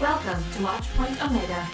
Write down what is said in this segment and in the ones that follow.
Welcome to Watchpoint Omega.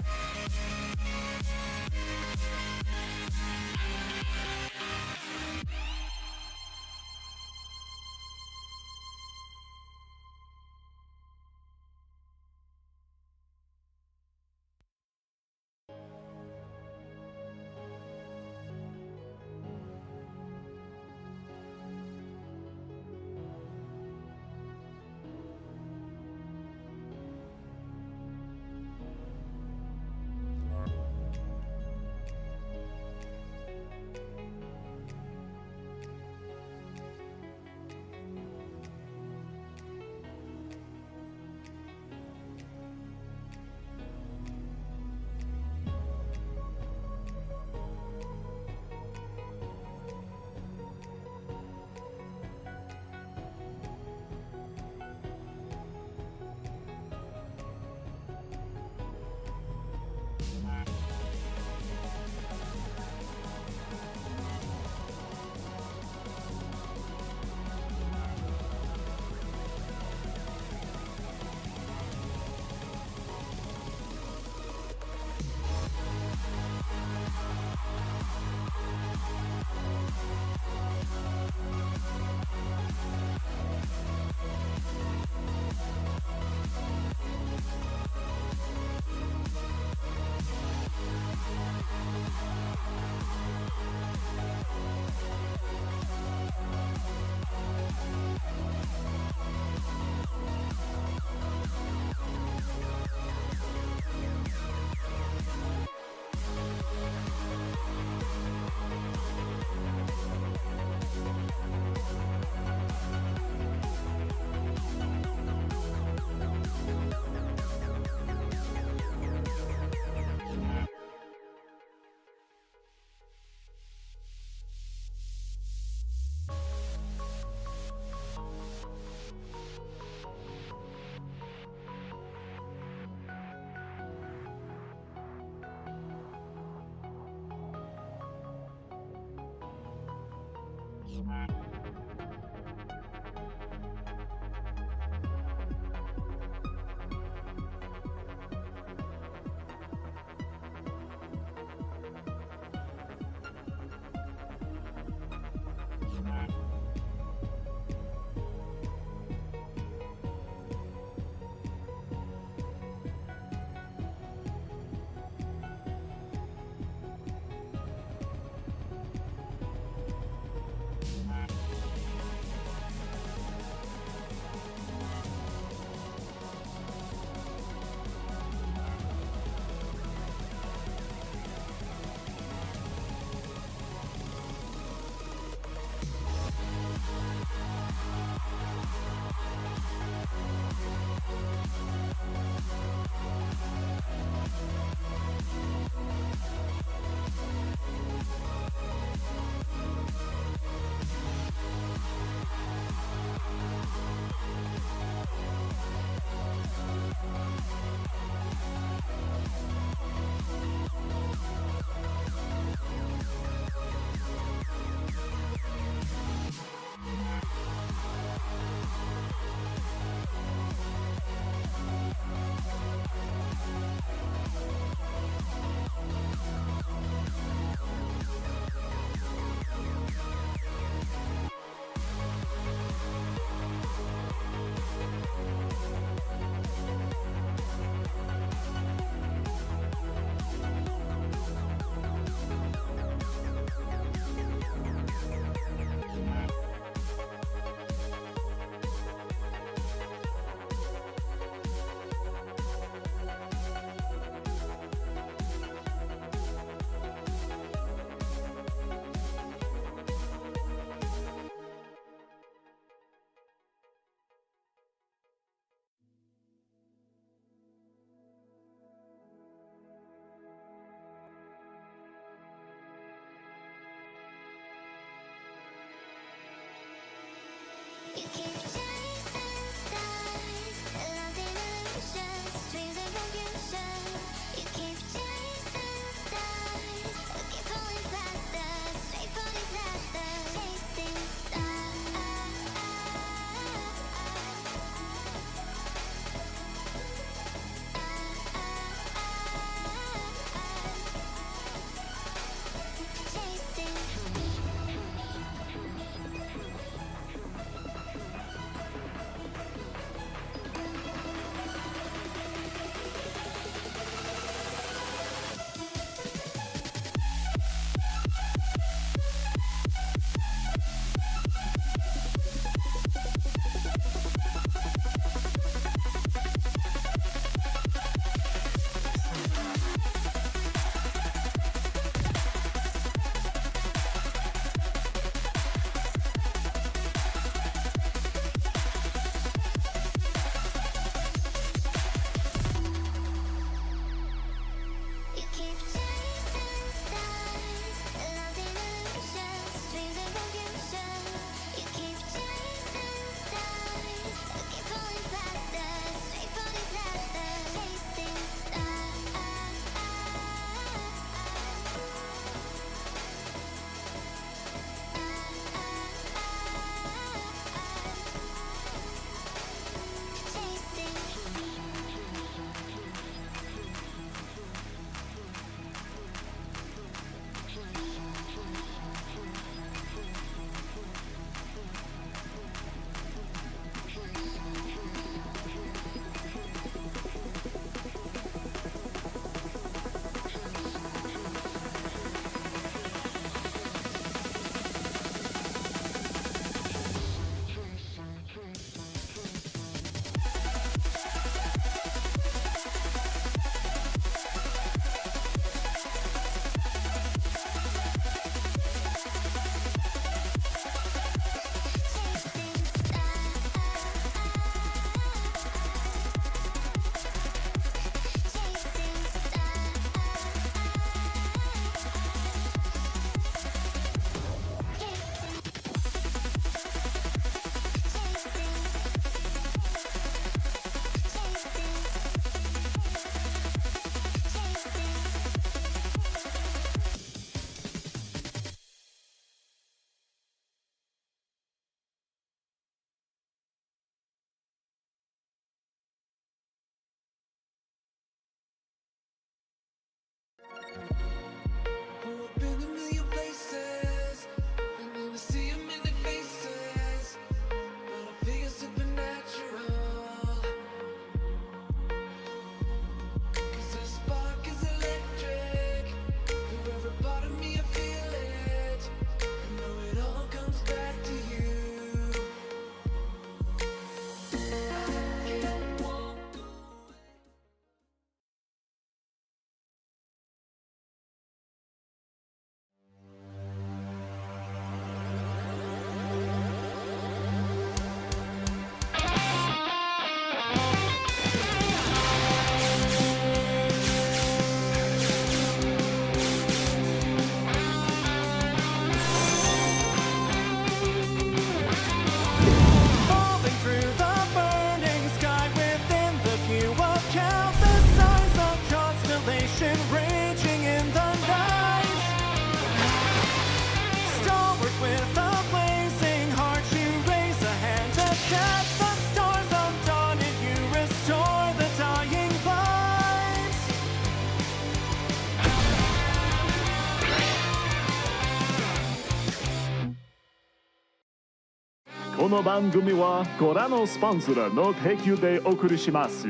この番組はご覧のスポンサーの提供でお送りします。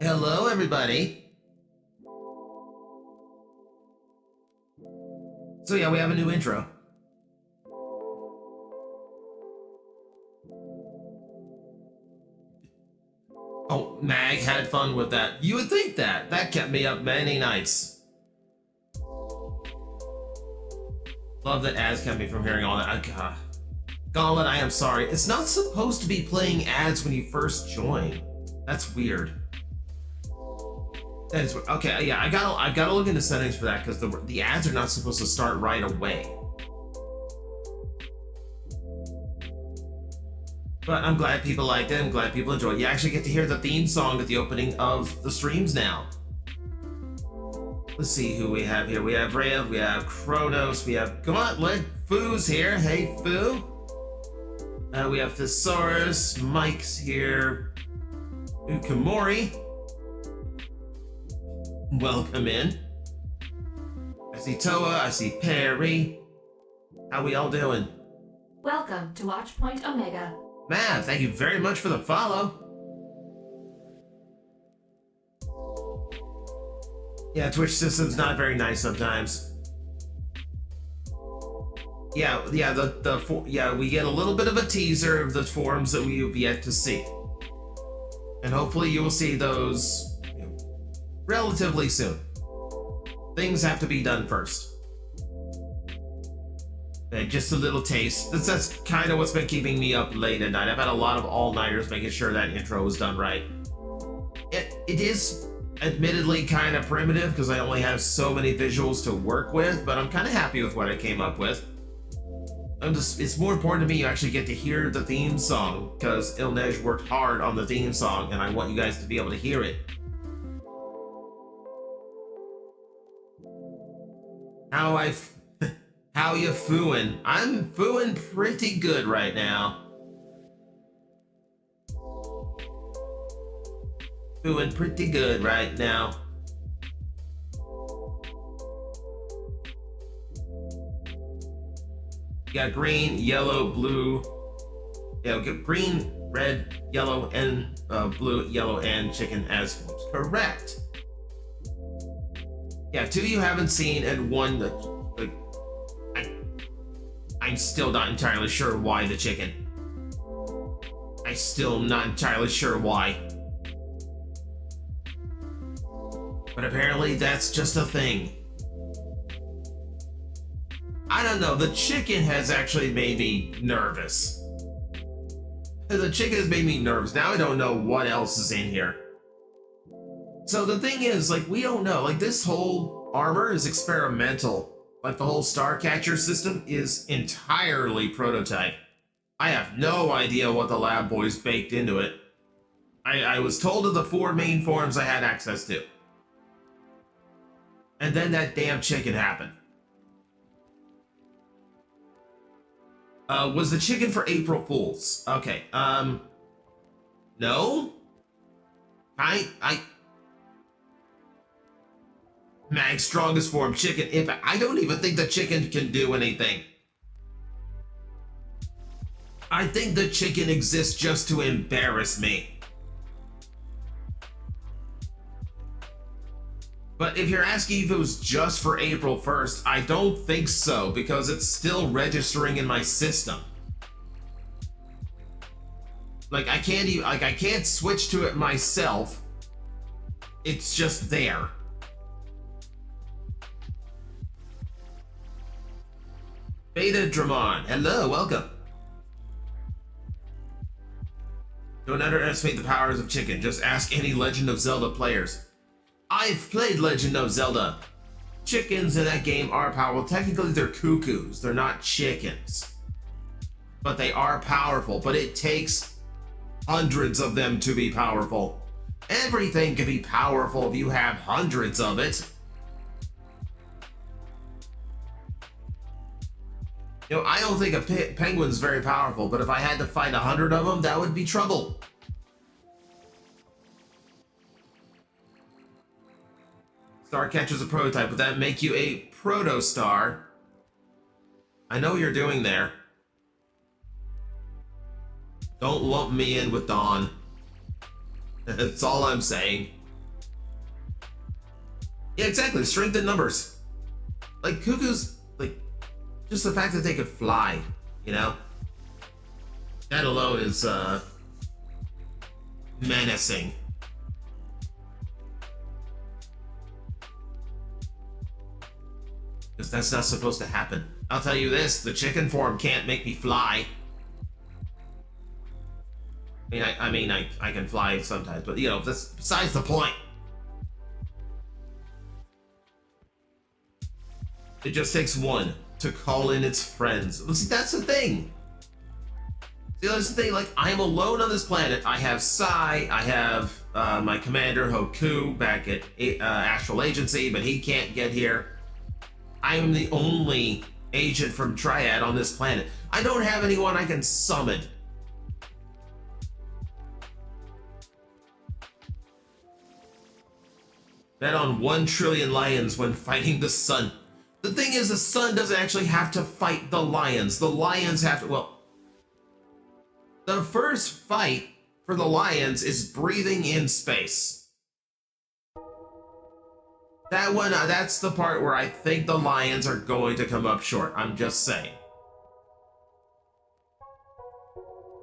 Hello, everybody. So yeah, we have a new intro. Oh, Mag had fun with that. You would think that. That kept me up many nights. Love that ads kept me from hearing all that. God. Gauntlet, I am sorry. It's not supposed to be playing ads when you first join. That's weird. That is okay. Yeah, I gotta look into settings for that because the ads are not supposed to start right away. But I'm glad people liked it. I'm glad people enjoyed it. You actually get to hear the theme song at the opening of the streams now. Let's see who we have here. We have Rev, we have Kronos, we have Gauntlet, Foo's here. Hey, Foo. We have Thesaurus, Mike's here. Ukamori. Welcome in. I see Toa, I see Perry. How we all doing? Welcome to Watchpoint Omega. Mav, thank you very much for the follow. Yeah, Twitch system's not very nice sometimes. Yeah, we get a little bit of a teaser of the forums that we have yet to see. And hopefully you will see those relatively soon. Things have to be done first. Just a little taste. That's kind of what's been keeping me up late at night. I've had a lot of all-nighters making sure that intro was done right. It is admittedly kind of primitive because I only have so many visuals to work with, but I'm kind of happy with what I came up with. It's more important to me you actually get to hear the theme song because Ilnej worked hard on the theme song and I want you guys to be able to hear it. How you fooin'? I'm fooin' pretty good right now. Fooin' pretty good right now. You got green, yellow, blue. Yeah, we got green, red, yellow, and blue, yellow, and chicken as correct. Yeah, 2 you haven't seen, and 1 that I'm still not entirely sure why the chicken. I'm still not entirely sure why. But apparently that's just a thing. I don't know, the chicken has actually made me nervous. The chicken has made me nervous. Now I don't know what else is in here. So the thing is, like, we don't know. Like, this whole armor is experimental. Like, the whole Starcatcher system is entirely prototype. I have no idea what the lab boys baked into it. I was told of the 4 main forums I had access to. And then that damn chicken happened. Was the chicken for April Fools? Okay, no? Mag's strongest form, chicken impact. I don't even think the chicken can do anything. I think the chicken exists just to embarrass me. But if you're asking if it was just for April 1st, I don't think so, because it's still registering in my system. Like, I can't switch to it myself. It's just there. Beta Dramon, hello, welcome. Don't underestimate the powers of chicken. Just ask any Legend of Zelda players. I've played Legend of Zelda. Chickens in that game are powerful. Technically, they're cuckoos. They're not chickens. But they are powerful. But it takes hundreds of them to be powerful. Everything can be powerful if you have hundreds of it. You know, I don't think a penguin's very powerful, but if I had to fight 100 of them, that would be trouble. Star catcher's a prototype. Would that make you a proto-star? I know what you're doing there. Don't lump me in with Dawn. That's all I'm saying. Yeah, exactly. Strength in numbers. Like, Cuckoo's, like, just the fact that they could fly, you know? That alone is, menacing. Because that's not supposed to happen. I'll tell you this, the chicken form can't make me fly. I mean, I can fly sometimes, but, you know, that's besides the point. It just takes one to call in its friends. Well, see, that's the thing. See, that's the thing. Like, I'm alone on this planet. I have Sai. I have my commander, Hoku, back at Astral Agency, but he can't get here. I am the only agent from Triad on this planet. I don't have anyone I can summon. Bet on 1 trillion lions when fighting the sun. The thing is, the sun doesn't actually have to fight the lions. The lions have to, well, the first fight for the lions is breathing in space. That one, that's the part where I think the lions are going to come up short. I'm just saying.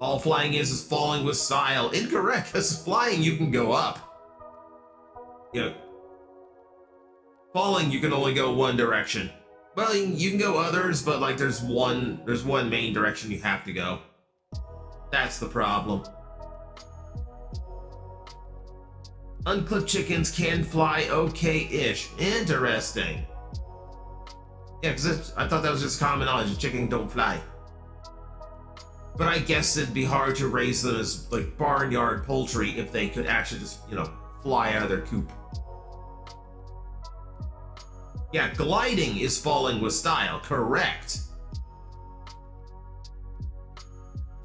All flying is falling with style. Incorrect, because flying you can go up. You know, falling you can only go one direction. Well, you can go others, but like there's one main direction you have to go. That's the problem. Unclipped chickens can fly okay-ish. Interesting. Yeah, because I thought that was just common knowledge. Chickens don't fly. But I guess it'd be hard to raise them as like barnyard poultry if they could actually just, you know, fly out of their coop. Yeah, gliding is falling with style, correct.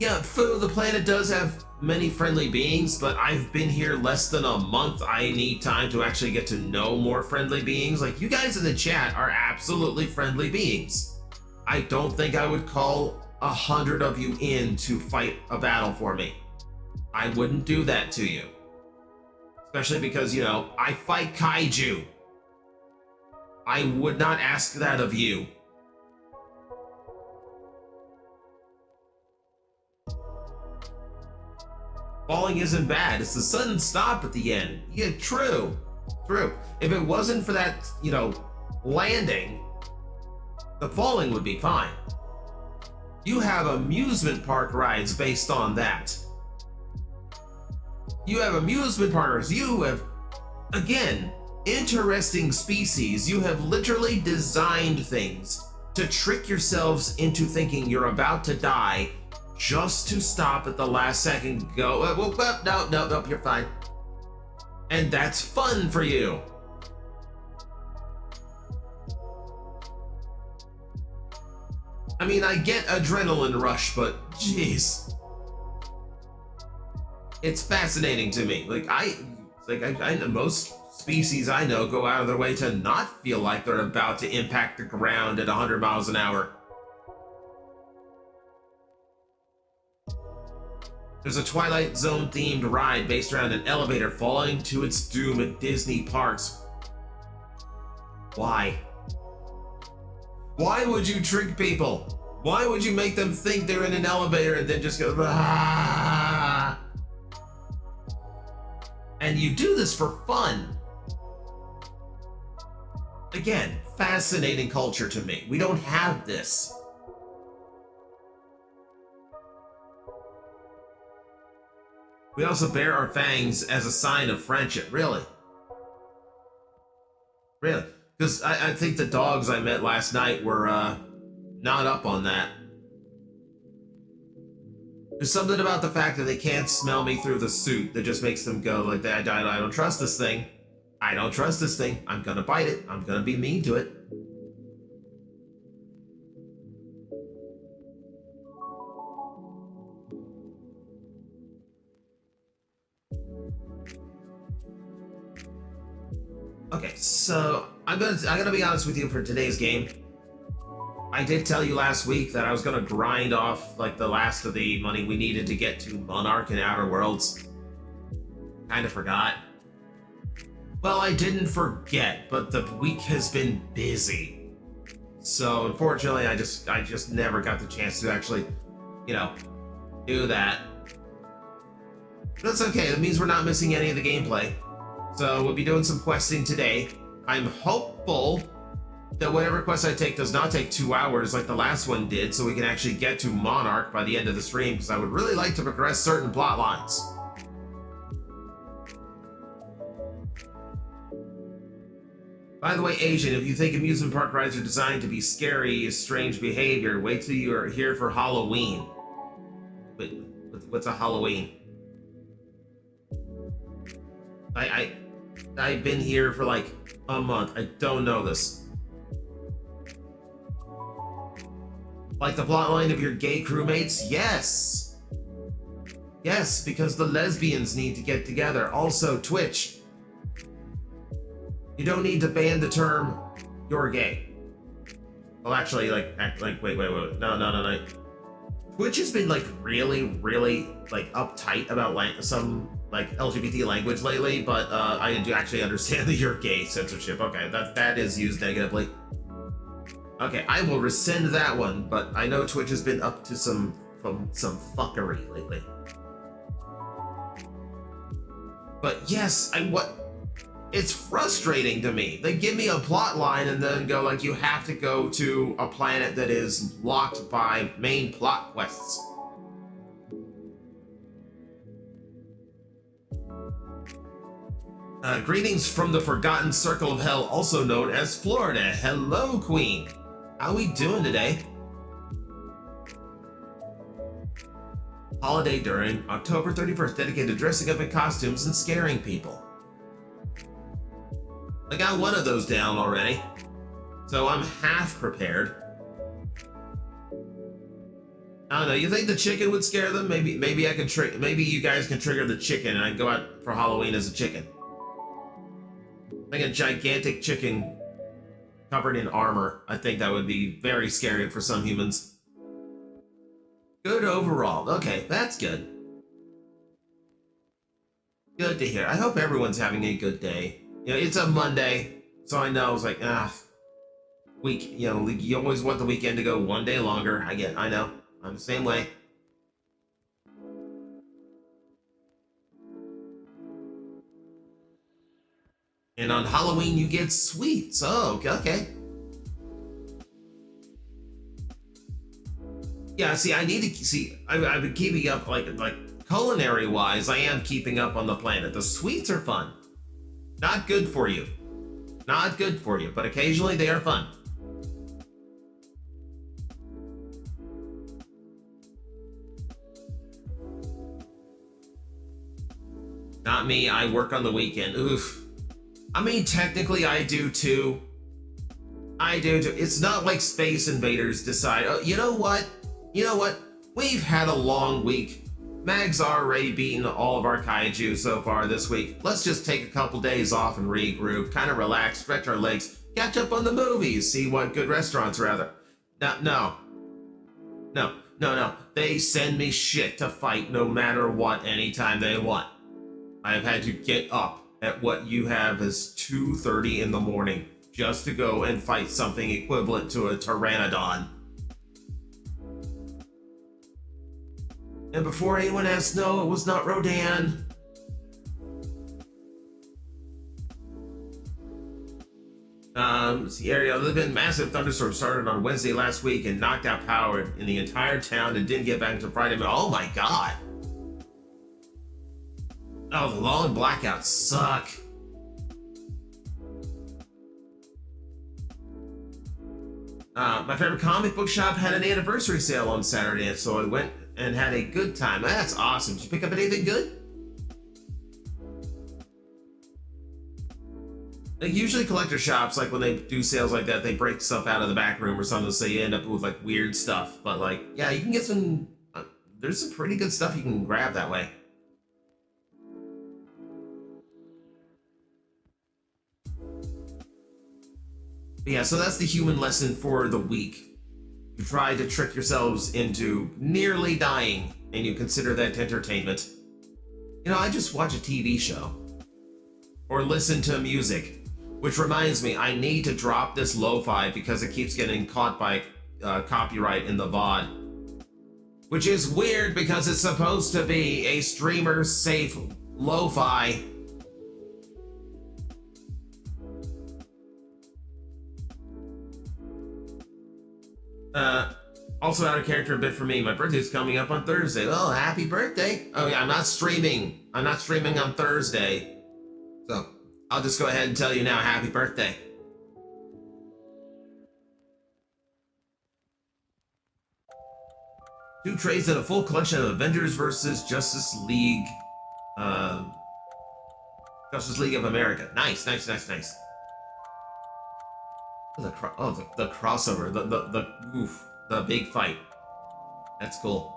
Yeah, the planet does have many friendly beings, but I've been here less than a month. I need time to actually get to know more friendly beings. Like, you guys in the chat are absolutely friendly beings. I don't think I would call 100 of you in to fight a battle for me. I wouldn't do that to you. Especially because, you know, I fight kaiju. I would not ask that of you. Falling isn't bad. It's the sudden stop at the end. Yeah, true. True. If it wasn't for that, you know, landing, the falling would be fine. You have amusement park rides based on that. You have amusement parkers. You have, again, interesting species. You have literally designed things to trick yourselves into thinking you're about to die just to stop at the last second, go, no, you're fine. And that's fun for you. I mean, I get adrenaline rush, but jeez. It's fascinating to me. Like, I most species I know go out of their way to not feel like they're about to impact the ground at 100 miles an hour. There's a Twilight Zone themed ride based around an elevator falling to its doom at Disney parks. Why? Why would you trick people? Why would you make them think they're in an elevator and then just go, ah? And you do this for fun. Again, fascinating culture to me. We don't have this. We also bear our fangs as a sign of friendship. Really? Really? Because I think the dogs I met last night were not up on that. There's something about the fact that they can't smell me through the suit that just makes them go like that. I don't trust this thing. I don't trust this thing. I'm gonna bite it. I'm gonna be mean to it. Okay, So I'm gonna be honest with you for today's game. I did tell you last week that I was gonna grind off like the last of the money we needed to get to Monarch and Outer Worlds. Kinda forgot. Well, I didn't forget, but the week has been busy. So unfortunately, I just never got the chance to actually, do that. That's okay. That means we're not missing any of the gameplay. So we'll be doing some questing today. I'm hopeful that whatever quest I take does not take 2 hours like the last one did, so we can actually get to Monarch by the end of the stream, because I would really like to progress certain plot lines. By the way, Asian, if you think amusement park rides are designed to be scary, strange behavior, wait till you are here for Halloween. Wait, what's a Halloween? I've been here for like a month. I don't know this. Like the plotline of your gay crewmates? Yes! Yes, because the lesbians need to get together. Also, Twitch. You don't need to ban the term, you're gay. Well, actually, wait. No. Twitch has been, really, uptight about, some, LGBT language lately, but, I do actually understand the you're gay censorship. Okay, that is used negatively. Okay, I will rescind that one, but I know Twitch has been up to some fuckery lately. But yes, it's frustrating to me. They give me a plot line and then go you have to go to a planet that is locked by main plot quests. Greetings from the Forgotten Circle of Hell, also known as Florida. Hello, Queen. How we doing today? Holiday during October 31st, dedicated to dressing up in costumes and scaring people. I got one of those down already, so I'm half prepared. I don't know. You think the chicken would scare them? Maybe I can maybe you guys can trigger the chicken, and I can go out for Halloween as a chicken. Like a gigantic chicken covered in armor. I think that would be very scary for some humans. Good overall. Okay, that's good. Good to hear. I hope everyone's having a good day. It's a Monday, so I know it's week. You always want the weekend to go one day longer. I know. I'm the same way. And on Halloween, you get sweets. Oh, okay. Yeah, see, I need to I've been keeping up, like culinary-wise, I am keeping up on the planet. The sweets are fun. Not good for you. Not good for you, but occasionally they are fun. Not me, I work on the weekend. Oof. I mean, technically I do too. It's not like Space Invaders decide, oh, you know what? We've had a long week. Mag's already beaten all of our kaiju so far this week. Let's just take a couple days off and regroup, kind of relax, stretch our legs, catch up on the movies, see what good restaurants rather. No. They send me shit to fight no matter what, anytime they want. I've had to get up at what you have as 2:30 in the morning just to go and fight something equivalent to a pteranodon. And before anyone asks, no, it was not Rodan. The area lived in. Massive thunderstorm started on Wednesday last week and knocked out power in the entire town and didn't get back until Friday. Oh my god. Oh, the long blackouts suck. My favorite comic book shop had an anniversary sale on Saturday, so I went and had a good time. That's awesome. Did you pick up anything good? Like usually collector shops, like when they do sales like that, they break stuff out of the back room or something, so you end up with like weird stuff. But like, yeah, you can get some, there's some pretty good stuff you can grab that way. But yeah, so that's the human lesson for the week. You try to trick yourselves into nearly dying, and you consider that entertainment. You know, I just watch a TV show. Or listen to music. Which reminds me, I need to drop this lo-fi because it keeps getting caught by copyright in the VOD. Which is weird because it's supposed to be a streamer-safe lo-fi. Also out of character a bit for me. My birthday's coming up on Thursday. Oh, happy birthday. Oh yeah, I'm not streaming. I'm not streaming on Thursday. So, I'll just go ahead and tell you now, happy birthday. Two trays and a full collection of Avengers versus Justice League of America. Nice. The crossover, the big fight. That's cool.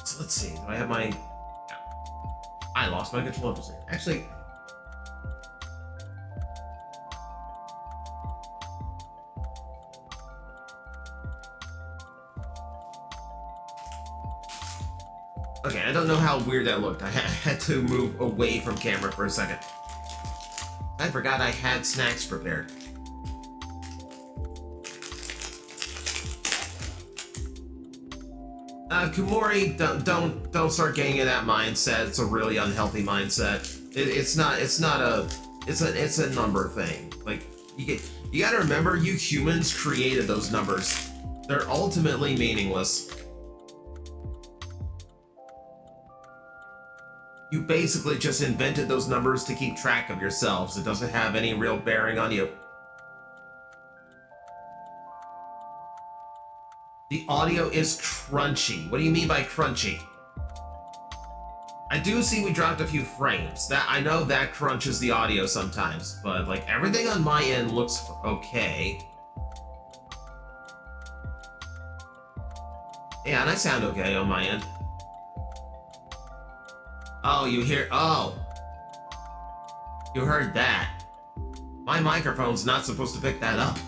So let's see. Do I have my? I lost my controllers. Actually. Okay, I don't know how weird that looked. I had to move away from camera for a second. I forgot I had snacks prepared. Kumori, don't start getting in that mindset. It's a really unhealthy mindset. It's a number thing. Like you gotta remember, you humans created those numbers. They're ultimately meaningless. You basically just invented those numbers to keep track of yourselves. It doesn't have any real bearing on you. The audio is crunchy. What do you mean by crunchy? I do see we dropped a few frames. That I know that crunches the audio sometimes, but like everything on my end looks okay. Yeah, and I sound okay on my end. Oh, you heard that. My microphone's not supposed to pick that up.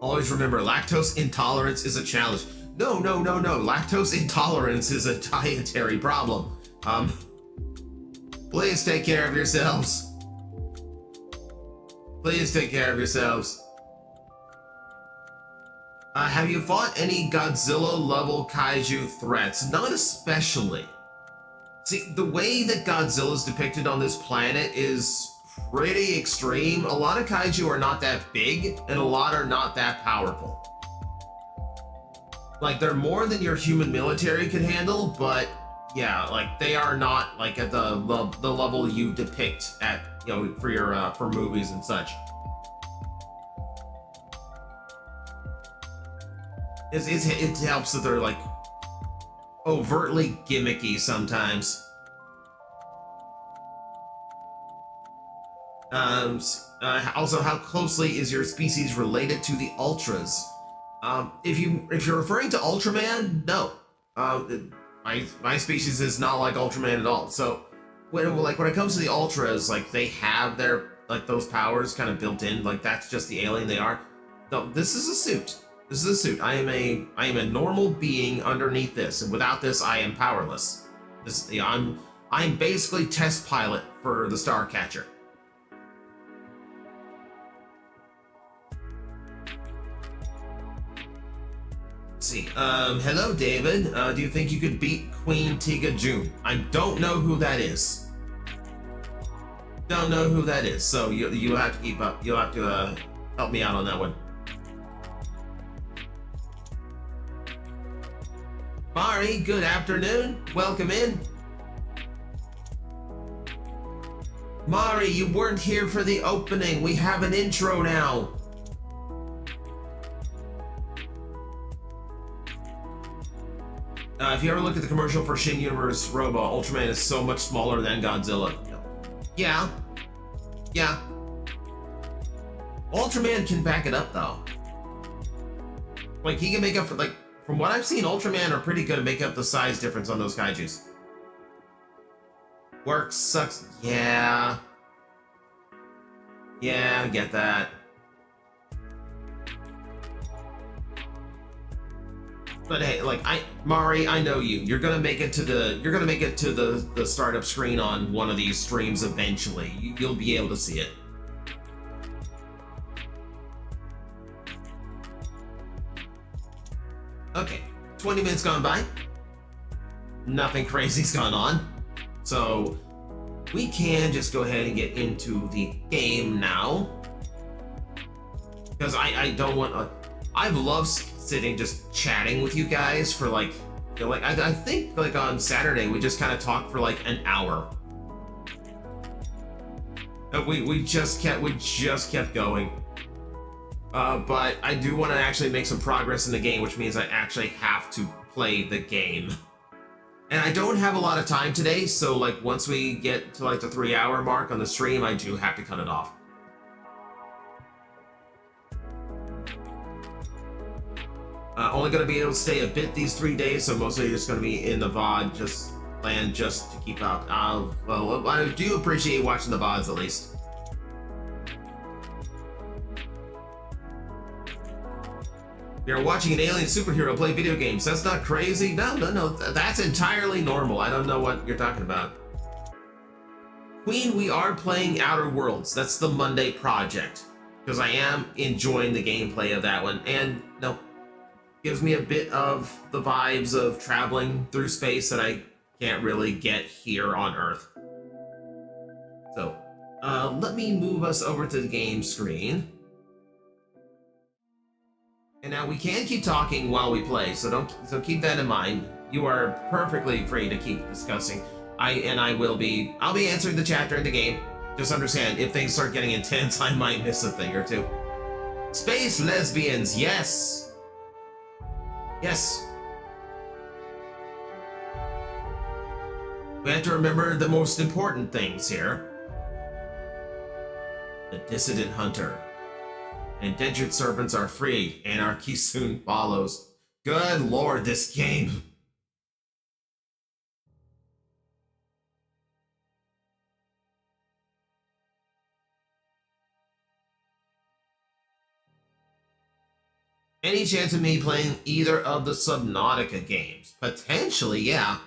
Always remember, lactose intolerance is a challenge. No. Lactose intolerance is a dietary problem. Please take care of yourselves. Please take care of yourselves. Have you fought any Godzilla-level kaiju threats? Not especially. See, the way that Godzilla is depicted on this planet is pretty extreme. A lot of kaiju are not that big, and a lot are not that powerful. Like, they're more than your human military could handle, but yeah, like, they are not, like, at the level you depict at, you know, for your, for movies and such. It helps that they're like overtly gimmicky sometimes. Also, how closely is your species related to the Ultras? If you're referring to Ultraman, no. My species is not like Ultraman at all. So when it comes to the Ultras, like they have their like those powers kind of built in. Like that's just the alien they are. No, this is a suit. This is a suit. I am a normal being underneath this, and without this, I am powerless. I'm basically test pilot for the Starcatcher. Let's see. Hello, David. Do you think you could beat Queen Tiga June? I don't know who that is. Don't know who that is. So you have to keep up. You'll have to help me out on that one. Mari, good afternoon. Welcome in. Mari, you weren't here for the opening. We have an intro now. If you ever look at the commercial for Shin Universe Robo, Ultraman is so much smaller than Godzilla. Yeah. Ultraman can back it up though. Like he can make up for, like, from what I've seen, Ultraman are pretty good at making up the size difference on those kaijus. Work sucks. Yeah. Yeah, I get that. But hey, like Mari, I know you. You're gonna make it to the startup screen on one of these streams eventually. You'll be able to see it. Okay, 20 minutes gone by. Nothing crazy's gone on. So we can just go ahead and get into the game now. Because I don't want I've loved sitting just chatting with you guys for like, you know, like I think like on Saturday we just kind of talked for like an hour. We just kept going. But I do want to actually make some progress in the game, which means I actually have to play the game. And I don't have a lot of time today, so like once we get to like the 3-hour mark on the stream, I do have to cut it off. Only going to be able to stay a bit these 3 days, so mostly just going to be in the VOD, just to keep up. Well, I do appreciate watching the VODs at least. You're watching an alien superhero play video games. That's not crazy. No. That's entirely normal. I don't know what you're talking about. Queen, we are playing Outer Worlds. That's the Monday project. Because I am enjoying the gameplay of that one. And, no, gives me a bit of the vibes of traveling through space that I can't really get here on Earth. So, let me move us over to the game screen. And now we can keep talking while we play, so keep that in mind. You are perfectly free to keep discussing. I'll be answering the chat during the game. Just understand, if things start getting intense, I might miss a thing or two. Space lesbians, yes. Yes. We have to remember the most important things here. The dissident hunter. Indentured servants are free. Anarchy soon follows. Good lord, this game. Any chance of me playing either of the Subnautica games? Potentially, yeah.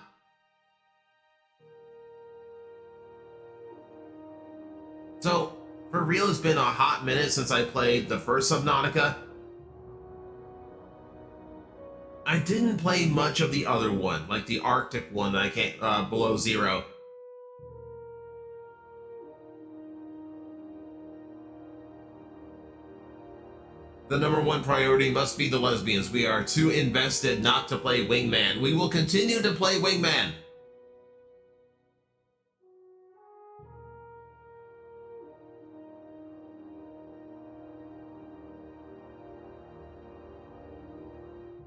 So, for real, it's been a hot minute since I played the first Subnautica. I didn't play much of the other one, like the Arctic one that I can't, Below Zero. The #1 priority must be the lesbians. We are too invested not to play Wingman. We will continue to play Wingman.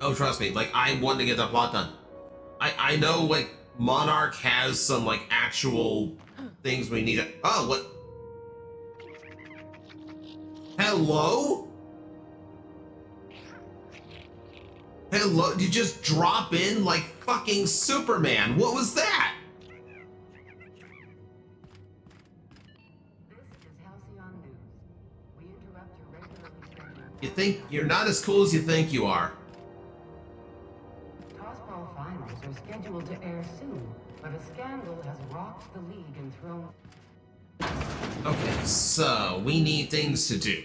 Oh, trust me, like, I want to get that plot done. I know, like, Monarch has some, like, actual things we need to... Oh, what? Hello? Hello? You just drop in like fucking Superman. What was that? You think you're not as cool as you think you are. Tossball finals are scheduled to air soon, but a scandal has rocked the league and thrown... Okay, so we need things to do.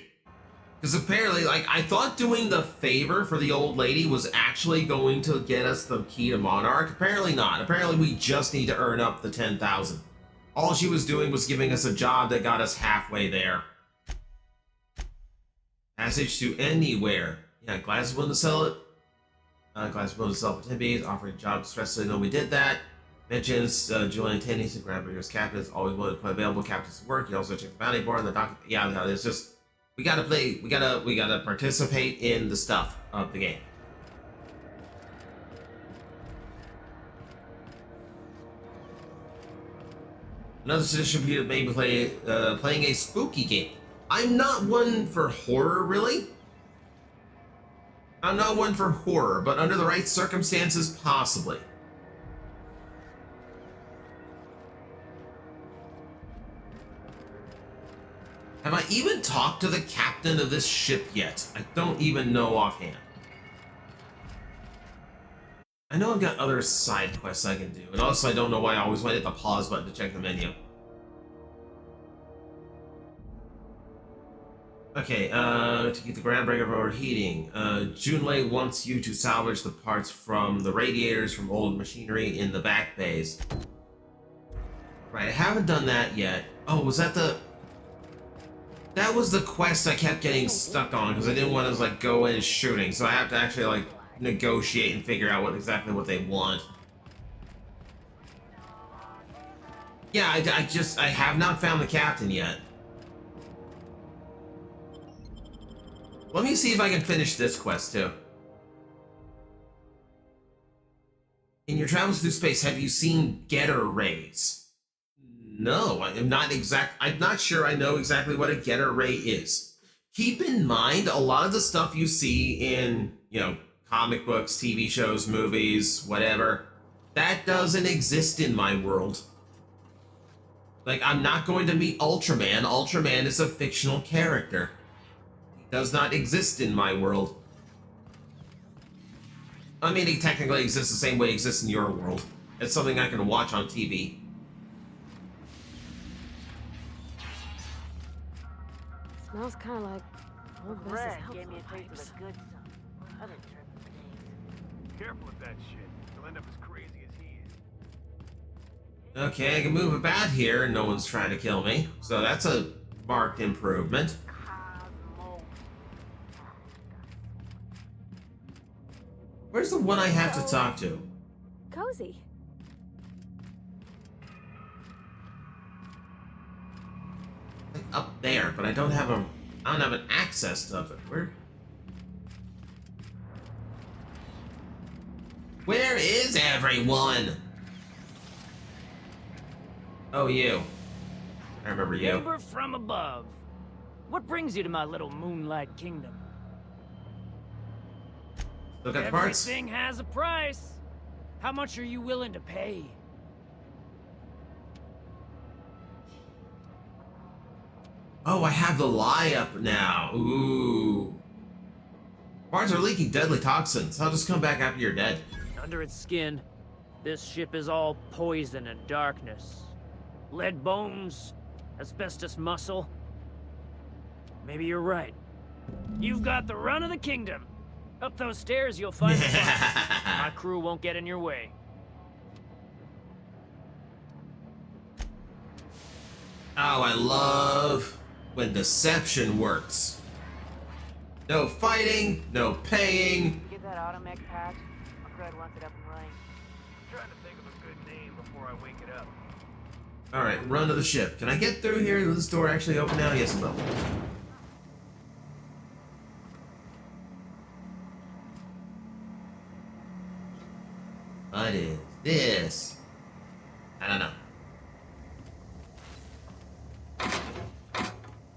Because apparently, like, I thought doing the favor for the old lady was actually going to get us the key to Monarch. Apparently not. Apparently we just need to earn up the 10,000. All she was doing was giving us a job that got us halfway there. Passage to anywhere. Yeah, Gladys is willing to sell it. Gladys is willing to sell for 10 bees, offering jobs stress so they know we did that. Mentions Julian Tenney to grab your captain is always willing to put available captains to work. You also check the bounty board and the doc. Yeah, it's just we gotta play. We gotta participate in the stuff of the game. Another suggestion would be maybe playing a spooky game. I'm not one for horror, really. I'm not one for horror, but under the right circumstances, possibly. Have I even talked to the captain of this ship yet? I don't even know offhand. I know I've got other side quests I can do, and also I don't know why I always want to hit the pause button to check the menu. Okay, to keep the groundbreaker from overheating. Junlei wants you to salvage the parts from the radiators from old machinery in the back bays. Right, I haven't done that yet. Oh, was that the... That was the quest I kept getting stuck on, because I didn't want to, like, go in shooting, so I have to actually, like, negotiate and figure out exactly what they want. Yeah, I have not found the captain yet. Let me see if I can finish this quest, too. In your travels through space, have you seen getter rays? No, I'm not sure I know exactly what a getter ray is. Keep in mind, a lot of the stuff you see in, you know, comic books, TV shows, movies, whatever, that doesn't exist in my world. Like, I'm not going to meet Ultraman. Ultraman is a fictional character. He does not exist in my world. I mean, he technically exists the same way he exists in your world. It's something I can watch on TV. Smells kind of like old Mrs. Red Helpful gave me a taste pipes. of the good stuff. I've been tripping for days. Careful with that shit. You'll end up as crazy as he is. Okay, I can move about here and no one's trying to kill me. So that's a marked improvement. Cosmo. Where's the one I have to talk to? Cozy. Like up there, but I don't have an access to it. Where is everyone? Oh, you. I remember you. Neighbor from above. What brings you to my little moonlight kingdom? Look at the parts. Everything has a price. How much are you willing to pay? Oh, I have the lie up now. Ooh. Parts are leaking deadly toxins. I'll just come back after you're dead. Under its skin, this ship is all poison and darkness. Lead bones, asbestos muscle. Maybe you're right. You've got the run of the kingdom. Up those stairs, you'll find the boss. My crew won't get in your way. Oh, I love when deception works. No fighting, no paying. You get that automech patch? My crud wants it up and running. I'm trying to think of a good name before I wake it up. Alright, run to the ship. Can I get through here? Is this door actually open now? Yes, it will. What is this? I don't know.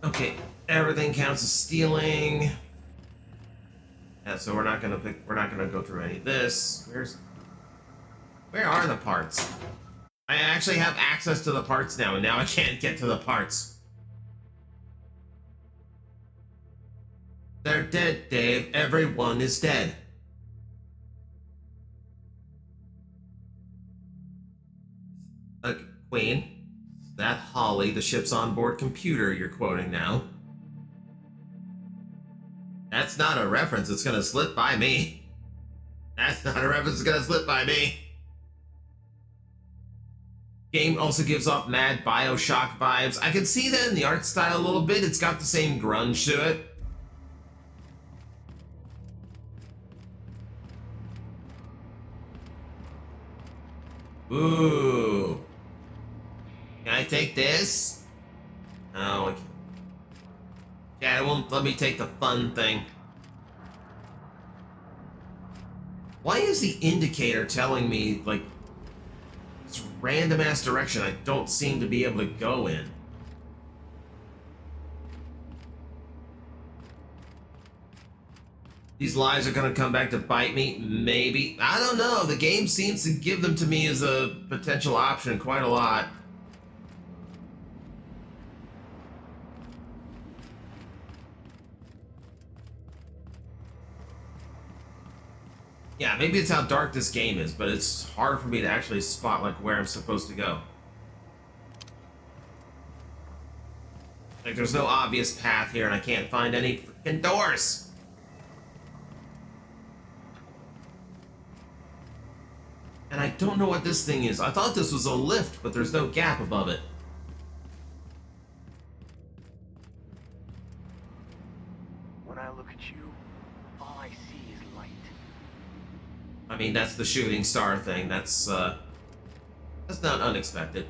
Okay, everything counts as stealing. Yeah, so we're not gonna go through any of this. Where are the parts? I actually have access to the parts now, and now I can't get to the parts. They're dead, Dave. Everyone is dead. Queen, is that Holly, the ship's onboard computer you're quoting now? That's not a reference. It's gonna slip by me. That's not a reference. It's gonna slip by me. Game also gives off mad Bioshock vibes. I can see that in the art style a little bit. It's got the same grunge to it. Ooh. Can I take this? No, I can't. Yeah, it won't let me take the fun thing. Why is the indicator telling me, like, this random ass direction I don't seem to be able to go in? These lies are gonna come back to bite me? Maybe. I don't know. The game seems to give them to me as a potential option quite a lot. Yeah, maybe it's how dark this game is, but it's hard for me to actually spot like where I'm supposed to go. Like there's no obvious path here and I can't find any freaking doors. And I don't know what this thing is. I thought this was a lift, but there's no gap above it. When I look at you, all I see is light. I mean, that's the shooting star thing. That's not unexpected.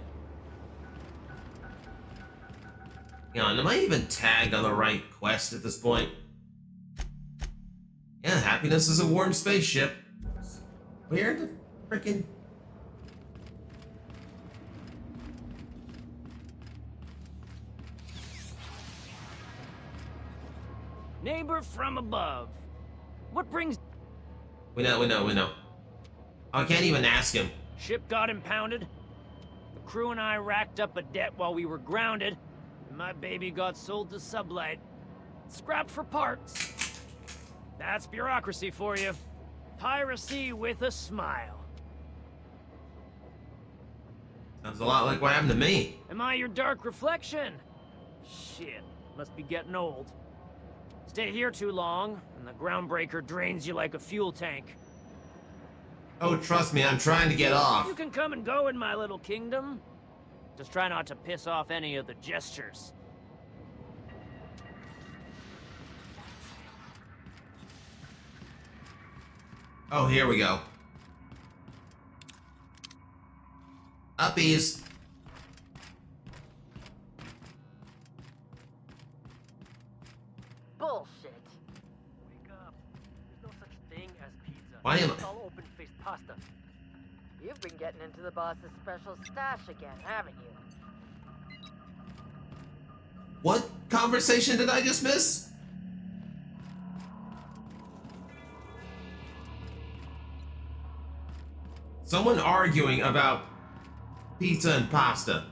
Hang on, am I even tagged on the right quest at this point? Yeah, happiness is a warm spaceship. Where the frickin'... Neighbor from above. What brings... We know. I can't even ask him. Ship got impounded. The crew and I racked up a debt while we were grounded. And my baby got sold to Sublight. Scrapped for parts. That's bureaucracy for you. Piracy with a smile. Sounds a lot like what happened to me. Am I your dark reflection? Shit, must be getting old. Stay here too long, and the groundbreaker drains you like a fuel tank. Oh, trust me, I'm trying to get off. You can come and go in my little kingdom. Just try not to piss off any of the gestures. Oh, here we go. Uppies. Bullshit. Wake up. There's no such thing as pizza. Why am It's all open-faced pasta. You've been getting into the boss's special stash again, haven't you? What conversation did I just miss? Someone arguing about pizza and pasta.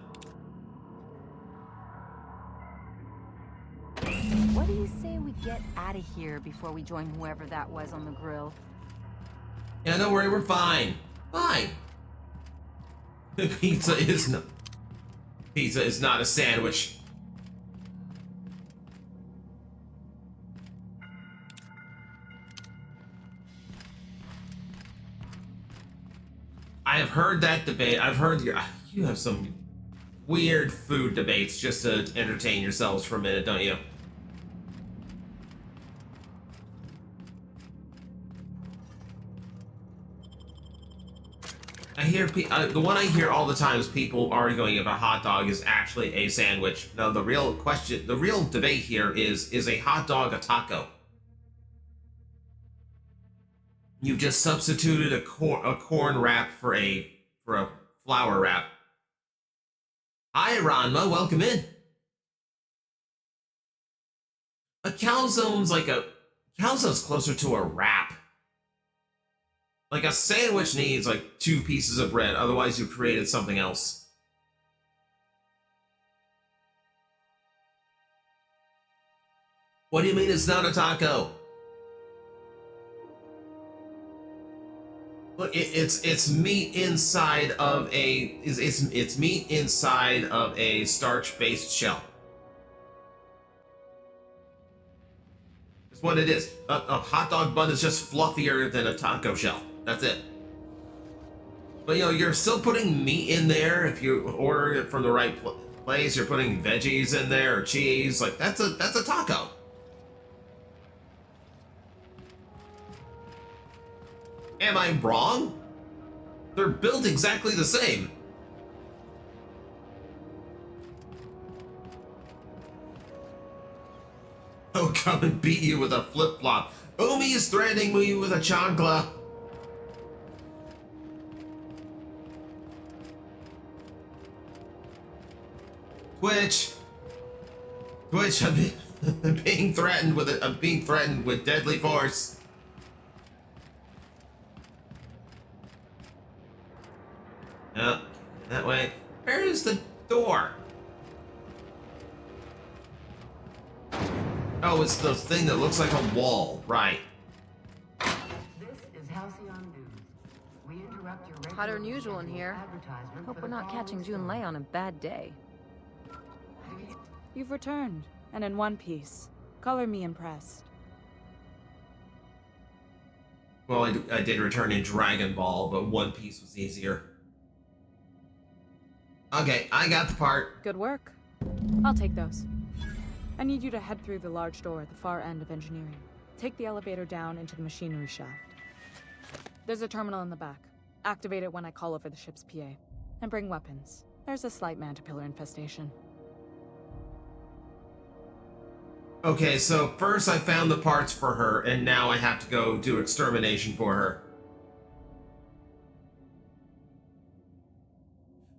What do you say we get out of here before we join whoever that was on the grill? Yeah, don't worry, we're fine. Fine. Pizza is not a sandwich. I have heard that debate. I've heard you have some weird food debates just to entertain yourselves for a minute, don't you? I hear the one I hear all the time is people arguing if a hot dog is actually a sandwich. No, the real debate here is a hot dog a taco? You've just substituted a corn wrap for a flour wrap. Hi, Ranma, welcome in. A calzone's closer to a wrap. Like a sandwich needs like 2 pieces of bread, otherwise you've created something else. What do you mean it's not a taco? Look, it's meat inside of it's meat inside of a starch-based shell. That's what it is. A hot dog bun is just fluffier than a taco shell. That's it. But you know, you're still putting meat in there. If you order it from the right place, you're putting veggies in there or cheese. Like that's a taco. Am I wrong? They're built exactly the same. Oh, come and beat you with a flip-flop. Umi is threatening me with a chancla. Twitch, I'm being threatened with deadly force. That way. Where is the door? Oh, it's the thing that looks like a wall. Right. This is Halcyon News. We interrupt your Hotter than usual in here. advertisement Hope for we're the not catching following Junlei on a bad day. You've returned, and in one piece. Color me impressed. Well, I did return in Dragon Ball, but One Piece was easier. Okay, I got the part. Good work. I'll take those. I need you to head through the large door at the far end of engineering. Take the elevator down into the machinery shaft. There's a terminal in the back. Activate it when I call over the ship's PA. And bring weapons. There's a slight mantipillar infestation. Okay, so first I found the parts for her, and now I have to go do extermination for her.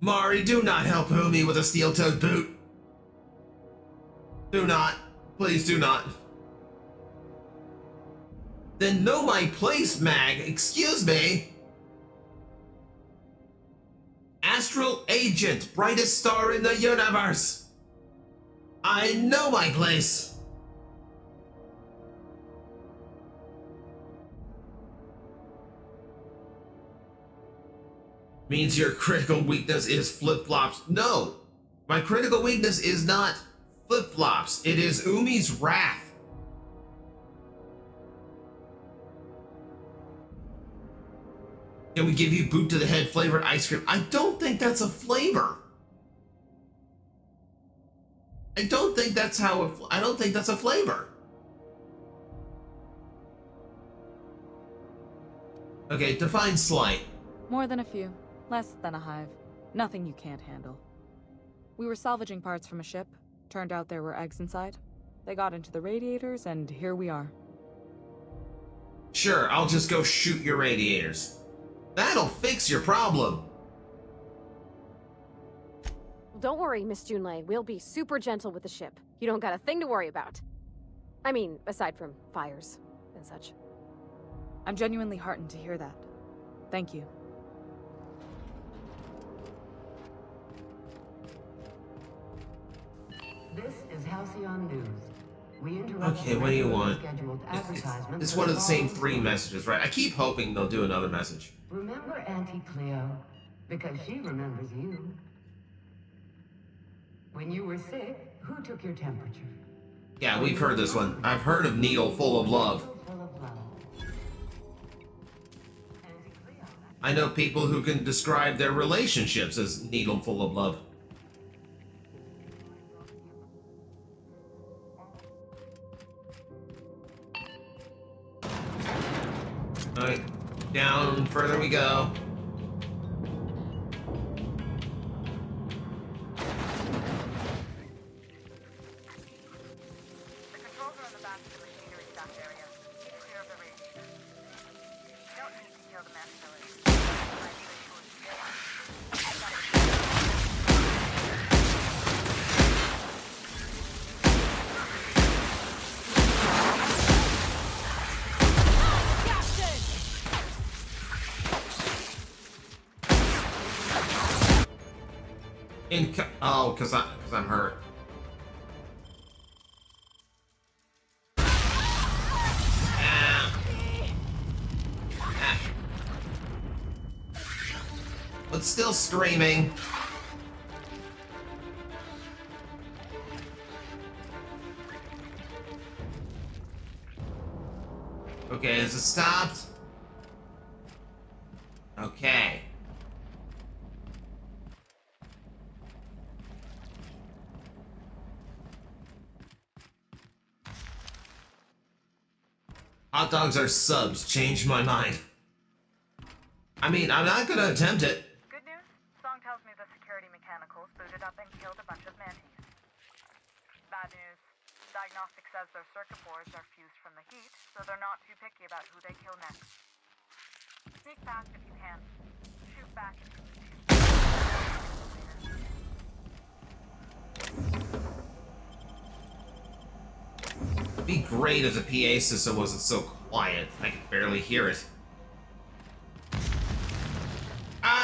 Mari, do not help Humi with a steel-toed boot. Do not. Please do not. Then know my place, Mag. Excuse me. Astral Agent, brightest star in the universe. I know my place. Means your critical weakness is flip-flops. No, my critical weakness is not flip-flops. It is Umi's wrath. Can we give you boot to the head flavored ice cream? I don't think that's a flavor. I don't think that's I don't think that's a flavor. Okay, define slight. More than a few. Less than a hive. Nothing you can't handle. We were salvaging parts from a ship. Turned out there were eggs inside. They got into the radiators, and here we are. Sure, I'll just go shoot your radiators. That'll fix your problem. Don't worry, Miss Junlei. We'll be super gentle with the ship. You don't got a thing to worry about. I mean, aside from fires and such. I'm genuinely heartened to hear that. Thank you. This is Halcyon News. We interrupt Okay, what do you want? scheduled advertisement It's for one of the same following 3 source. messages, right? I keep hoping they'll do another message. Remember Auntie Cleo? Because she remembers you. When you were sick, who took your temperature? Yeah, we've heard this one. I've heard of Needle Full of Love. Full of love. Auntie Cleo. I know people who can describe their relationships as Needle Full of Love. Alright, down further we go. The controls are in the back of the machinery stack area. Keep clear of the radiators. You don't need to kill the mantibility. Oh, cause I'm hurt. Ah. Ah. But still screaming. Okay, is it stopped? Okay. Hot dogs are subs. Changed my mind. I mean, I'm not gonna attempt it. Good news? Song tells me the security mechanicals booted up and killed a bunch of mantis. Bad news. Diagnostic says their circuit boards are fused from the heat, so they're not too picky about who they kill next. Sneak past if you can. Shoot back if you need to. It'd be great if the PA system wasn't so quiet. I could barely hear it.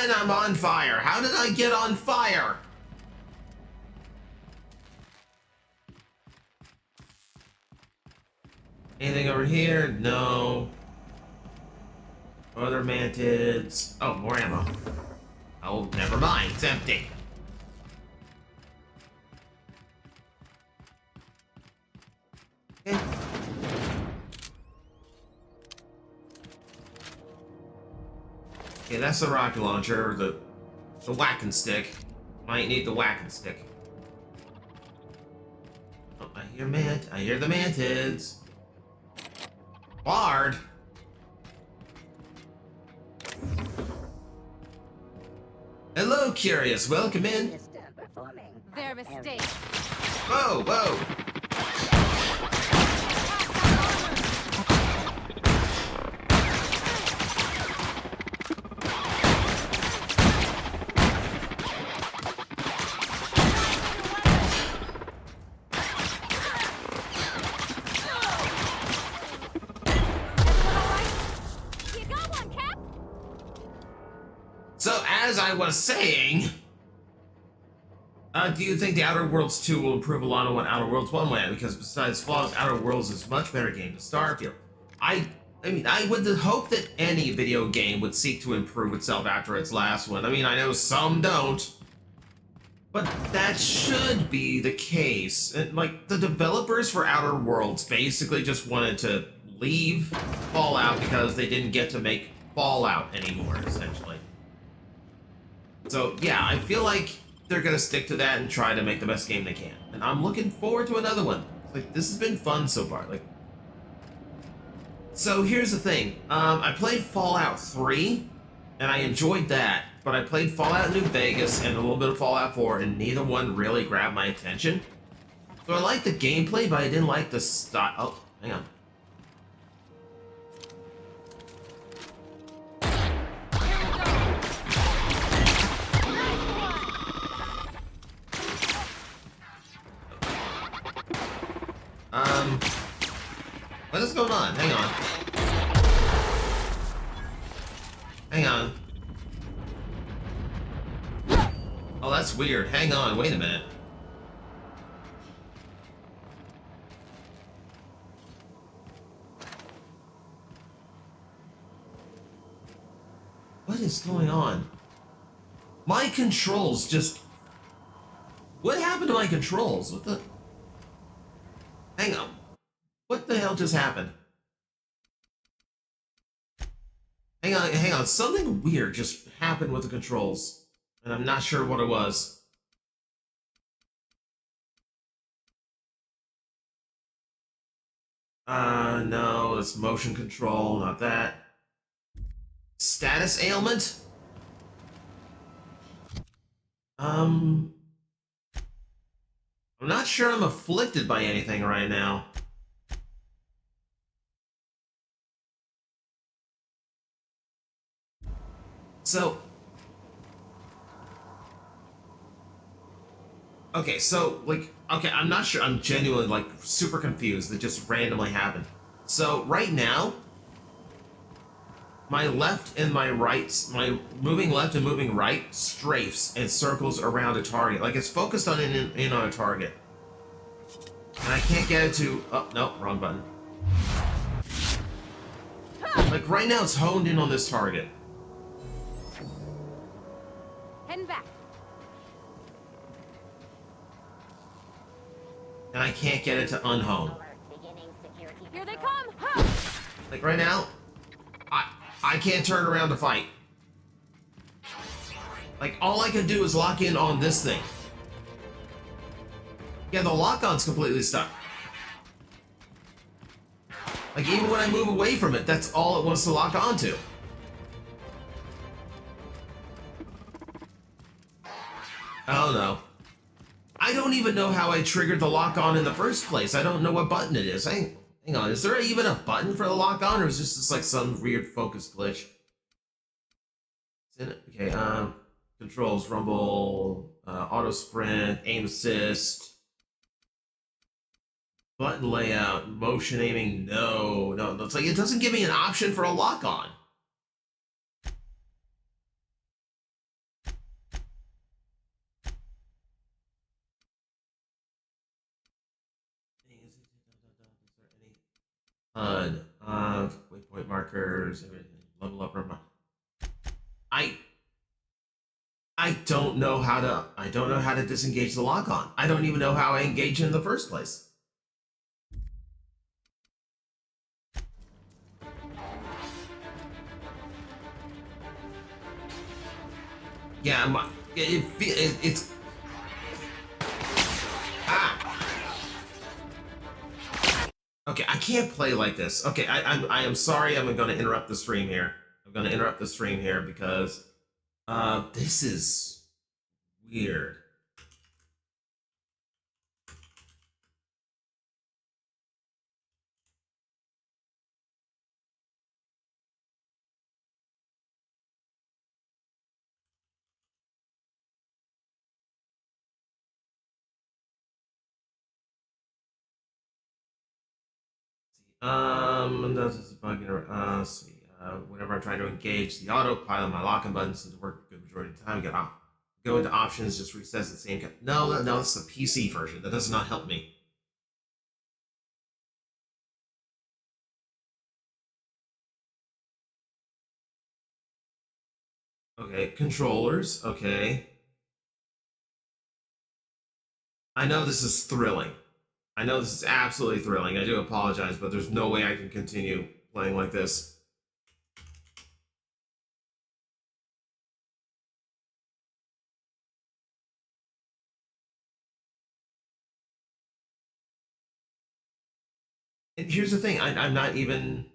And I'm on fire. How did I get on fire? Anything over here? No. Other mantids. Oh, more ammo. Oh, never mind. It's empty. Okay. Okay, that's the rocket launcher, the whacking stick. Might need the whacking stick. Oh, I hear the mantids. Bard. Hello, Curious. Welcome in. Their mistake. Whoa, whoa. So, as I was saying, do you think the Outer Worlds 2 will improve a lot on what Outer Worlds 1 went? Because besides flaws, Outer Worlds is a much better game than Starfield. I mean, I would hope that any video game would seek to improve itself after its last one. I mean, I know some don't, but that should be the case. And, like, the developers for Outer Worlds basically just wanted to leave Fallout because they didn't get to make Fallout anymore, essentially. So, yeah, I feel like they're gonna stick to that and try to make the best game they can. And I'm looking forward to another one. Like, this has been fun so far. Like, so here's the thing. I played Fallout 3, and I enjoyed that. But I played Fallout New Vegas and a little bit of Fallout 4, and neither one really grabbed my attention. So I liked the gameplay, but I didn't like the style. Oh, hang on. What is going on? Hang on. Hang on. Oh, that's weird. Hang on, wait a minute. What is going on? My controls just... What happened to my controls? What the... Hang on. What the hell just happened? Hang on. Something weird just happened with the controls. And I'm not sure what it was. No, it's motion control, not that. Status ailment? I'm not sure I'm afflicted by anything right now. So, okay, I'm not sure. I'm genuinely, like, super confused. It just randomly happened. So, right now, my left and my right, my moving left and moving right strafes and circles around a target. Like, it's focused on in on a target. And I can't get it to... Oh, no, wrong button. Like, right now it's honed in on this target. Heading back. And I can't get it to unhone. Here they come! Huh! Like, right now, I can't turn around to fight. Like, all I can do is lock in on this thing. Yeah, the lock-on's completely stuck. Like, even when I move away from it, that's all it wants to lock onto. Oh no. I don't even know how I triggered the lock-on in the first place. I don't know what button it is. Hang on, is there even a button for the lock-on, or is this just like some weird focus glitch? Okay, controls, rumble, auto sprint, aim assist, button layout, motion aiming, no, it's like it doesn't give me an option for a lock-on. Waypoint markers, everything. Level up. I don't know how to disengage the lock on. I don't even know how I engage in the first place. Yeah, it's okay. I can't play like this. Okay, I am sorry. I'm going to interrupt the stream here. I'm going to interrupt the stream here because this is weird. This is bugging. Let's see. Whenever I'm trying to engage the autopilot, my locking button seems to work a good majority of the time. Go into options, just resets the same. No, this is the PC version. That does not help me. Okay, controllers. Okay. I know this is thrilling. I know this is absolutely thrilling. I do apologize, but there's no way I can continue playing like this. And here's the thing, I'm not even...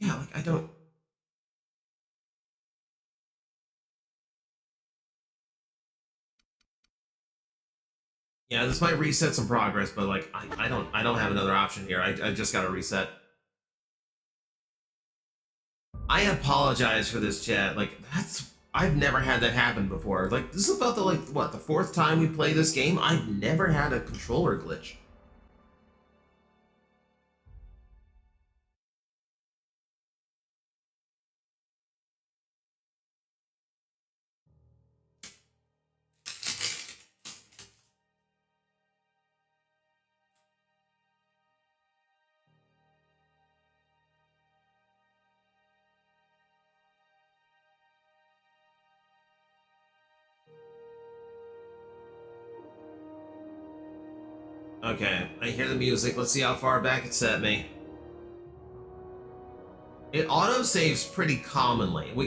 Yeah, like, I don't... Yeah, this might reset some progress, but like, I don't have another option here. I just gotta reset. I apologize for this, chat. Like, I've never had that happen before. Like, this is about the, like, what, the 4th time we play this game? I've never had a controller glitch. Okay, I hear the music. Let's see how far back it set me. It auto-saves pretty commonly. We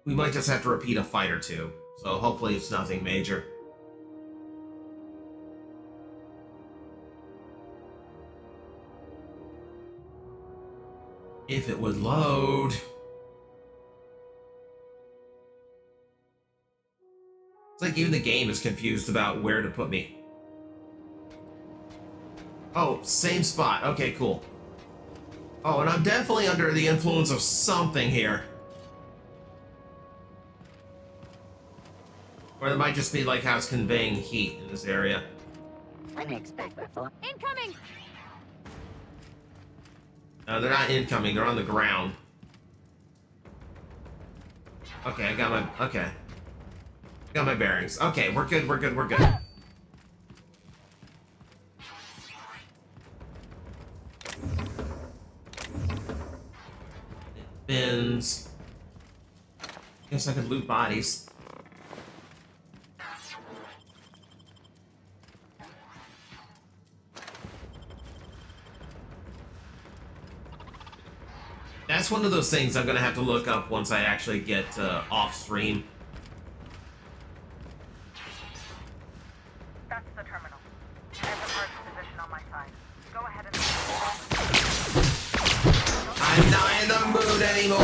might just have to repeat a fight or two. So hopefully it's nothing major. If it would load. It's like even the game is confused about where to put me. Oh, same spot. Okay, cool. Oh, and I'm definitely under the influence of something here. Or it might just be like how it's conveying heat in this area. Incoming! No, they're not incoming. They're on the ground. Okay, I got my bearings. Okay, we're good. Bins. Guess I could loot bodies. That's one of those things I'm gonna have to look up once I actually get off stream. That's the terminal. I have the parts position on my side. Go ahead and... I'm not in the mood anymore!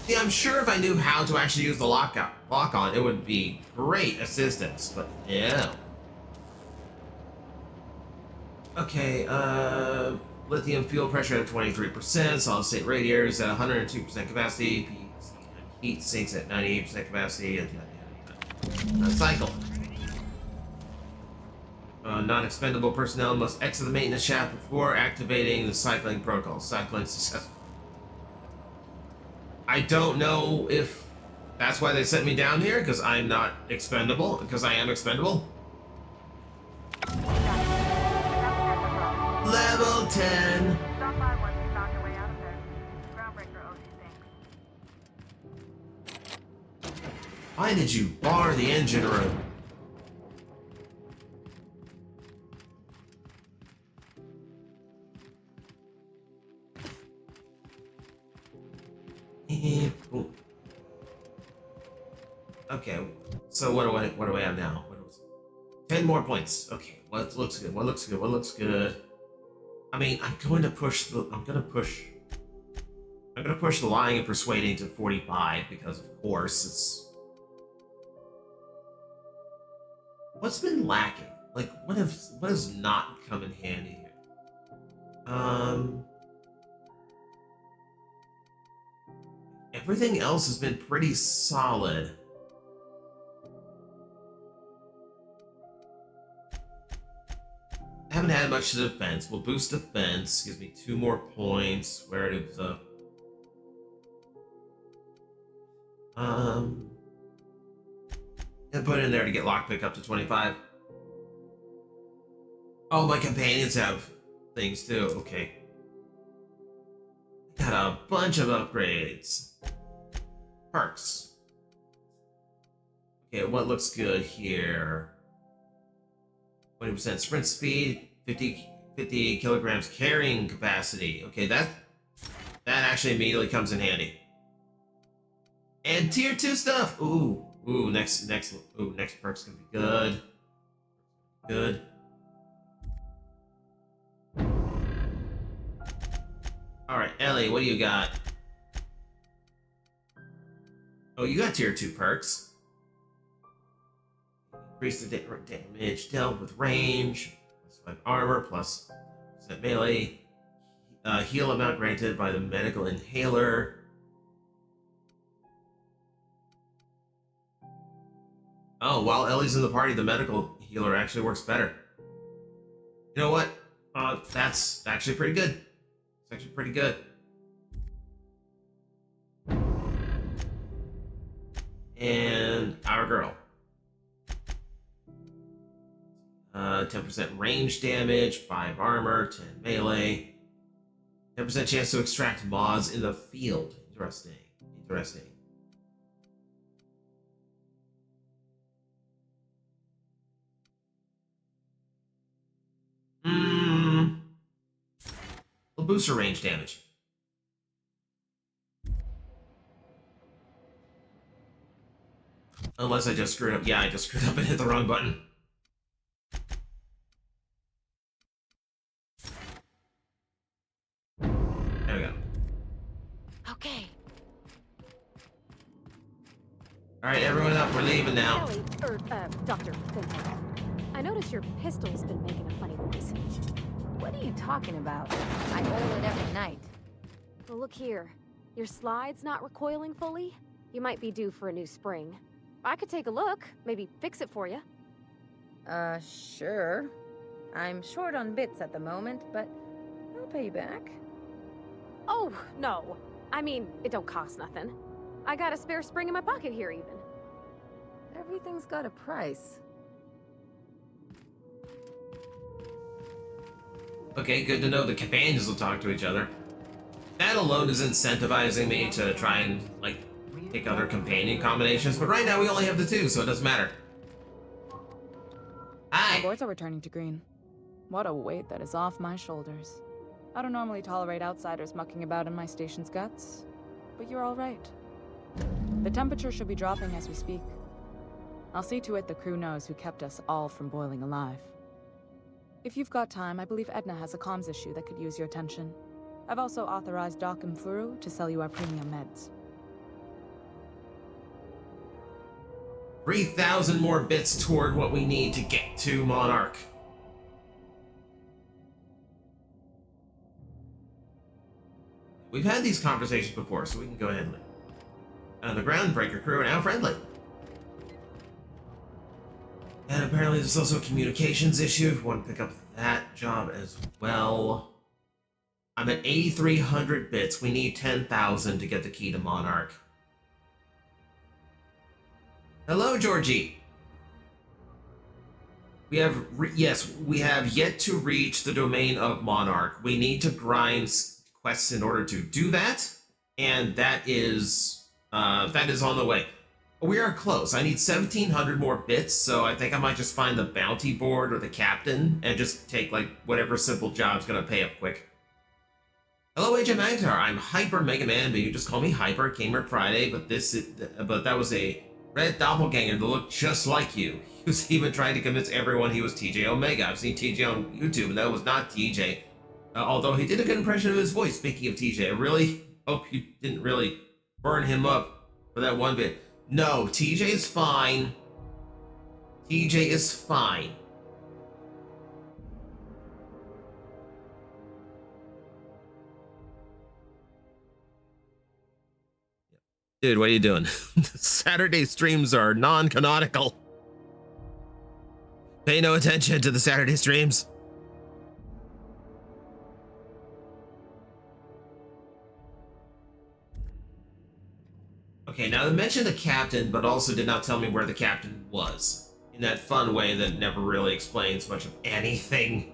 See, I'm sure if I knew how to actually use the lock-on, it would be great assistance, but no. Okay, lithium fuel pressure at 23%, solid state radiators at 102% capacity, heat sinks at 98% capacity, cycle. Non-expendable personnel must exit the maintenance shaft before activating the cycling protocol. Cycling successful. I don't know if that's why they sent me down here, because I'm not expendable, because I am expendable. Level 10! Stop by once you found your way out of there. Groundbreaker owes you thanks. Why did you bar the engine room? Ooh. Okay, so what do I have now? 10 more points. Okay, what looks good? What looks good? What looks good? I mean, I'm gonna push the lying and persuading to 45 because of course it's what's been lacking? Like what has not come in handy here? Everything else has been pretty solid. I haven't had much to defense. We'll boost defense. Gives me 2 more points. Where it is and put it in there to get lockpick up to 25. Oh, my companions have things too. Okay. Got a bunch of upgrades. Perks. Okay, what looks good here? 20% sprint speed, 50 kilograms carrying capacity. Okay, that actually immediately comes in handy. And tier 2 stuff. Ooh, next perk's gonna be good. Good. All right, Ellie, what do you got? Oh, you got tier 2 perks. Increase the damage dealt with range, +5 armor, +% melee, heal amount granted by the medical inhaler. Oh, while Ellie's in the party, the medical healer actually works better. You know what? That's actually pretty good. It's actually pretty good. And our girl. 10% range damage, 5 armor, 10 melee. 10% chance to extract mods in the field. Interesting. Interesting. We'll boost her range damage. Unless I just screwed up. Yeah, I just screwed up and hit the wrong button. There we go. Okay. Alright, everyone up. We're leaving now. Ellie, Dr. Finlay. I noticed your pistol's been making a funny noise. What are you talking about? I oil it every night. Well, look here. Your slide's not recoiling fully? You might be due for a new spring. I could take a look, maybe fix it for you. Sure. I'm short on bits at the moment, but I'll pay you back. Oh, no. I mean, it don't cost nothing. I got a spare spring in my pocket here, even. Everything's got a price. Okay, good to know the companions will talk to each other. That alone is incentivizing me to try and, like, pick other companion combinations, but right now we only have the 2, so it doesn't matter. Hi! My boards are returning to green. What a weight that is off my shoulders. I don't normally tolerate outsiders mucking about in my station's guts, but you're all right. The temperature should be dropping as we speak. I'll see to it the crew knows who kept us all from boiling alive. If you've got time, I believe Edna has a comms issue that could use your attention. I've also authorized Doc and Furu to sell you our premium meds. 3,000 more bits toward what we need to get to Monarch. We've had these conversations before, so we can go ahead and leave. The Groundbreaker crew are now friendly. And apparently there's also a communications issue if you want to pick up that job as well. I'm at 8,300 bits. We need 10,000 to get the key to Monarch. Hello, Georgie. We have, yes, we have yet to reach the domain of Monarch. We need to grind quests in order to do that, and that is on the way. We are close. I need 1,700 more bits, so I think I might just find the bounty board or the captain and just take like whatever simple job's gonna pay up quick. Hello, Agent Magnetar. I'm Hyper Mega Man, but you just call me Hyper. Came here Friday, but that was a red doppelganger that looked just like you. He was even trying to convince everyone he was TJ Omega. I've seen TJ on YouTube, and that was not TJ. Although he did a good impression of his voice. Speaking of TJ, I really hope you didn't really burn him up for that one bit. No, TJ is fine. TJ is fine. Dude, what are you doing? Saturday streams are non-canonical. Pay no attention to the Saturday streams. Okay, now they mentioned the captain, but also did not tell me where the captain was. In that fun way that never really explains much of anything.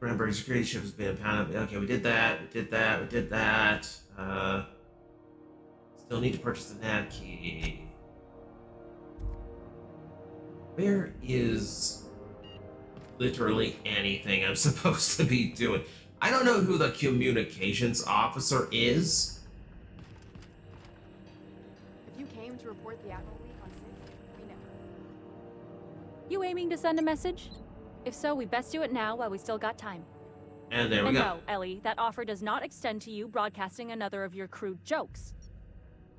Remember, security ship has been impounded. Okay, we did that, we did that, we did that. Still need to purchase the nav key. Where is literally anything I'm supposed to be doing? I don't know who the communications officer is. If you came to report the Admiral leak on 6, we know. You aiming to send a message? If so, we best do it now while we still got time. And there we go. No, Ellie, that offer does not extend to you broadcasting another of your crude jokes.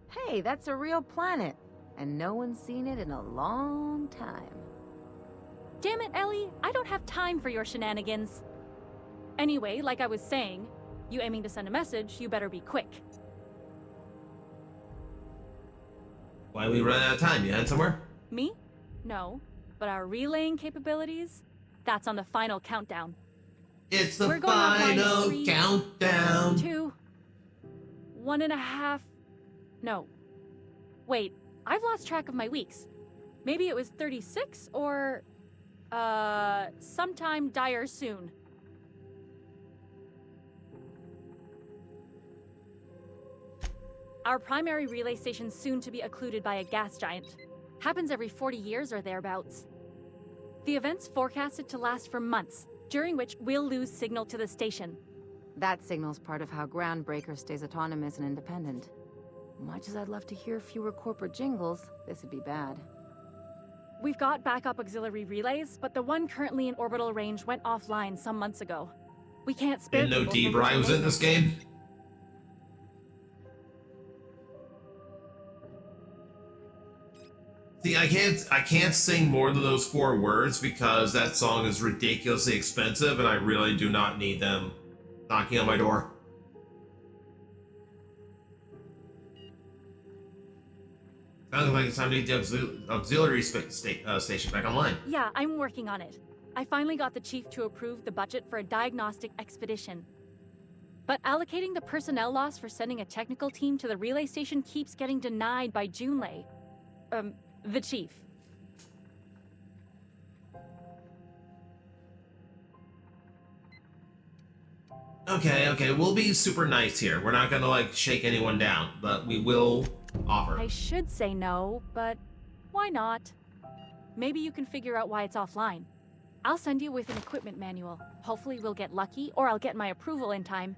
Hey, that's a real planet, and no one's seen it in a long time. Damn it, Ellie, I don't have time for your shenanigans. Anyway, like I was saying, you aiming to send a message, you better be quick. Why are we running out of time? You head somewhere? Me? No. But our relaying capabilities? That's on the final countdown. It's the We're going offline in final 3, countdown. 2, 1.5. No. Wait, I've lost track of my weeks. Maybe it was 36 or sometime dire soon. Our primary relay station's soon to be occluded by a gas giant. Happens every 40 years or thereabouts. The event's forecasted to last for months, during which we'll lose signal to the station. That signal's part of how Groundbreaker stays autonomous and independent. Much as I'd love to hear fewer corporate jingles, this would be bad. We've got backup auxiliary relays, but the one currently in orbital range went offline some months ago. We can't spare Didn't know people from D-Bry was in this game? See, I can't sing more than those 4 words because that song is ridiculously expensive and I really do not need them knocking on my door. Sounds like it's time to get the auxiliary station back online. Yeah, I'm working on it. I finally got the chief to approve the budget for a diagnostic expedition. But allocating the personnel loss for sending a technical team to the relay station keeps getting denied by Junlei. The chief. Okay, we'll be super nice here. We're not gonna like shake anyone down, but we will offer. I should say no, but why not? Maybe you can figure out why it's offline. I'll send you with an equipment manual. Hopefully we'll get lucky, or I'll get my approval in time.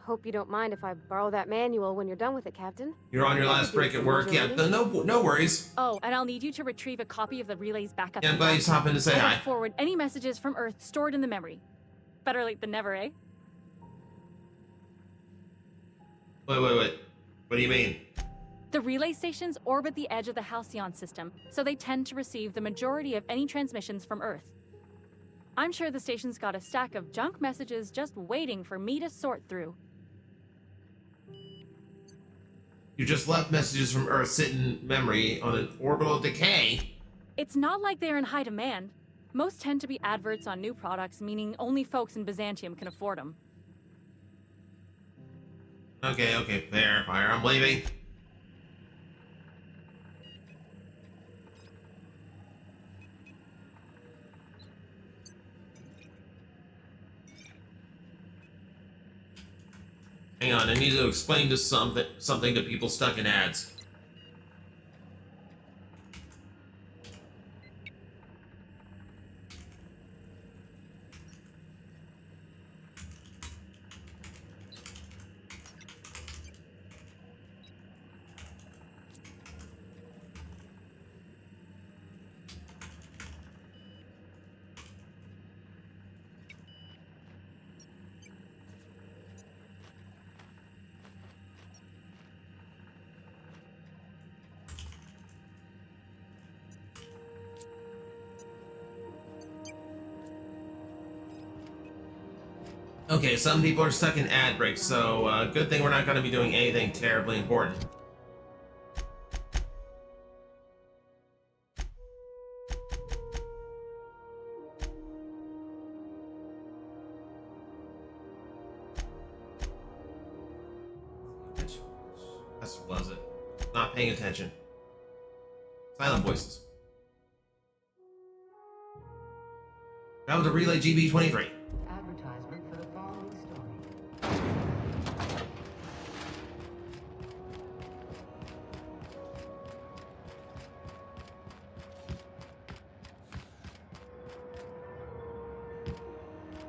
Hope you don't mind if I borrow that manual when you're done with it, Captain. You're on your last break at work? Yeah, no worries. Oh, and I'll need you to retrieve a copy of the relay's backup. Yeah, I'm glad you stopped in to say hi. Forward any messages from Earth stored in the memory. Better late than never, eh? Wait. What do you mean? The relay stations orbit the edge of the Halcyon system, so they tend to receive the majority of any transmissions from Earth. I'm sure the station's got a stack of junk messages just waiting for me to sort through. You just left messages from Earth sit in memory on an orbital decay. It's not like they're in high demand. Most tend to be adverts on new products, meaning only folks in Byzantium can afford them. Okay, fair. Fire, I'm leaving. Hang on, I need to explain to something to people stuck in ads. Okay, some people are stuck in ad breaks, so good thing we're not going to be doing anything terribly important. Which was it? Not paying attention. Silent voices. Now to Relay GB23. Advertisement for the following story.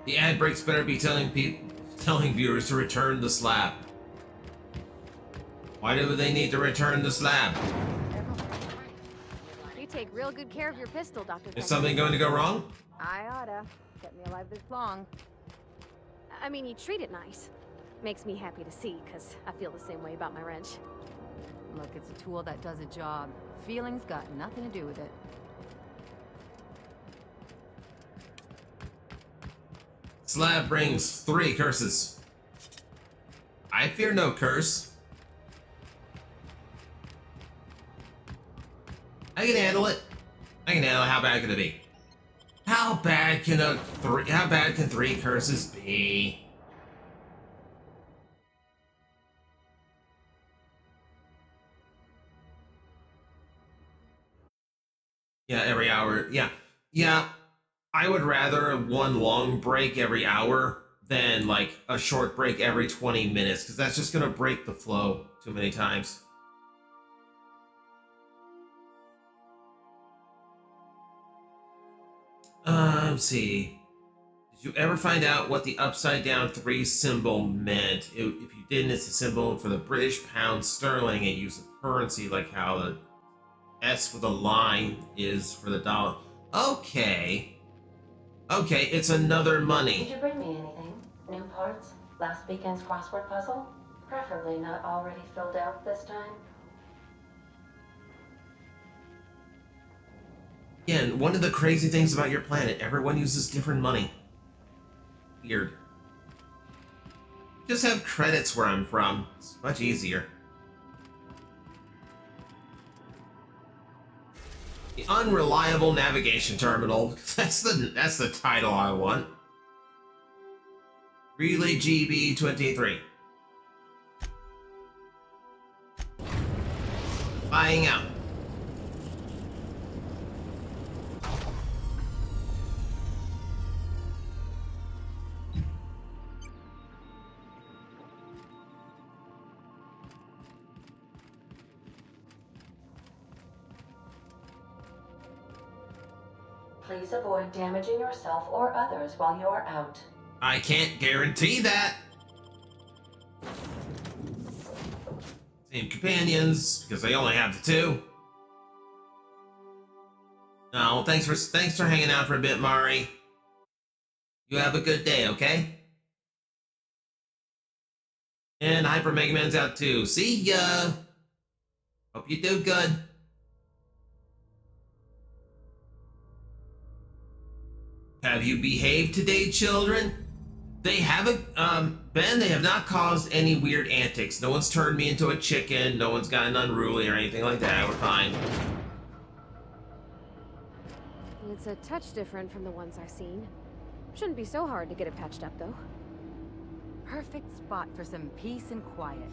The ad breaks better be telling viewers to return the slab. Why do they need to return the slab? You take real good care of your pistol, Dr. Is something going to go wrong? I oughta. Kept me alive this long. I mean, you treat it nice. Makes me happy to see, because I feel the same way about my wrench. Look, it's a tool that does a job. Feelings got nothing to do with it. Slab brings 3 curses. I fear no curse. I can handle it. I can handle it. How bad can it be? How bad can 3 curses be? Yeah, every hour. Yeah. I would rather one long break every hour than like a short break every 20 minutes, because that's just gonna break the flow too many times. Let's see. Did you ever find out what the upside down 3 symbol meant? If you didn't, it's a symbol for the British pound sterling, a use of currency, like how the S with a line is for the dollar. Okay, it's another Did money. you bring me anything? New parts? Last weekend's crossword puzzle? Preferably not already filled out this time. Again, one of the crazy things about your planet, everyone uses different money. Weird. Just have credits where I'm from. It's much easier. The Unreliable Navigation Terminal. That's the title I want. Relay GB23. Flying out. Please avoid damaging yourself or others while you are out. I can't guarantee that. Same companions, because they only have the 2. No, thanks for hanging out for a bit, Mari. You have a good day, okay? And Hyper Mega Man's out too. See ya! Hope you do good. Have you behaved today, children? They haven't, Ben, they have not caused any weird antics. No one's turned me into a chicken. No one's gotten unruly or anything like that. We're fine. It's a touch different from the ones I've seen. Shouldn't be so hard to get it patched up, though. Perfect spot for some peace and quiet.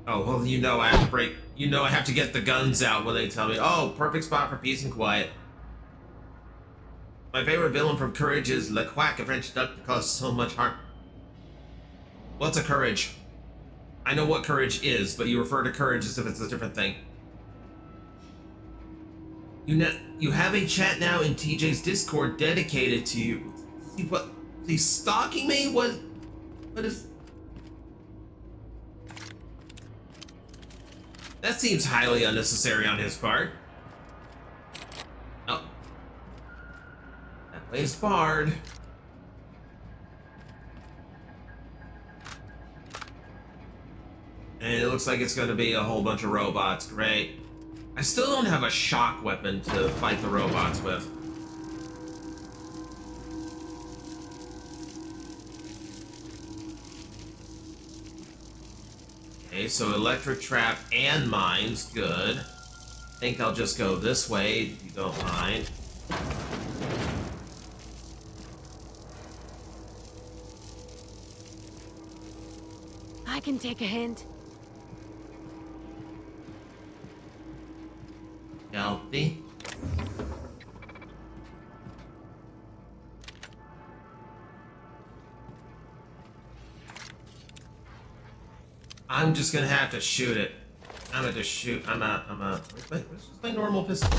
Oh, well, you know I have to break... You know I have to get the guns out when they tell me, oh, perfect spot for peace and quiet. My favorite villain from Courage is Le Quack, a French duck that causes so much harm. What's a Courage? I know what Courage is, but you refer to Courage as if it's a different thing. You have a chat now in TJ's Discord dedicated to you. What? He's stalking me? What is... That seems highly unnecessary on his part. Oh. That way is barred. And it looks like it's going to be a whole bunch of robots. Great. I still don't have a shock weapon to fight the robots with. Okay, so electric trap and mines. Good. I think I'll just go this way, if you don't mind. I can take a hint. Healthy. I'm just gonna have to shoot it. I'm gonna just shoot. Where's my normal pistol?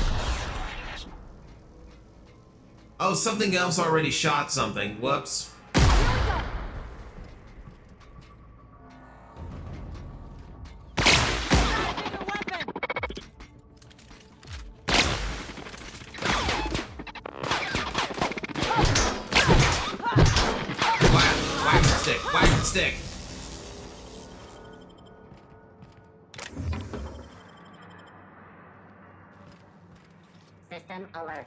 Oh, something else already shot something. Whoops. Stick. System alert.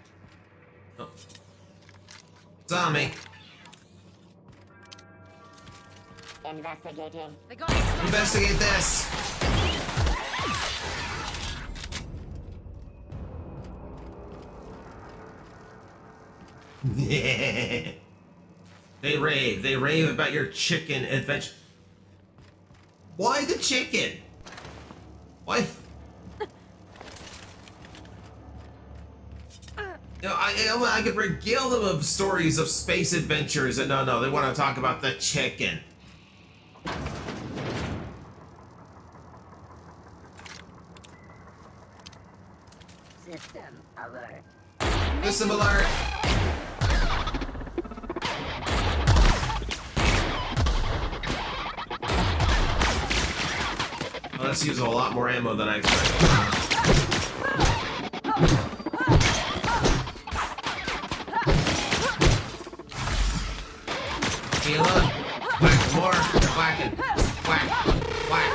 Oh. It's on me. Investigating. Investigate this. Yeah. They rave about your chicken adventure. Why the chicken? Why? No, I could regale them of stories of space adventures, and no, they want to talk about the chicken. System alert. System alert. Well, let's use a lot more ammo than I expected. Heal up. Whack more. Whacking. Whack. Whack.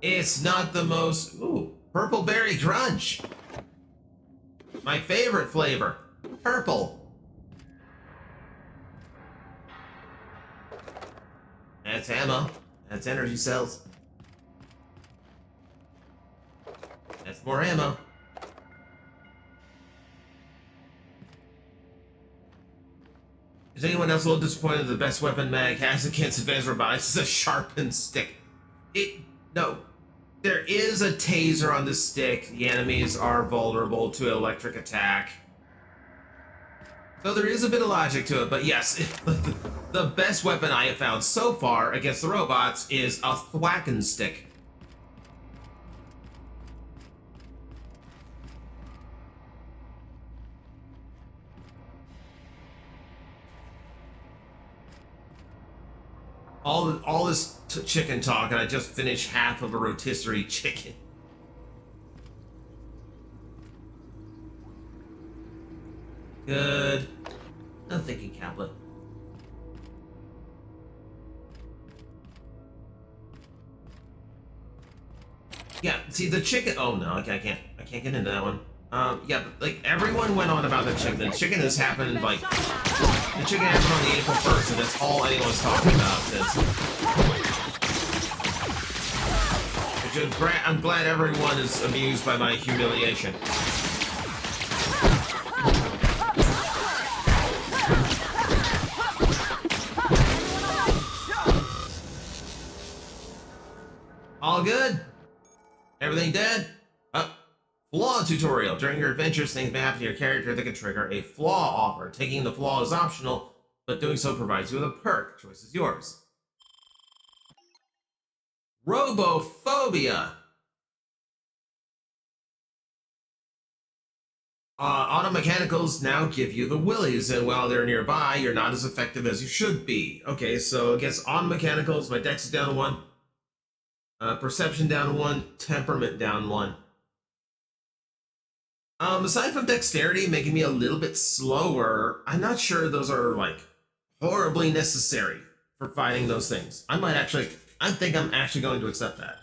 It's not the most... Ooh. Purple berry crunch. My favorite flavor. Purple. That's ammo. That's energy cells. That's more ammo. Is anyone else a little disappointed the best weapon Mag has against advanced robotics is a sharpened stick? No. There is a taser on the stick. The enemies are vulnerable to electric attack. So there is a bit of logic to it, but yes, the best weapon I have found so far against the robots is a thwacking stick. All this chicken talk, and I just finished half of a rotisserie chicken. Good. No thinking, Caplet. Yeah, see the chicken. Oh no, okay, I can't get into that one. Yeah, but like everyone went on about the chicken. The chicken has happened like the chicken happened on the April 1st, and that's all anyone's talking about. The I'm glad everyone is amused by my humiliation. All good? Everything dead? Flaw tutorial. During your adventures, things may happen to your character that can trigger a flaw offer. Taking the flaw is optional, but doing so provides you with a perk. Choice is yours. Robophobia. Auto mechanicals now give you the willies, and while they're nearby, you're not as effective as you should be. Okay, so against auto mechanicals, my dex is down to 1. Perception down to 1. Temperament down 1. Aside from dexterity making me a little bit slower, I'm not sure those are, like, horribly necessary for fighting those things. I think I'm actually going to accept that.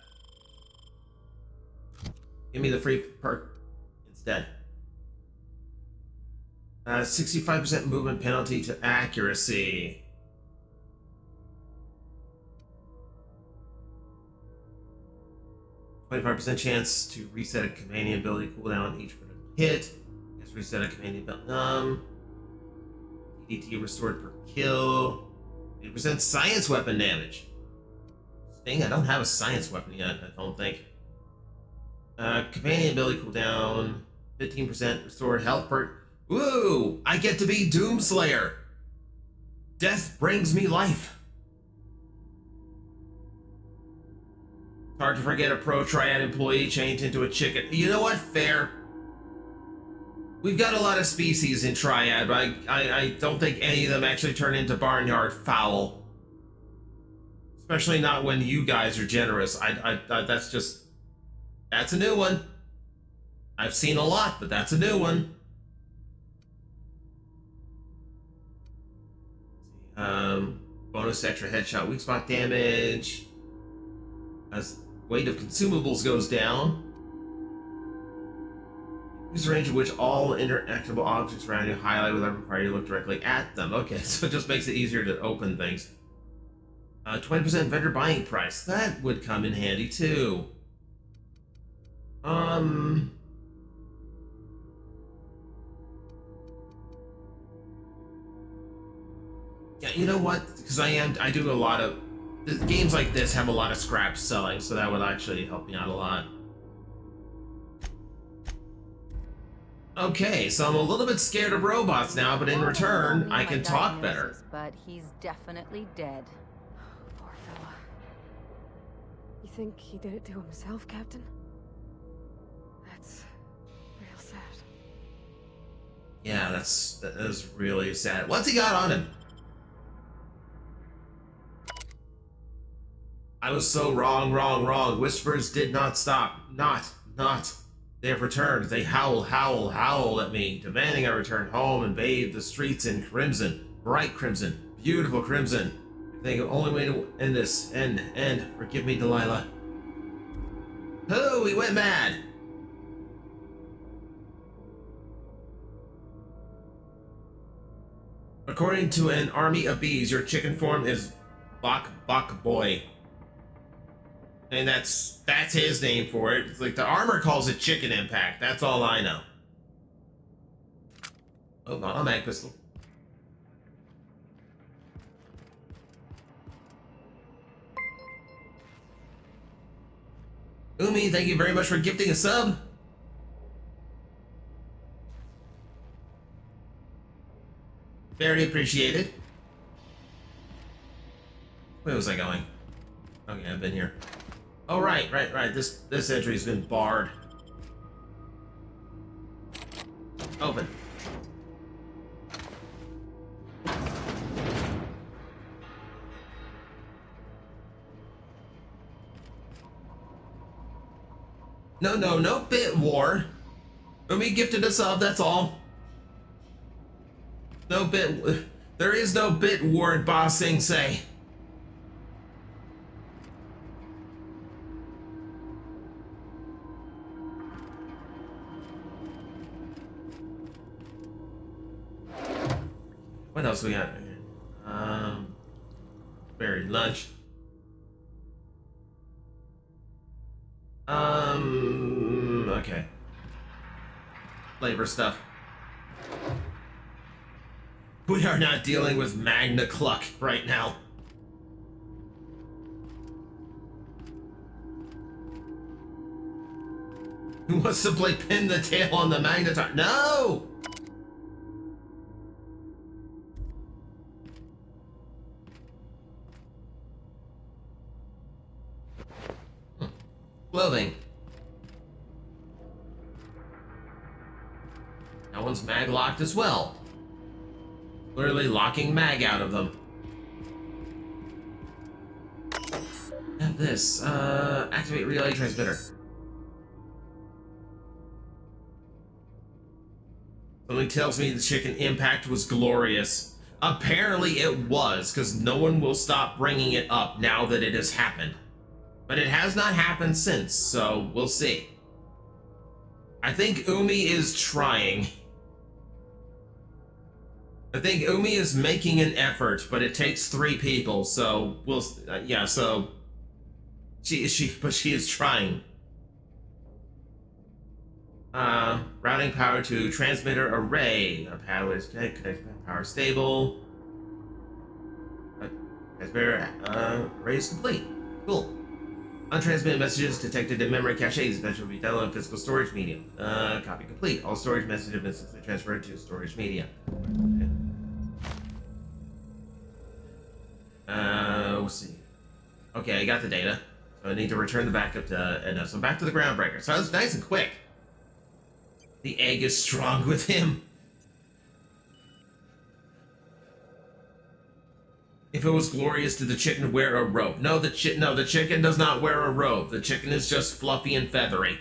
Give me the free perk instead. 65% movement penalty to accuracy. %25 chance to reset a companion ability cooldown on each hit. Yes, reset a companion ability. DDT restored per kill. 80% science weapon damage. Sting, I don't have a science weapon yet, I don't think. Companion ability cooldown. 15% restored health perk. Woo! I get to be Doomslayer! Death brings me life. Hard to forget a pro-triad employee changed into a chicken. You know what? Fair. We've got a lot of species in Triad, but I don't think any of them actually turn into barnyard fowl. Especially not when you guys are generous. That's a new one. I've seen a lot, but that's a new one. Bonus extra headshot weak spot damage. As weight of consumables goes down. Use the range in which all interactable objects around you highlight without requiring you to look directly at them. Okay, so it just makes it easier to open things. 20% vendor buying price. That would come in handy too. Yeah, you know what? Because I do a lot of games like this have a lot of scraps selling, so that would actually help me out a lot. Okay, so I'm a little bit scared of robots now, but in return, I can talk better. But he's definitely dead. Poor fella. You think he did it to himself, Captain? That's real sad. Yeah, that is really sad. What's he got on him? I was so wrong. Whispers did not stop. Not. They have returned. They howl at me, demanding I return home and bathe the streets in crimson. Bright crimson. Beautiful crimson. I think the only way to end this. End. Forgive me, Delilah. Oh, he went mad. According to an army of bees, your chicken form is Bok Boy. And that's his name for it. It's like the armor calls it chicken impact. That's all I know. Oh, not a mag pistol. Umi, thank you very much for gifting a sub. Very appreciated. Where was I going? Okay, I've been here. Oh, right. This entry's been barred. Open. No bit war. Umi gifted a sub, that's all. No bit. There is no bit war at Ba Sing Se. What else we got? Buried lunch. flavor stuff. We are not dealing with Magna Cluck right now. Who wants to play pin the tail on the Magnetar? No! Clothing. That one's mag locked as well. Literally locking mag out of them. And this, activate relay transmitter. Something tells me the chicken impact was glorious. Apparently it was, because no one will stop bringing it up now that it has happened. But it has not happened since, so we'll see. I think Umi is trying. I think Umi is making an effort, but it takes 3 people, so we'll, yeah, so she is trying. Routing power to transmitter array. Power is connect, power stable. Transmitter array is complete. Cool. Untransmitted messages detected in memory caches. Message will be downloaded in physical storage medium. Copy complete. All storage messages have been successfully transferred to storage media. Okay. We'll see. Okay, I got the data. So I need to return the backup to Edna. So back to the groundbreaker. So that's nice and quick. The egg is strong with him. If it was glorious, did the chicken wear a robe? No, the chicken does not wear a robe. The chicken is just fluffy and feathery.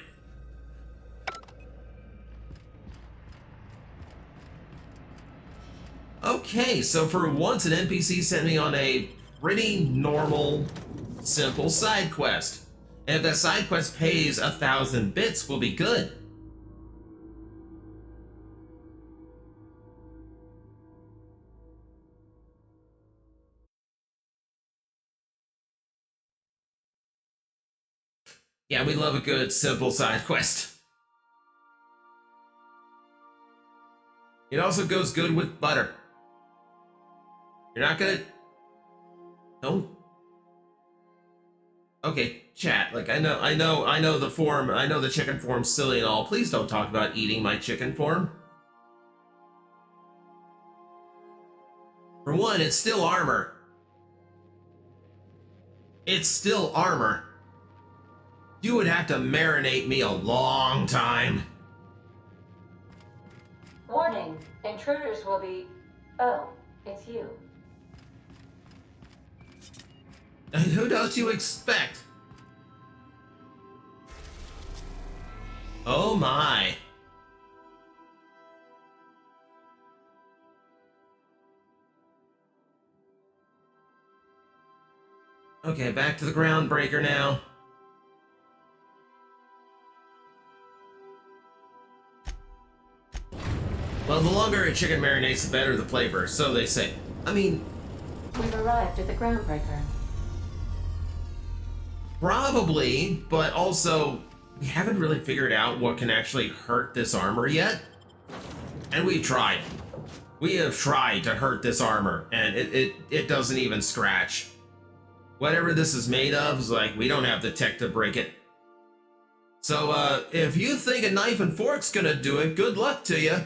Okay, so for once an NPC sent me on a pretty normal, simple side quest. And if that side quest pays 1,000 bits, we'll be good. Yeah, we love a good, simple side quest. It also goes good with butter. You're not gonna... Don't... Okay, chat, like, I know the form, I know the chicken form's silly and all. Please don't talk about eating my chicken form. For one, it's still armor. It's still armor. You would have to marinate me a long time. Warning, intruders will be... Oh, it's you. And who don't you expect? Oh my. Okay, back to the groundbreaker now. Well, the longer a chicken marinates, the better the flavor, so they say. I mean... We've arrived at the groundbreaker. Probably, but also, we haven't really figured out what can actually hurt this armor yet. And we've tried. We have tried to hurt this armor, and it doesn't even scratch. Whatever this is made of is like, we don't have the tech to break it. So, if you think a knife and fork's gonna do it, good luck to you.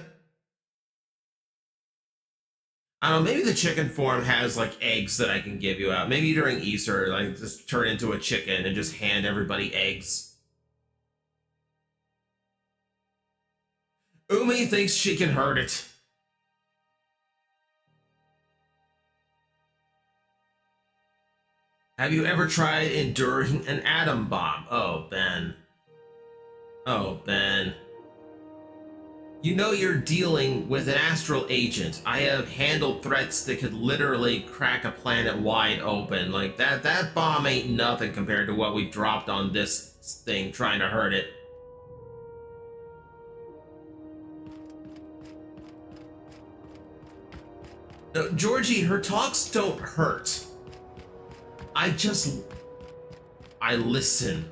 I don't know, maybe the chicken form has, like, eggs that I can give you out. Maybe during Easter, like, just turn into a chicken and just hand everybody eggs. Umi thinks she can hurt it. Have you ever tried enduring an atom bomb? Oh, Ben. Oh, Ben. You know you're dealing with an astral agent. I have handled threats that could literally crack a planet wide open. Like, that bomb ain't nothing compared to what we've dropped on this thing trying to hurt it. No, Georgie, her talks don't hurt. I listen.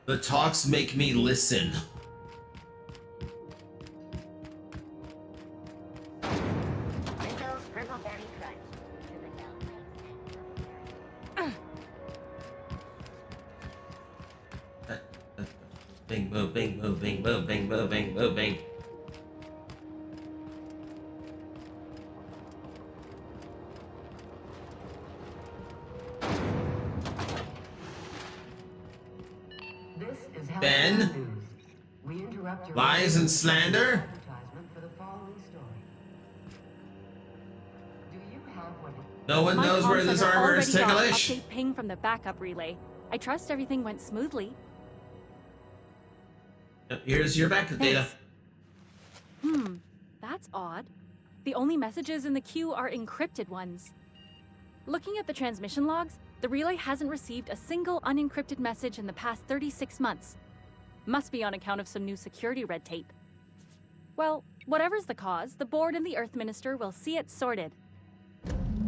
The talks make me listen. Moving, moving, moving, moving, moving, moving. This is Ben? Healthcare News. We interrupt your Lies and slander? advertisement for the following story. Do you have what it No one My knows comms where this center armor is already got ticklish. update ping from the backup relay. I trust everything went smoothly. Here's your backup data. That's odd. The only messages in the queue are encrypted ones. Looking at the transmission logs, the relay hasn't received a single unencrypted message in the past 36 months. Must be on account of some new security red tape. Well, whatever's the cause, the board and the Earth Minister will see it sorted.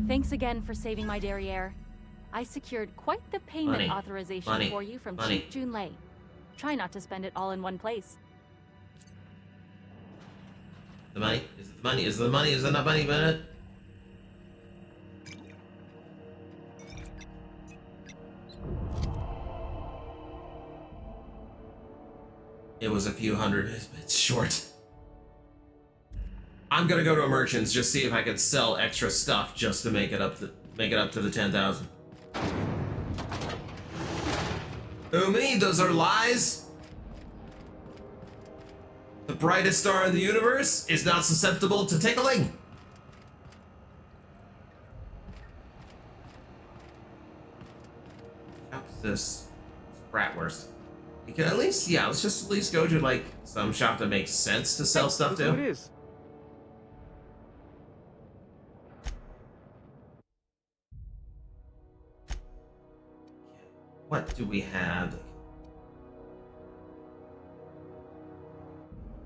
Thanks again for saving my derriere. I secured quite the payment Money. authorization Money. for you from Money. Chief Junlei. Try not to spend it all in one place. The money? Is it the money? Is it the money? Is it not money, Bennett? It was a few hundred bits short. I'm gonna go to a merchant's, just see if I can sell extra stuff just to make it up to the 10,000. Umi, those are lies. The brightest star in the universe is not susceptible to tickling. How's this bratwurst? You can at least, yeah, let's just at least go to like some shop that makes sense to sell stuff Look who it to. is. What do we have?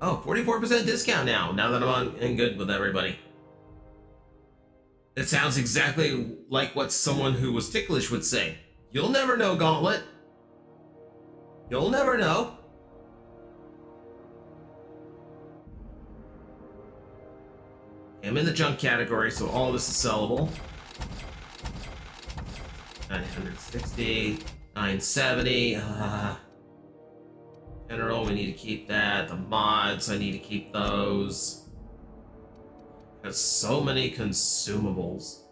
Oh, 44% discount now that I'm on and good with everybody. It sounds exactly like what someone who was ticklish would say. You'll never know, Gauntlet. You'll never know. I'm in the junk category, so all this is sellable. 960, 970. General, we need to keep that. The mods, I need to keep those. There's so many consumables.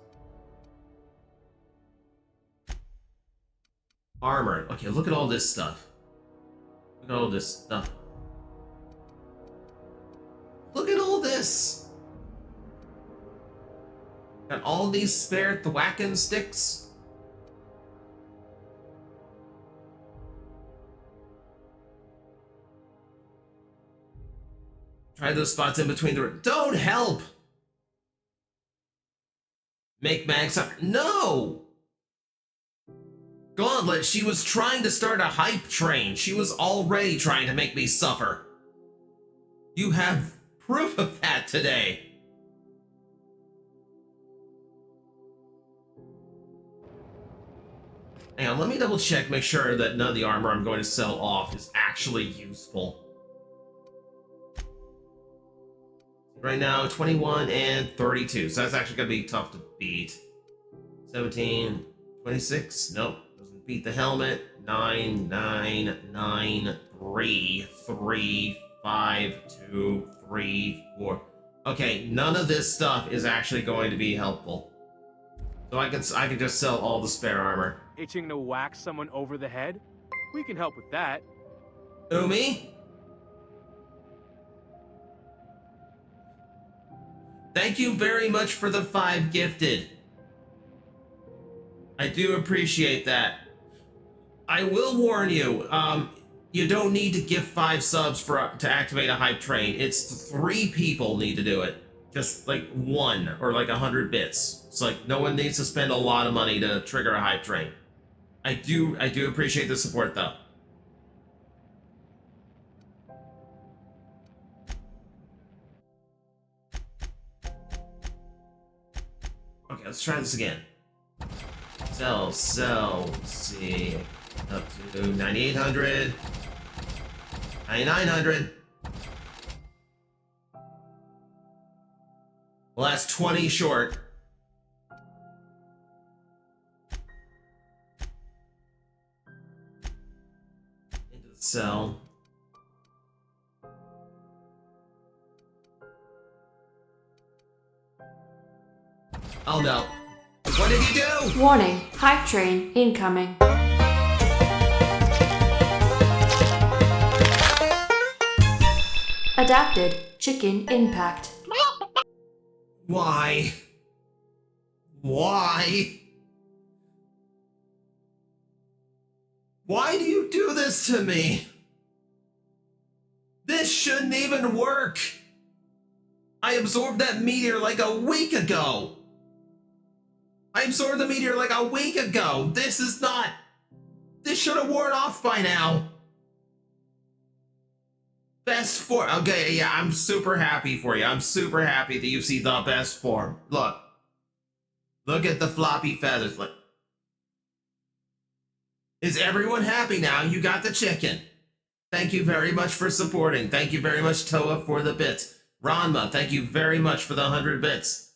Armor. Okay, look at all this stuff. Look at all this stuff. Look at all this. Got all these spare thwacking sticks. Try those spots in between the... Don't help! Make Mag suffer. No! Gauntlet, she was trying to start a hype train. She was already trying to make me suffer. You have proof of that today. Hang on, let me double check, make sure that none of the armor I'm going to sell off is actually useful. Right now, 21 and 32, so that's actually going to be tough to beat. 17, 26, nope, doesn't beat the helmet. 9, 9, 9, 3, 3, 5, 2, 3, 4. Okay, none of this stuff is actually going to be helpful. So I can just sell all the spare armor. Itching to whack someone over the head? We can help with that. Umi? Thank you very much for the 5 gifted. I do appreciate that. I will warn you, you don't need to give 5 subs to activate a hype train. It's 3 people need to do it. Just like 1 or like 100 bits. It's like no one needs to spend a lot of money to trigger a hype train. I do appreciate the support though. Okay, let's try this again. Sell, let's see. Up to 9,800. 9,900. Well, that's 20 short. Into the cell. Oh no. What did you do? Warning, hype train incoming. Adapted chicken impact. Why? Why? Why do you do this to me? This shouldn't even work. I absorbed that meteor like a week ago. I absorbed the meteor like a week ago. This should have worn off by now. Best form. Okay, yeah, I'm super happy for you. I'm super happy that you see the best form. Look. Look at the floppy feathers. Look. Is everyone happy now? You got the chicken. Thank you very much for supporting. Thank you very much, Toa, for the bits. Ranma, thank you very much for the 100 bits.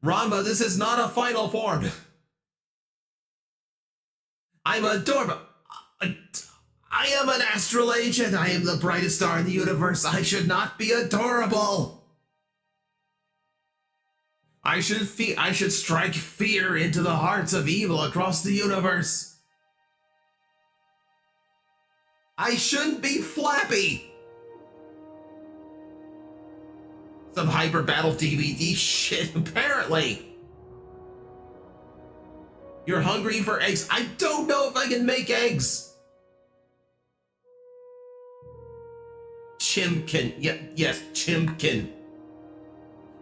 Ranma, this is not a final form. I'm adorable. I am an astral agent. I am the brightest star in the universe. I should not be adorable. I should strike fear into the hearts of evil across the universe. I shouldn't be flappy. Some hyper battle DVD shit, apparently. You're hungry for eggs. I don't know if I can make eggs. Chimkin. Yes, Chimkin.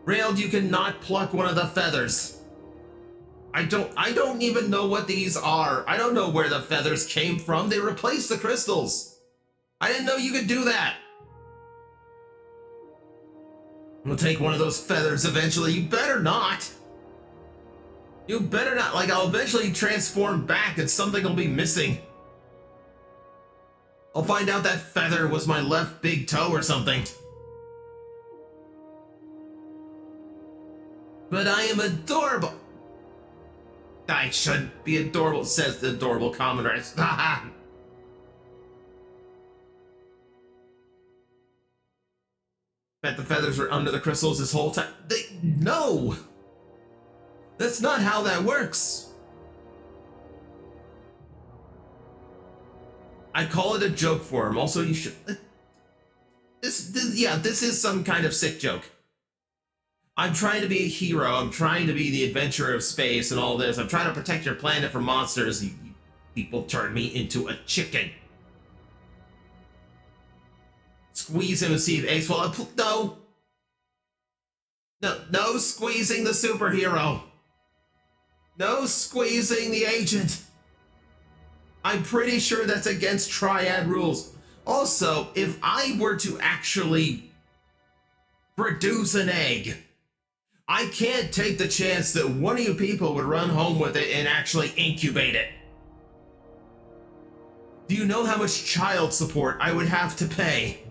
Railed, you cannot pluck one of the feathers. I don't even know what these are. I don't know where the feathers came from. They replaced the crystals. I didn't know you could do that. We'll take one of those feathers eventually. You better not. You better not. Like, I'll eventually transform back and something will be missing. I'll find out that feather was my left big toe or something. But I am adorable. I should be adorable, says the adorable commoner. Bet the feathers were under the crystals this whole time. No! That's not how that works. I call it a joke for him. Also, you should... This is some kind of sick joke. I'm trying to be a hero. I'm trying to be the adventurer of space and all this. I'm trying to protect your planet from monsters. You people turn me into a chicken. Squeeze him and see if eggs fall out. No. No squeezing the superhero. No squeezing the agent. I'm pretty sure that's against triad rules. Also, if I were to actually produce an egg, I can't take the chance that one of you people would run home with it and actually incubate it. Do you know how much child support I would have to pay?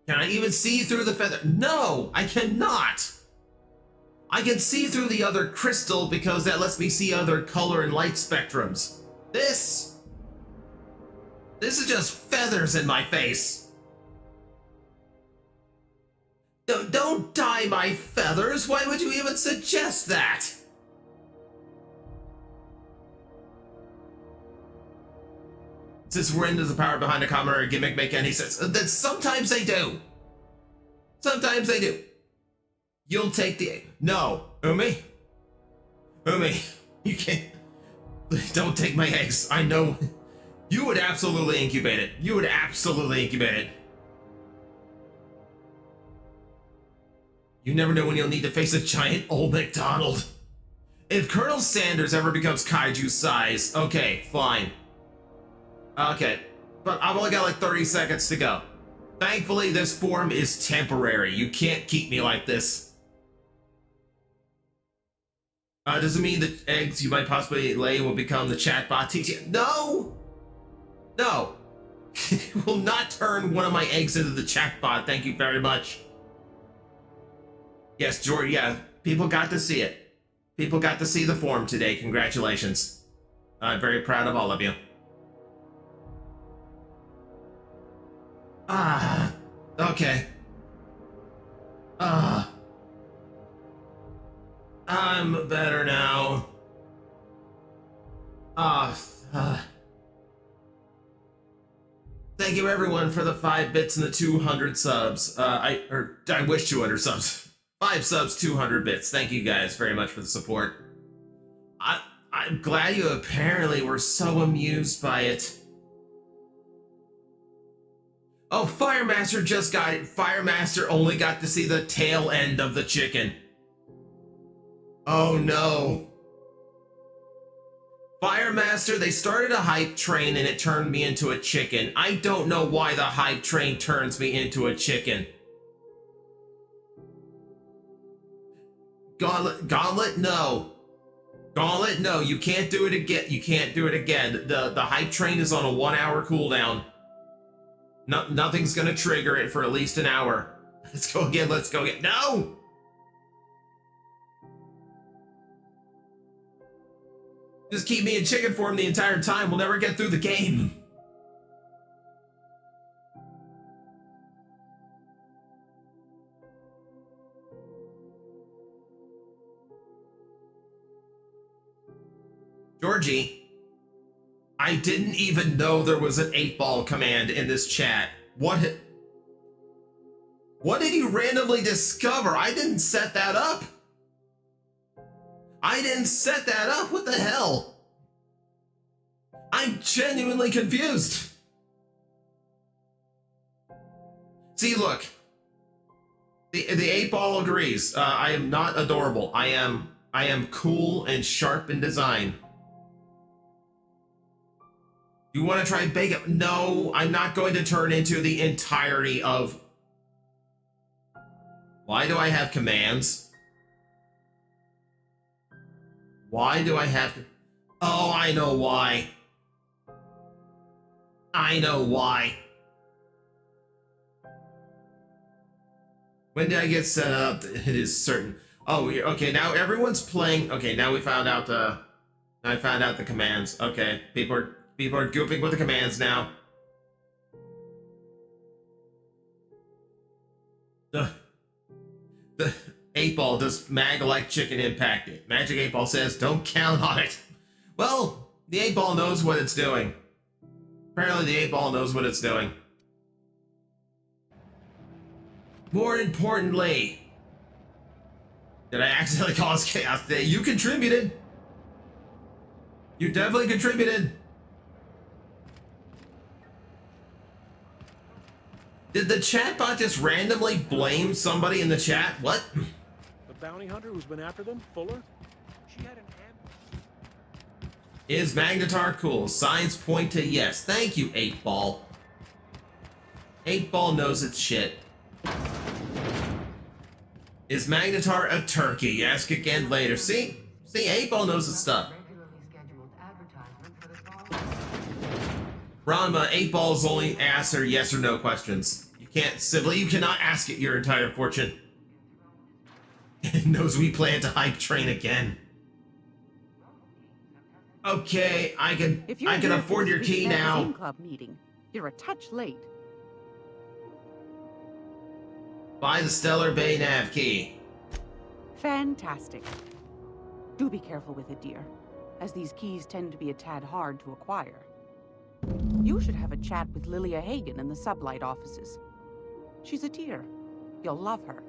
Can I even see through the feather? No, I cannot. I can see through the other crystal because that lets me see other color and light spectrums. This is just feathers in my face. No, don't dye my feathers. Why would you even suggest that? Since we're into the power behind the commoner gimmick make any sense? That sometimes they do. Sometimes they do. You'll take the egg. No, Umi, you can't. Don't take my eggs. I know. You would absolutely incubate it. You would absolutely incubate it. You never know when you'll need to face a giant old McDonald. If Colonel Sanders ever becomes kaiju size, okay, fine. Okay, but I've only got like 30 seconds to go. Thankfully, this form is temporary. You can't keep me like this. Does it mean that eggs you might possibly lay will become the chatbot TT? No! No. It will not turn one of my eggs into the chatbot. Thank you very much. Yes, Jordan, yeah. People got to see it. People got to see the form today. Congratulations. I'm very proud of all of you. Okay. I'm better now. Thank you everyone for the 5 bits and the 200 subs. I wish 200 subs. 5 subs, 200 bits. Thank you guys very much for the support. I'm glad you apparently were so amused by it. Oh, Firemaster just got it. Firemaster only got to see the tail end of the chicken. Oh no. Firemaster, they started a hype train and it turned me into a chicken. I don't know why the hype train turns me into a chicken. Gauntlet, no. Gauntlet, no. You can't do it again. You can't do it again. The hype train is on a 1-hour cooldown. No, nothing's gonna trigger it for at least an hour. Let's go again. Let's go again. No! Just keep me in chicken form the entire time. We'll never get through the game. Georgie, I didn't even know there was an 8-ball command in this chat. What did you randomly discover? I didn't set that up. I didn't set that up. What the hell? I'm genuinely confused. See, look. The 8-ball agrees. I am not adorable. I am cool and sharp in design. You want to try bacon? No, I'm not going to turn into the entirety of... Why do I have commands? Why do I have to... Oh, I know why. I know why. When did I get set up? It is certain. Oh, okay, now everyone's playing... Okay, now we found out the... I found out the commands. Okay, people are goofing with the commands now. The 8-ball does mag-like chicken impact it. Magic 8-ball says, don't count on it. Well, the 8-ball knows what it's doing. Apparently the 8-ball knows what it's doing. More importantly, did I accidentally cause chaos today? You contributed. You definitely contributed. Did the chatbot just randomly blame somebody in the chat? What? The bounty hunter who's been after them, Fuller? She had an Is Magnetar cool? Signs point to yes. Thank you, 8-ball. 8-ball knows its shit. Is Magnetar a turkey? Ask again later. See? 8-ball knows its stuff. Ranma, 8-ball's only answer yes or no questions. You can't, Sibley, you cannot ask it your entire fortune. It knows we plan to hype train again. Okay, I can afford your key now. Club meeting. You're a touch late. Buy the Stellar Bay nav key. Fantastic. Do be careful with it, dear, as these keys tend to be a tad hard to acquire. You should have a chat with Lilia Hagen in the Sublight offices. She's a dear. You'll love her.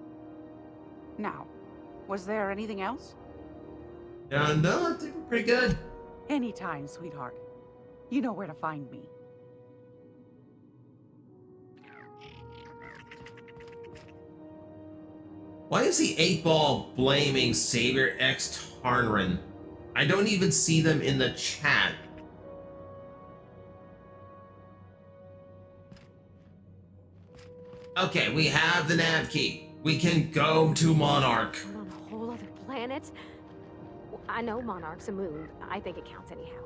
Now, was there anything else? No, I think we're pretty good. Anytime, sweetheart. You know where to find me. Why is the 8-ball blaming Savior X Tarnrin? I don't even see them in the chat. Okay, we have the nav key. We can go to Monarch. We're on a whole other planet? I know Monarch's a moon. I think it counts anyhow.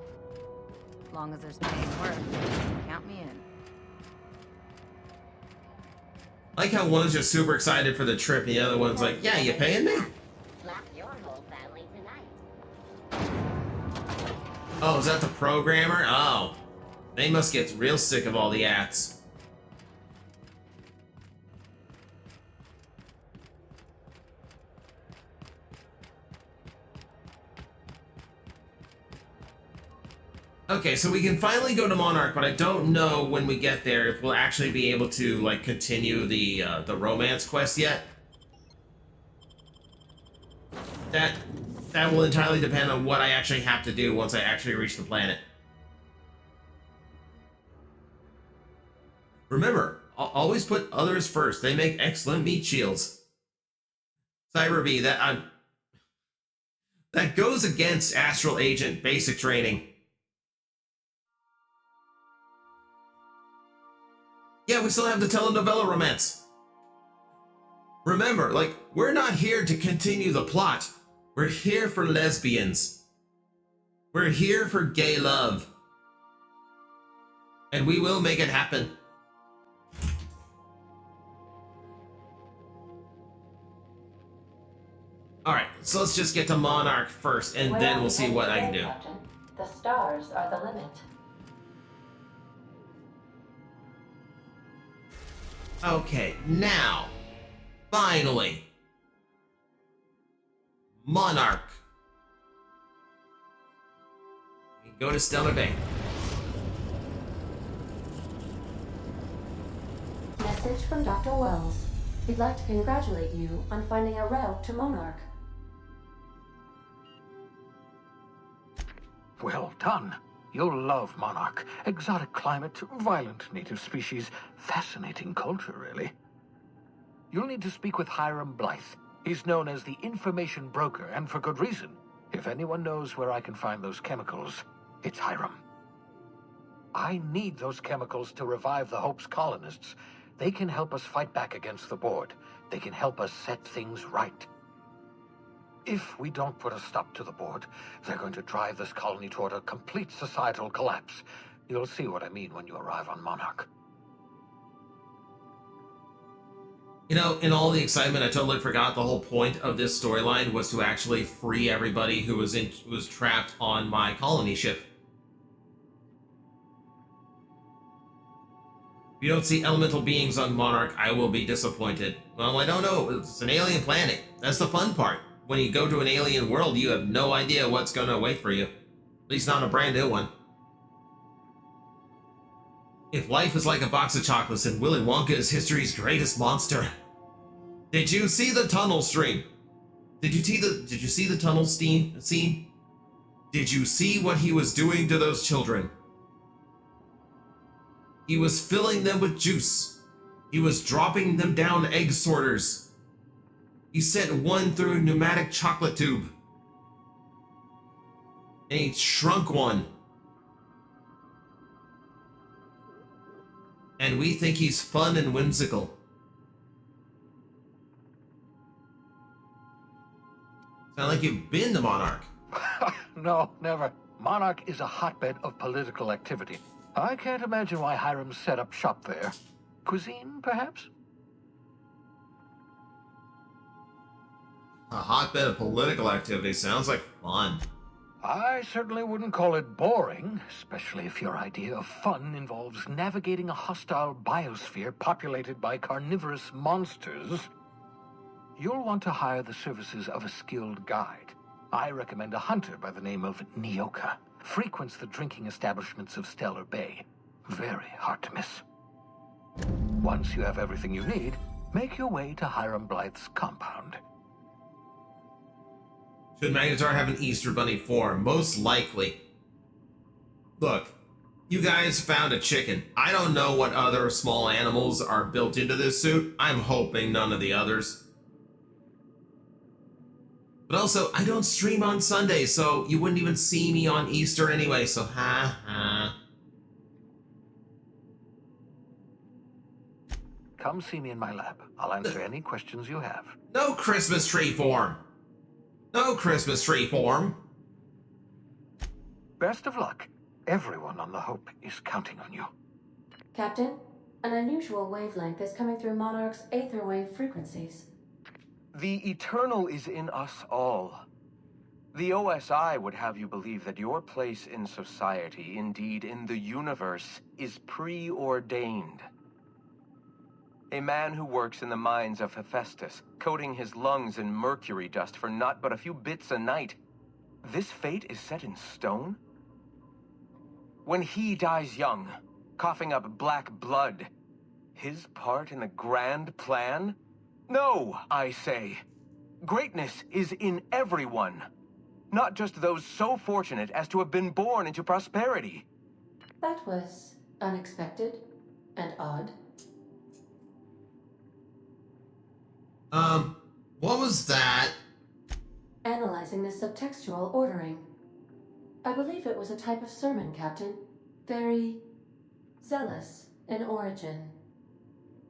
As long as there's paying work, count me in. Like how one's just super excited for the trip, and the other one's like, yeah, you paying me? Slap your whole family tonight. Oh, is that the programmer? Oh. They must get real sick of all the ads. Okay, so we can finally go to Monarch, but I don't know when we get there if we'll actually be able to like continue the romance quest yet. That will entirely depend on what I actually have to do once I actually reach the planet. Remember, always put others first. They make excellent meat shields. Cyber B, that goes against Astral Agent basic training. Yeah, we still have the telenovela romance. Remember, like, we're not here to continue the plot. We're here for lesbians. We're here for gay love. And we will make it happen. Alright, so let's just get to Monarch first, and then we'll see what I can do. Captain. The stars are the limit. Okay, now, finally, Monarch. We can go to Stellar Bay. Message from Dr. Wells. He'd like to congratulate you on finding a route to Monarch. Well done. You'll love Monarch. Exotic climate, violent native species, fascinating culture, really. You'll need to speak with Hiram Blythe. He's known as the information broker, and for good reason. If anyone knows where I can find those chemicals, it's Hiram. I need those chemicals to revive the Hope's colonists. They can help us fight back against the Board. They can help us set things right. If we don't put a stop to the Board, they're going to drive this colony toward a complete societal collapse. You'll see what I mean when you arrive on Monarch. You know, in all the excitement, I totally forgot the whole point of this storyline was to actually free everybody who was trapped on my colony ship. If you don't see elemental beings on Monarch, I will be disappointed. Well, I don't know. It's an alien planet. That's the fun part. When you go to an alien world, you have no idea what's going to wait for you. At least not a brand new one. If life is like a box of chocolates, then Willy Wonka is history's greatest monster. Did you see the tunnel stream? Did you see the tunnel scene? Did you see what he was doing to those children? He was filling them with juice. He was dropping them down egg sorters. He sent one through a pneumatic chocolate tube. And he shrunk one. And we think he's fun and whimsical. Sound like you've been to Monarch. No, never. Monarch is a hotbed of political activity. I can't imagine why Hiram set up shop there. Cuisine, perhaps? A hotbed of political activity sounds like fun. I certainly wouldn't call it boring, especially if your idea of fun involves navigating a hostile biosphere populated by carnivorous monsters. You'll want to hire the services of a skilled guide. I recommend a hunter by the name of Nyoka. Frequents the drinking establishments of Stellar Bay. Very hard to miss. Once you have everything you need, make your way to Hiram Blythe's compound. Should Magnetar have an Easter Bunny form? Most likely. Look, you guys found a chicken. I don't know what other small animals are built into this suit. I'm hoping none of the others. But also, I don't stream on Sunday, so you wouldn't even see me on Easter anyway, so ha ha. Come see me in my lab. I'll answer any questions you have. No Christmas tree form. No Christmas tree form. Best of luck. Everyone on the Hope is counting on you. Captain, an unusual wavelength is coming through Monarch's aether wave frequencies. The eternal is in us all. The OSI would have you believe that your place in society, indeed in the universe, is preordained. A man who works in the mines of Hephaestus, coating his lungs in mercury dust for not but a few bits a night. This fate is set in stone? When he dies young, coughing up black blood, his part in the grand plan? No, I say. Greatness is in everyone, not just those so fortunate as to have been born into prosperity. That was unexpected and odd. What was that? Analyzing the subtextual ordering. I believe it was a type of sermon, Captain. Very zealous in origin.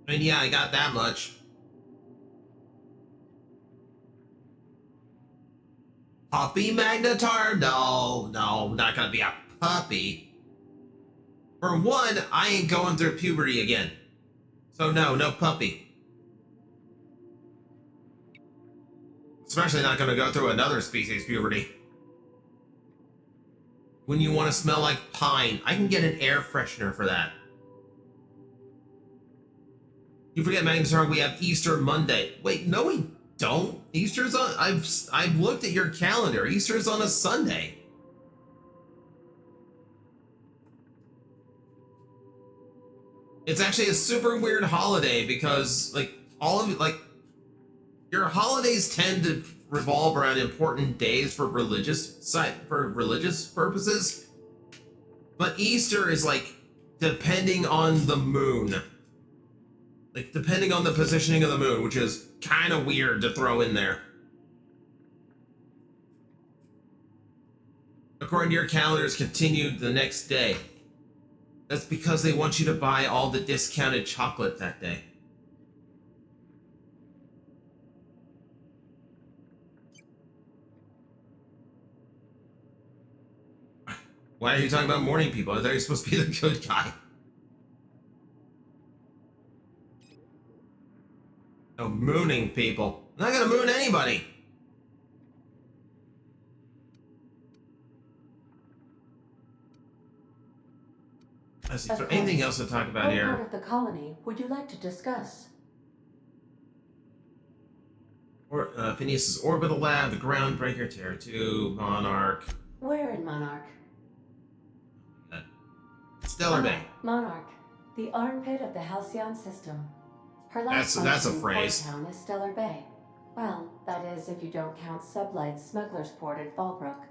I mean, yeah, I got that much. Puppy Magnetar? No, not gonna be a puppy. For one, I ain't going through puberty again. So no puppy. Especially not gonna go through another species puberty. When you want to smell like pine, I can get an air freshener for that. You forget, Magnetar, we have Easter Monday. Wait, no we don't. Easter's on, I've looked at your calendar. Easter's on a Sunday. It's actually a super weird holiday because, like, all of it, like, your holidays tend to revolve around important days for religious purposes. But Easter is, like, depending on the moon. Like, depending on the positioning of the moon, which is kind of weird to throw in there. According to your calendars, continued the next day. That's because they want you to buy all the discounted chocolate that day. Why are you talking about morning people? I thought you were supposed to be the good guy. Oh, mooning people. I'm not gonna moon anybody. Is there anything else to talk about What here? part of the colony would you like to discuss? Or Phineas's orbital lab, the groundbreaker, Terra 2, Monarch. Where in Monarch? Stellar Bay. Monarch, the armpit of the Halcyon system. Her last That's a function phrase. port town is Stellar Bay. Well, that is if you don't count Sublight's Smuggler's Port at Fallbrook.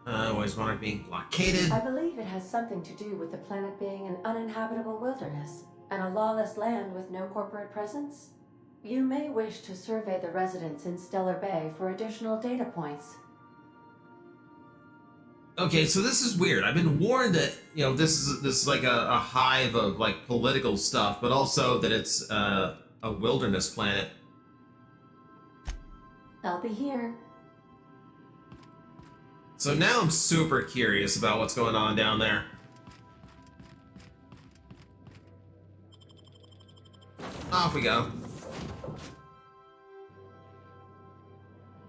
Why is Monarch being blockaded? I believe it has something to do with the planet being an uninhabitable wilderness and a lawless land with no corporate presence. You may wish to survey the residents in Stellar Bay for additional data points. Okay, so this is weird. I've been warned that, you know, this is like a hive of, like, political stuff, but also that it's a wilderness planet. I'll be here. So now I'm super curious about what's going on down there. Off we go.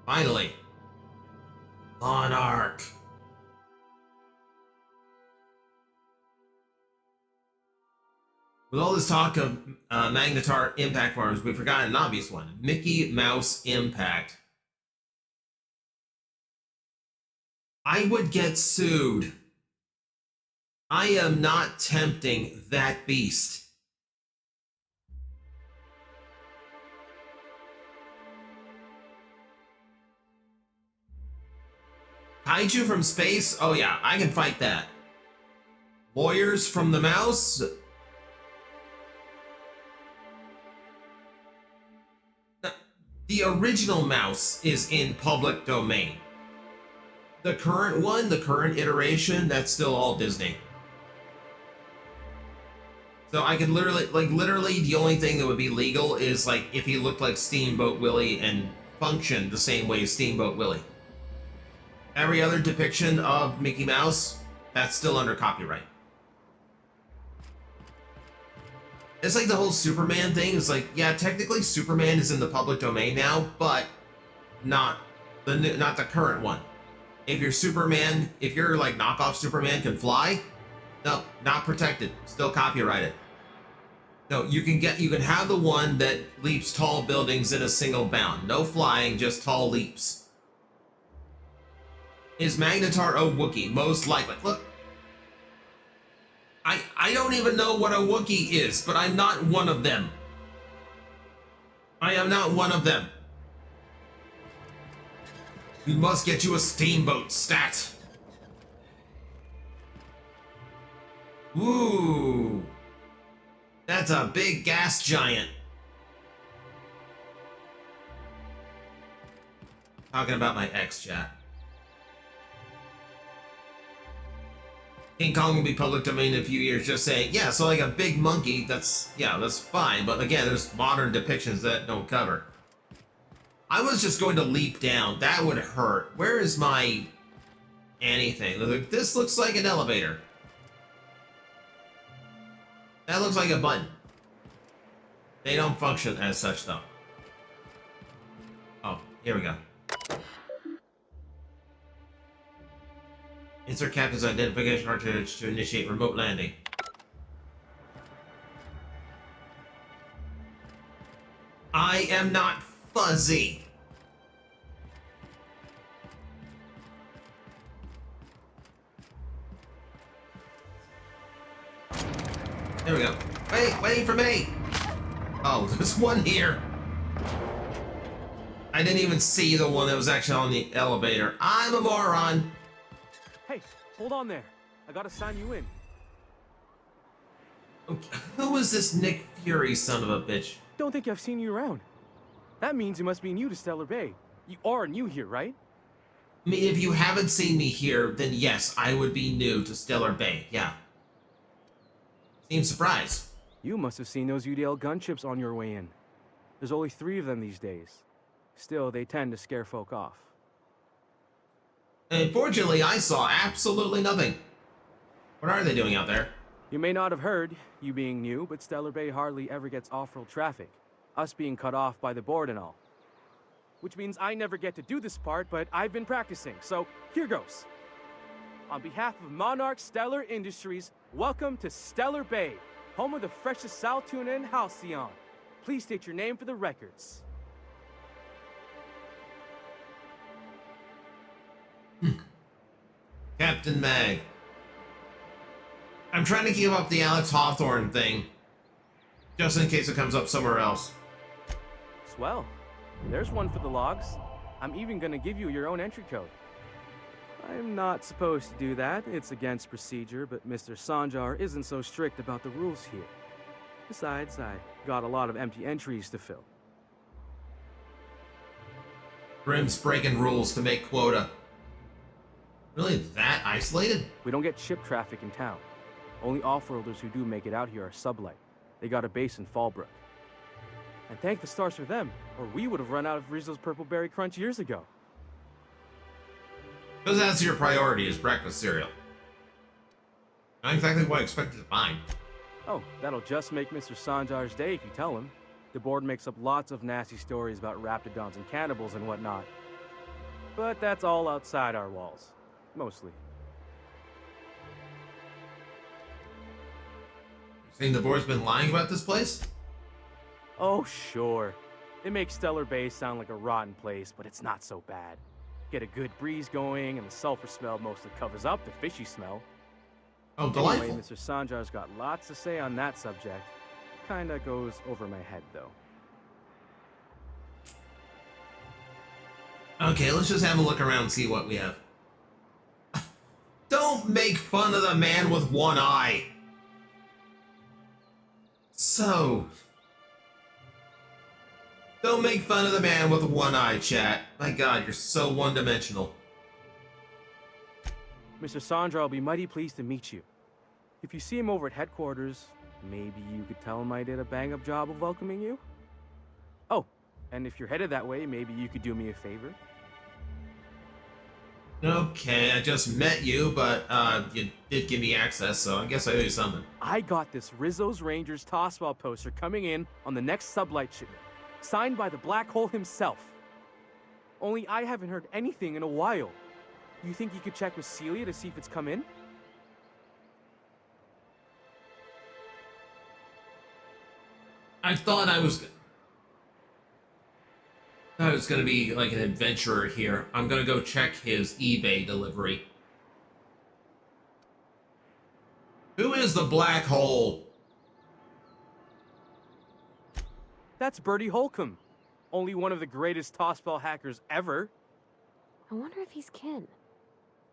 Finally. Monarch. With all this talk of Magnetar impact farms, we've forgotten an obvious one. Mickey Mouse Impact. I would get sued. I am not tempting that beast. Kaiju from space? Oh yeah, I can fight that. Lawyers from the mouse? The original mouse is in public domain. The current one, the current iteration, that's still all Disney. So I could literally, the only thing that would be legal is, like, if he looked like Steamboat Willie and functioned the same way as Steamboat Willie. Every other depiction of Mickey Mouse, that's still under copyright. It's like the whole Superman thing. It's like, yeah, technically Superman is in the public domain now, but not the current one. If your Superman, if your, like, knockoff Superman can fly, no, not protected, still copyrighted. No, you can have the one that leaps tall buildings in a single bound. No flying, just tall leaps. Is Magnetar a Wookiee? Most likely. Look. I don't even know what a Wookiee is, but I'm not one of them. I am not one of them. We must get you a steamboat stat. Ooh. That's a big gas giant. Talking about my ex, chat. King Kong will be public domain in a few years, just saying, yeah, so like a big monkey, that's fine. But again, there's modern depictions that don't cover. I was just going to leap down. That would hurt. Where is my anything? Look, this looks like an elevator. That looks like a button. They don't function as such, though. Oh, here we go. Insert captain's identification cartridge to initiate remote landing. I am not fuzzy. There we go. Wait for me! Oh, there's one here. I didn't even see the one that was actually on the elevator. I'm a moron. Hey, hold on there. I gotta sign you in. Okay. Who is this Nick Fury son of a bitch? Don't think I've seen you around. That means you must be new to Stellar Bay. You are new here, right? I mean, if you haven't seen me here, then yes, I would be new to Stellar Bay, yeah. Seems surprised. You must have seen those UDL gunships on your way in. There's only 3 of them these days. Still, they tend to scare folk off. Unfortunately, I saw absolutely nothing. What are they doing out there? You may not have heard, you being new, but Stellar Bay hardly ever gets off-road traffic. Us being cut off by the board and all. Which means I never get to do this part, but I've been practicing, so here goes. On behalf of Monarch Stellar Industries, welcome to Stellar Bay, home of the freshest sal tuna in Halcyon. Please state your name for the records. Captain Mag. I'm trying to keep up the Alex Hawthorne thing, just in case it comes up somewhere else. Swell. There's one for the logs. I'm even gonna give you your own entry code. I'm not supposed to do that. It's against procedure, but Mr. Sanjar isn't so strict about the rules here. Besides, I got a lot of empty entries to fill. Grim's breaking rules to make quota. Really that isolated? We don't get ship traffic in town. Only off-worlders who do make it out here are Sublight. They got a base in Fallbrook. And thank the stars for them, or we would have run out of Rizzo's Purple Berry Crunch years ago. Because that's your priority is breakfast cereal. Not exactly what I expected to find. Oh, that'll just make Mr. Sanjar's day if you tell him. The board makes up lots of nasty stories about raptidons and cannibals and whatnot. But that's all outside our walls. Mostly. Saying the board's been lying about this place? Oh, sure. It makes Stellar Bay sound like a rotten place, but it's not so bad. Get a good breeze going, and the sulfur smell mostly covers up the fishy smell. Oh, delightful. Anyway, Mr. Sanjar's got lots to say on that subject. Kinda goes over my head, though. Okay, let's just have a look around and see what we have. Don't make fun of the man with one eye. So... Don't make fun of the man with one eye, chat. My god, you're so one-dimensional. Mr. Sanjar will be mighty pleased to meet you. If you see him over at headquarters, maybe you could tell him I did a bang-up job of welcoming you? Oh, and if you're headed that way, maybe you could do me a favor? Okay, I just met you, but you did give me access, so I guess I owe you something. I got this Rizzo's Rangers tossball poster coming in on the next Sublight shipment, signed by the Black Hole himself. Only I haven't heard anything in a while. You think you could check with Celia to see if it's come in? I thought I was... thought it was gonna be like an adventurer here. I'm gonna go check his eBay delivery. Who is the black hole? That's Bertie Holcomb. Only one of the greatest tossball hackers ever. I wonder if he's kin.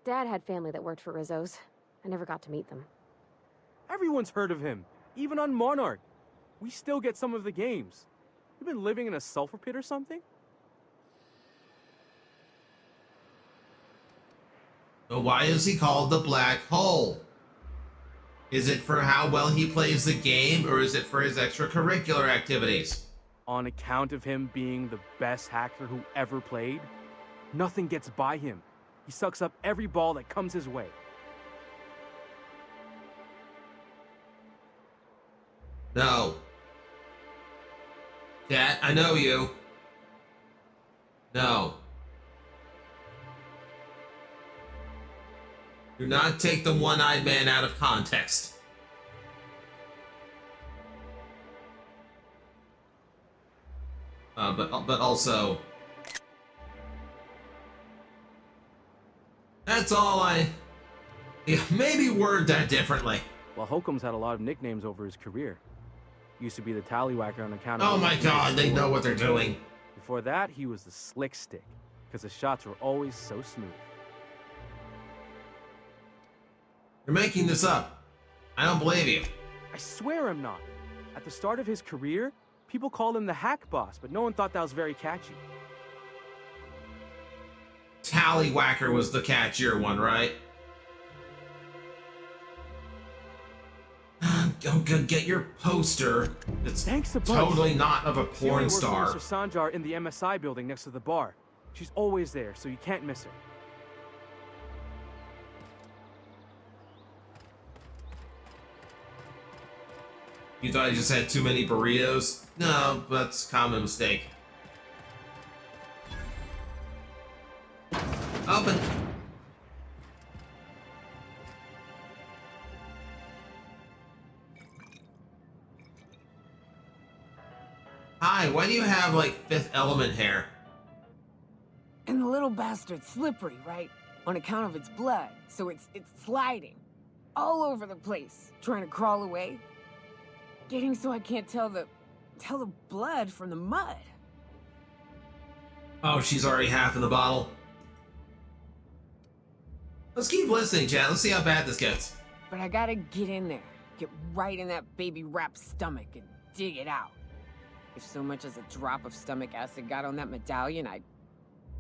Dad had family that worked for Rizzo's. I never got to meet them. Everyone's heard of him, even on Monarch. We still get some of the games. You been living in a sulfur pit or something? But why is he called the black hole? Is it for how well he plays the game, or is it for his extracurricular activities? On account of him being the best hacker who ever played, nothing gets by him. He sucks up every ball that comes his way. No. Chat, I know you. No. Do not take the one-eyed man out of context. But also, that's all maybe word that differently. Well, Holcomb's had a lot of nicknames over his career. Used to be the Tallywhacker on account of... Oh my god, they know what they're doing. Before that, he was the Slick Stick, because his shots were always so smooth. You're making this up. I don't believe you. I swear I'm not. At the start of his career, people called him the Hack Boss, but no one thought that was very catchy. Tallywhacker was the catchier one, right? Go get your poster. It's Thanks a bunch. totally not of a Celia porn works with star. Mr. Sanjar in the MSI building next to the bar. She's always there, so you can't miss her. You thought I just had too many burritos? No, that's a common mistake. Open. Hi, why do you have, like, Fifth Element hair? And the little bastard's slippery, right? On account of its blood, so it's sliding. All over the place, trying to crawl away. Getting so I can't tell the blood from the mud. Oh, she's already half in the bottle. Let's keep listening, chat. Let's see how bad this gets. But I gotta get in there, get right in that baby rap's stomach and dig it out. If so much as a drop of stomach acid got on that medallion,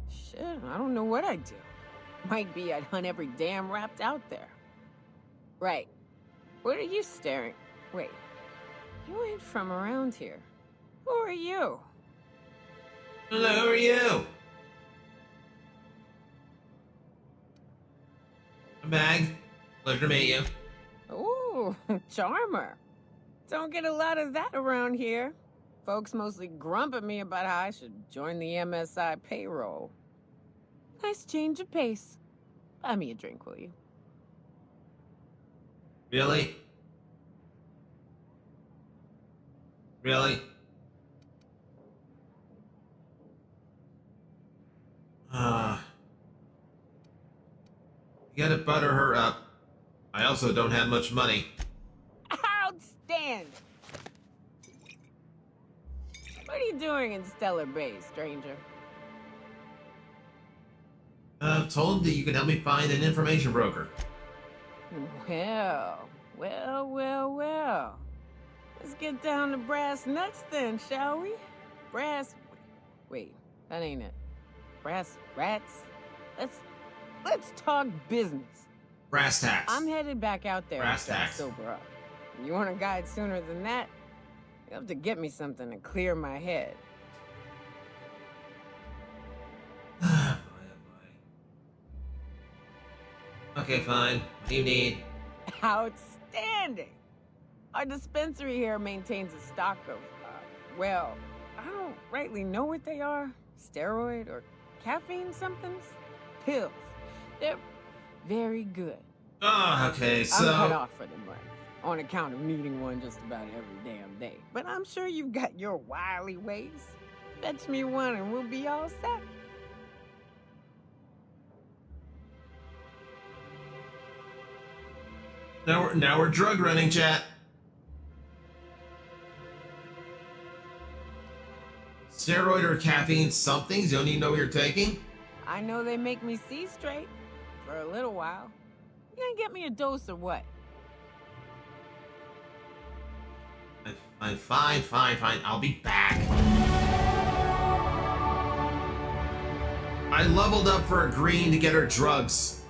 shit, I don't know what I'd do. Might be I'd hunt every damn rapt out there. Right. What are you staring? Wait. You ain't from around here. Who are you? Hello, who are you? Mag. Pleasure to meet you. Ooh, charmer. Don't get a lot of that around here. Folks mostly grump at me about how I should join the MSI payroll. Nice change of pace. Buy me a drink, will you? Really? Really? You gotta butter her up. I also don't have much money. Outstanding! What are you doing in Stellar Bay, stranger? I've told him that you can help me find an information broker. Well. Let's get down to brass nuts then, shall we? Wait, that ain't it. Brass rats? Let's talk business. Brass tacks. I'm headed back out there Brass to tacks. sober up. You want a guide sooner than that? You have to get me something to clear my head. Okay, fine. What do you need? Outstanding! Our dispensary here maintains a stock of, well, I don't rightly know what they are. Steroid or caffeine somethings? Pills. They're very good. Oh, okay, so... I'm cut off for the money, on account of needing one just about every damn day. But I'm sure you've got your wily ways. Fetch me one and we'll be all set. Now we're drug running, chat. Steroid or caffeine somethings you don't even know what you're taking? I know they make me see straight. For a little while. You gonna get me a dose or what? Fine. I'll be back. I leveled up for agreeing to get her drugs.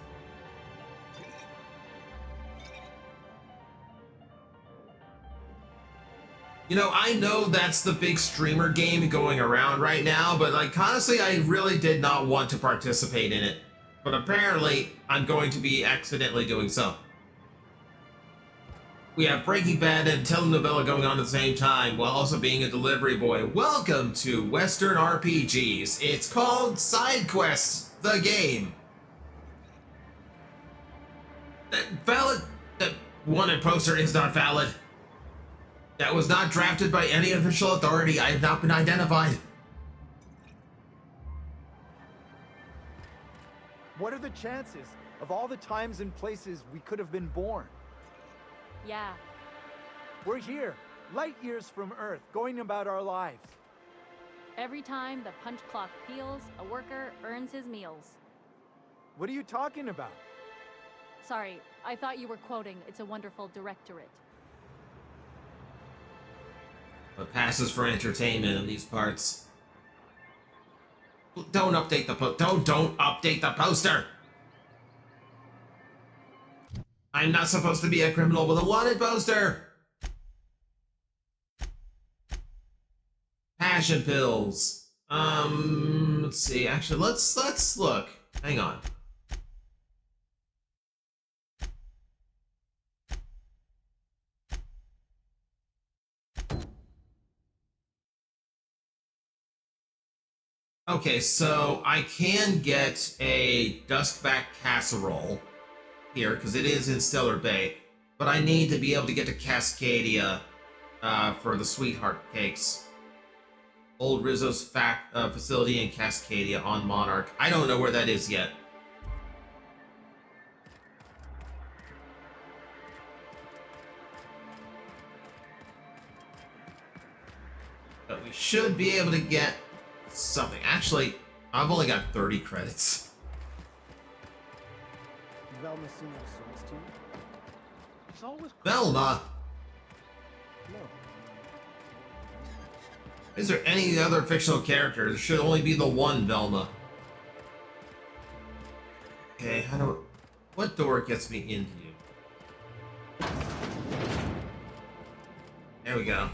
You know, I know that's the big streamer game going around right now, but like honestly, I really did not want to participate in it. But apparently, I'm going to be accidentally doing so. We have Breaking Bad and telenovela going on at the same time, while also being a delivery boy. Welcome to Western RPGs. It's called Side Quest, the game. Valid. That wanted poster is not valid. That was not drafted by any official authority. I have not been identified. What are the chances of all the times and places we could have been born? Yeah. We're here, light years from Earth, going about our lives. Every time the punch clock peals, a worker earns his meals. What are you talking about? Sorry, I thought you were quoting It's a Wonderful Directorate. What passes for entertainment in these parts? Don't update the don't update the poster. I'm not supposed to be a criminal with a wanted poster. Passion pills. Let's see. Actually, let's look. Hang on. Okay, so I can get a Duskback casserole here, because it is in Stellar Bay, but I need to be able to get to Cascadia for the Sweetheart Cakes. Old Rizzo's facility in Cascadia on Monarch. I don't know where that is yet. But we should be able to get something. Actually, I've only got 30 credits. Velma seen the source too? It's always Velma? No. Is there any other fictional character? There should only be the one Velma. Okay, what door gets me into you? There we go.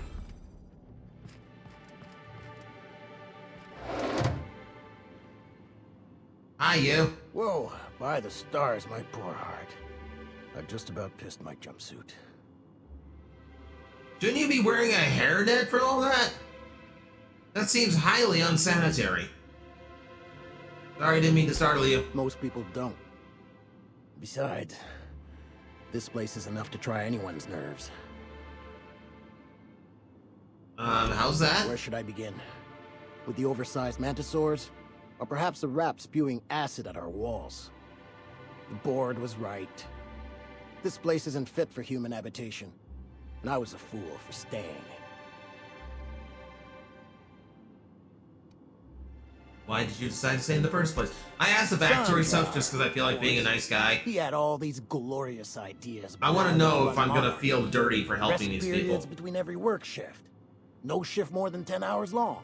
Hi, you. Whoa, by the stars, my poor heart. I just about pissed my jumpsuit. Shouldn't you be wearing a hairnet for all that? That seems highly unsanitary. Sorry, I didn't mean to startle you. Most people don't. Besides, this place is enough to try anyone's nerves. How's that? Where should I begin? With the oversized mantisaurs? Or perhaps the rap spewing acid at our walls? The board was right. This place isn't fit for human habitation. And I was a fool for staying. Why did you decide to stay in the first place? I asked the backstory stuff just because I feel like being a nice guy. He had all these glorious ideas. I want to know if I'm going to feel dirty for helping these people. Periods between every work shift. No shift more than 10 hours long.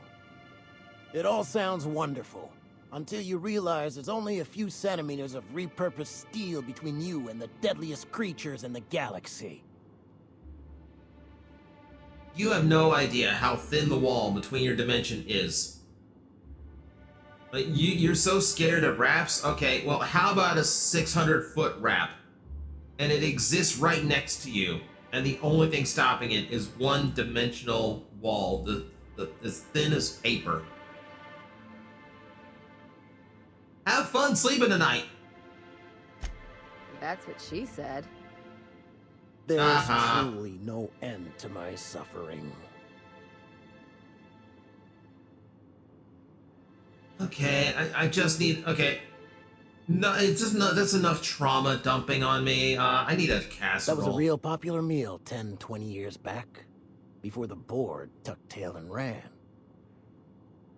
It all sounds wonderful. Until you realize there's only a few centimeters of repurposed steel between you and the deadliest creatures in the galaxy. You have no idea how thin the wall between your dimension is. Like, you're so scared of wraps? Okay, well, how about a 600-foot wrap? And it exists right next to you, and the only thing stopping it is one-dimensional wall, as thin as paper. Have fun sleeping tonight. That's what she said. There's truly no end to my suffering. Okay, I just need... Okay. No, it's just not... That's enough trauma dumping on me. I need a casserole. That was a real popular meal 10, 20 years back, before the board tucked tail and ran.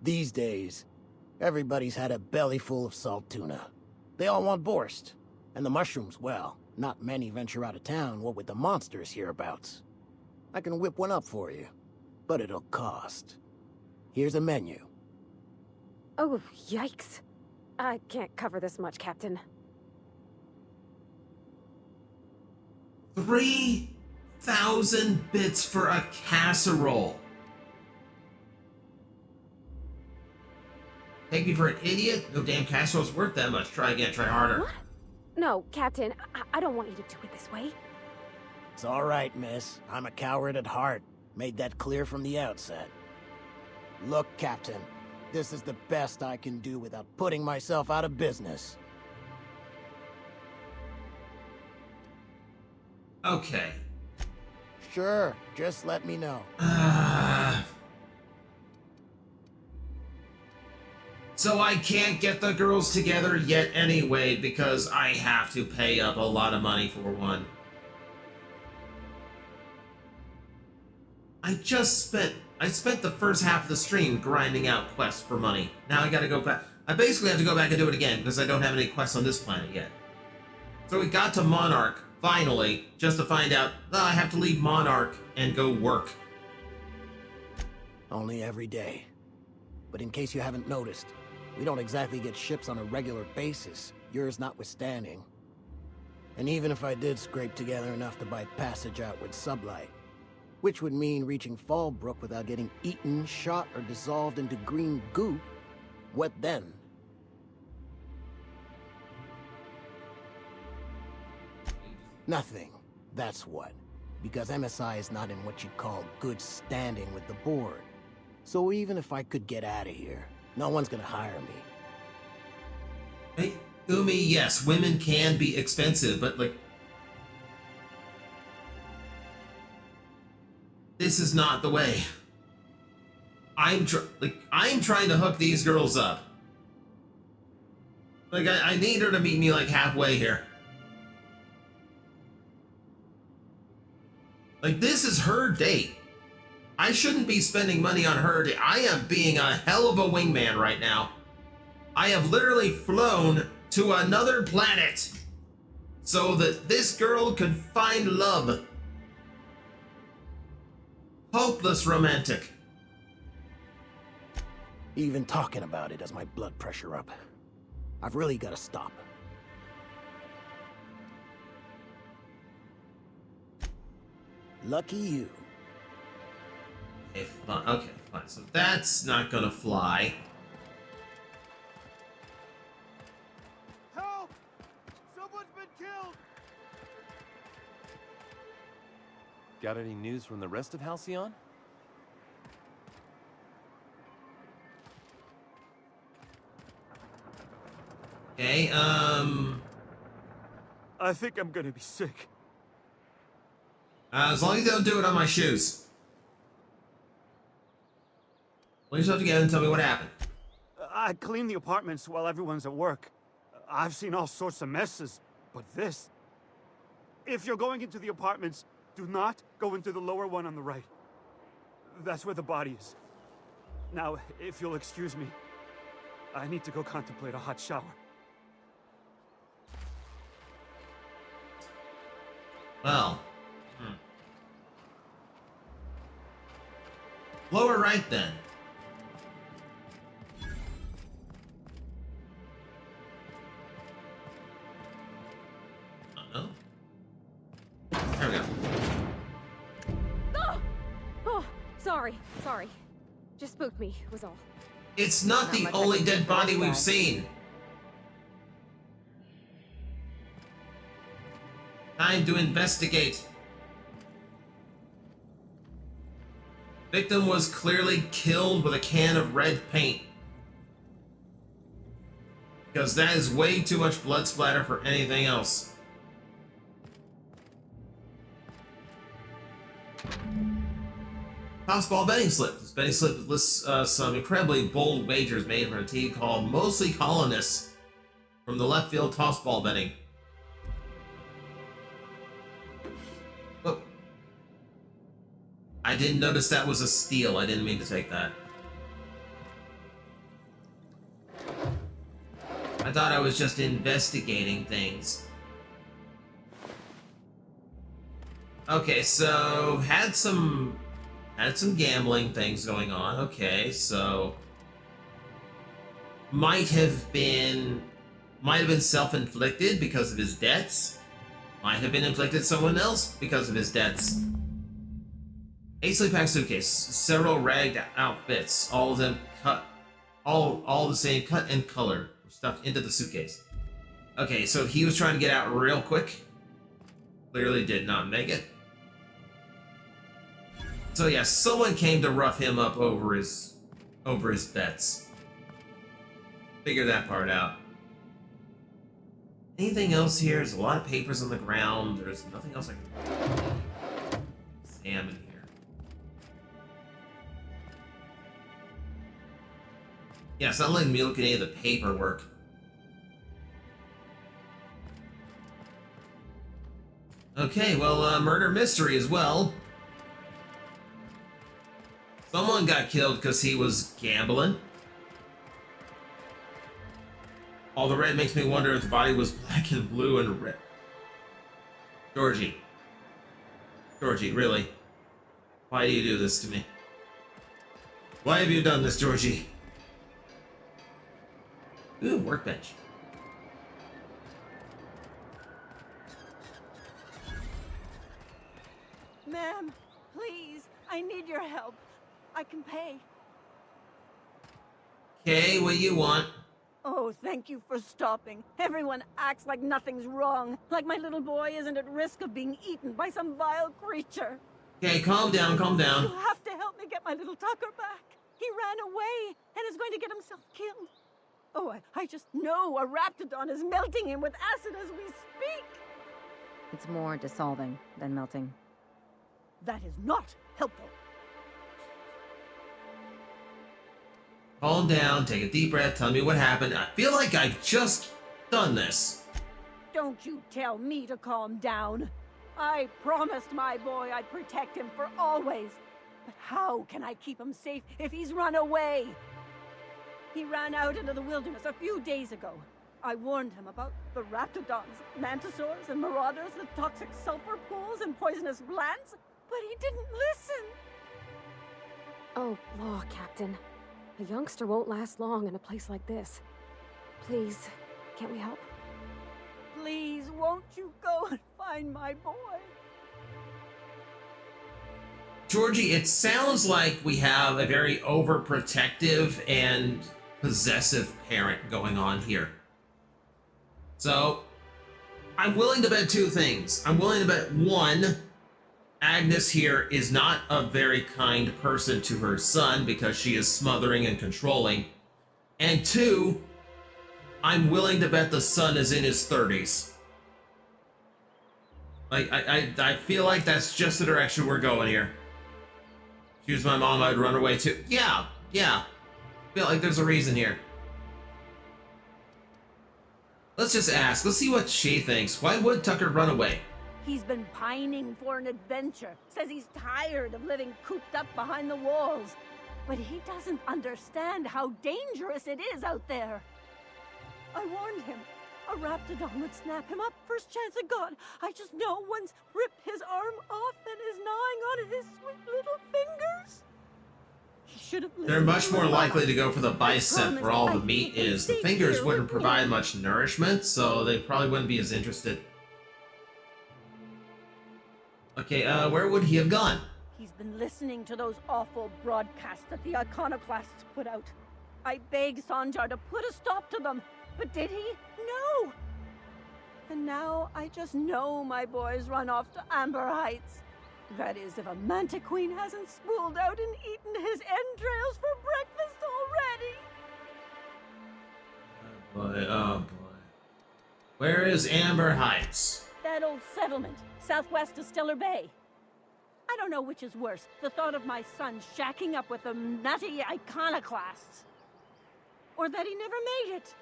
These days, everybody's had a belly full of salt tuna. They all want borscht. And the mushrooms, well, not many venture out of town, what with the monsters hereabouts. I can whip one up for you, but it'll cost. Here's a menu. Oh, yikes. I can't cover this much, Captain. 3,000 bits for a casserole. Take me for an idiot? No damn casserole's worth that much. Try again, try harder. What? No, Captain, I don't want you to do it this way. It's all right, miss. I'm a coward at heart. Made that clear from the outset. Look, Captain, this is the best I can do without putting myself out of business. Okay. Sure, just let me know. So I can't get the girls together yet anyway because I have to pay up a lot of money for one. I spent the first half of the stream grinding out quests for money. Now I gotta go back. I basically have to go back and do it again because I don't have any quests on this planet yet. So we got to Monarch, finally, just to find out that I have to leave Monarch and go work. Only every day. But in case you haven't noticed, we don't exactly get ships on a regular basis, yours notwithstanding. And even if I did scrape together enough to buy passage out with sublight, which would mean reaching Fallbrook without getting eaten, shot, or dissolved into green goop, what then? Nothing, that's what. Because MSI is not in what you'd call good standing with the board. So even if I could get out of here, no one's gonna hire me. Hey, Umi, yes, women can be expensive, but like... This is not the way. I'm trying to hook these girls up. Like, I need her to meet me, like, halfway here. Like, this is her date. I shouldn't be spending money on her date. I am being a hell of a wingman right now. I have literally flown to another planet so that this girl could find love. Hopeless romantic. Even talking about it has my blood pressure up. I've really got to stop. Lucky you. Okay, fine. So that's not gonna fly. Help! Someone's been killed! Got any news from the rest of Halcyon? Okay, I think I'm gonna be sick. As long as you don't do it on my shoes. Pull yourself together and tell me what happened. I clean the apartments while everyone's at work. I've seen all sorts of messes, but this... If you're going into the apartments, do not go into the lower one on the right. That's where the body is. Now, if you'll excuse me, I need to go contemplate a hot shower. Well. Lower right then. Uh-oh. There we go. Oh! Oh, sorry. Just spooked me, was all. It's not the only dead body we've seen. Time to investigate. Victim was clearly killed with a can of red paint. Because that is way too much blood splatter for anything else. Tossball betting slip. This betting slip lists some incredibly bold wagers made from a team called Mostly Colonists from the left field tossball betting. Oh. I didn't notice that was a steal. I didn't mean to take that. I thought I was just investigating things. Okay, so had some gambling things going on. Okay, so might have been self-inflicted because of his debts. Might have been inflicted someone else because of his debts. A sleep-pack suitcase, several ragged outfits, all of them cut, all the same cut and color, stuffed into the suitcase. Okay, so he was trying to get out real quick. Clearly did not make it. So yeah, someone came to rough him up over his bets. Figure that part out. Anything else here? There's a lot of papers on the ground. There's nothing else I can examine here. Yeah, it's not letting me look at any of the paperwork. Okay, well, murder mystery as well. Someone got killed because he was gambling. All the red makes me wonder if the body was black and blue and red. Georgie, really? Why do you do this to me? Why have you done this, Georgie? Ooh, workbench. Ma'am, please, I need your help. I can pay. Okay, what do you want? Oh, thank you for stopping. Everyone acts like nothing's wrong, like my little boy isn't at risk of being eaten by some vile creature. Okay, calm down, calm down. You have to help me get my little Tucker back. He ran away and is going to get himself killed. Oh, I just know a Raptidon is melting him with acid as we speak. It's more dissolving than melting. That is not helpful. Calm down, take a deep breath, tell me what happened. I feel like I've just done this. Don't you tell me to calm down. I promised my boy I'd protect him for always. But how can I keep him safe if he's run away? He ran out into the wilderness a few days ago. I warned him about the Raptidons, Mantisaurs, and Marauders, the toxic sulfur pools, and poisonous glands, but he didn't listen. Oh, law, Captain. A youngster won't last long in a place like this. Please, can't we help? Please, won't you go and find my boy? Georgie, it sounds like we have a very overprotective and possessive parent going on here. So, I'm willing to bet two things. I'm willing to bet, one, Agnes here is not a very kind person to her son because she is smothering and controlling. And two, I'm willing to bet the son is in his 30s. Like, I feel like that's just the direction we're going here. If she was my mom, I'd run away too. Yeah. I feel like there's a reason here. Let's just ask. Let's see what she thinks. Why would Tucker run away? He's been pining for an adventure. Says he's tired of living cooped up behind the walls. But he doesn't understand how dangerous it is out there. I warned him. A Raptidon would snap him up first chance it got. I just know one's ripped his arm off and is gnawing on his sweet little fingers. He should have listened. They're much more likely to go for the bicep where all the meat is. The fingers wouldn't provide much nourishment, so they probably wouldn't be as interested. Okay, where would he have gone? He's been listening to those awful broadcasts that the iconoclasts put out. I begged Sanjar to put a stop to them, but did he? No! And now I just know my boy's run off to Amber Heights. That is, if a Manta Queen hasn't spooled out and eaten his entrails for breakfast already. Oh boy. Where is Amber Heights? That old settlement, southwest of Stellar Bay. I don't know which is worse, the thought of my son shacking up with the nutty iconoclasts, or that he never made it.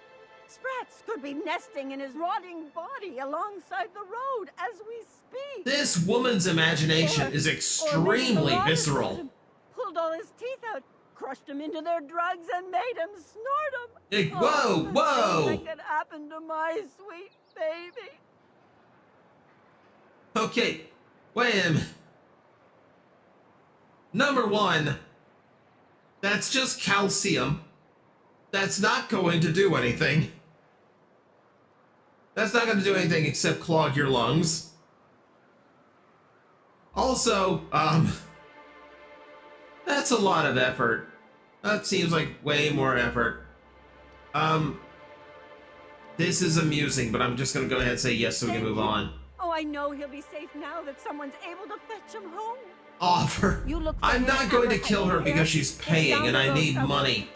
Sprats could be nesting in his rotting body alongside the road as we speak. This woman's imagination is extremely visceral. Pulled all his teeth out, crushed him into their drugs, and made him snort them. Whoa, whoa! That could happen to my sweet baby. Okay, wait a minute. Number one, that's just calcium. That's not going to do anything. That's not going to do anything except clog your lungs. Also, that's a lot of effort. That seems like way more effort. This is amusing, but I'm just going to go ahead and say yes so we can move on. Oh, I know he'll be safe now that someone's able to fetch him home. Offer. I'm not going to kill her because she's paying and I need money.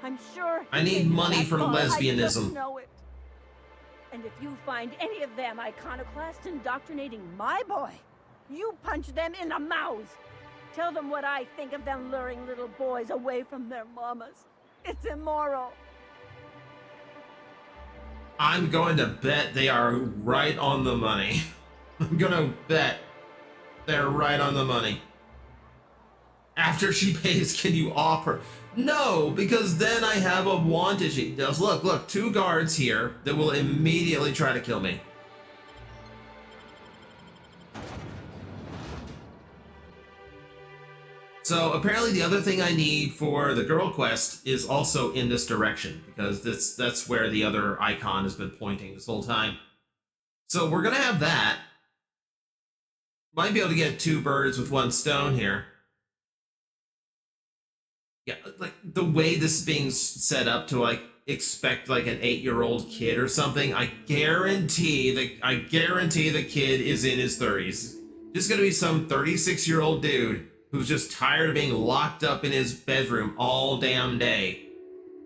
I'm sure I need money for lesbianism. And if you find any of them iconoclasts indoctrinating my boy, you punch them in the mouths. Tell them what I think of them luring little boys away from their mamas. It's immoral. I'm going to bet they are right on the money. I'm gonna bet they're right on the money. After she pays, can you offer? No, because then I have a want issue. Just look, 2 guards here that will immediately try to kill me. So apparently the other thing I need for the girl quest is also in this direction, because that's where the other icon has been pointing this whole time. So we're gonna have that. Might be able to get 2 birds with 1 stone here. Yeah, like the way this is being set up to like expect like an 8-year-old kid or something, I guarantee the kid is in his 30s. Just gonna be some 36-year-old dude who's just tired of being locked up in his bedroom all damn day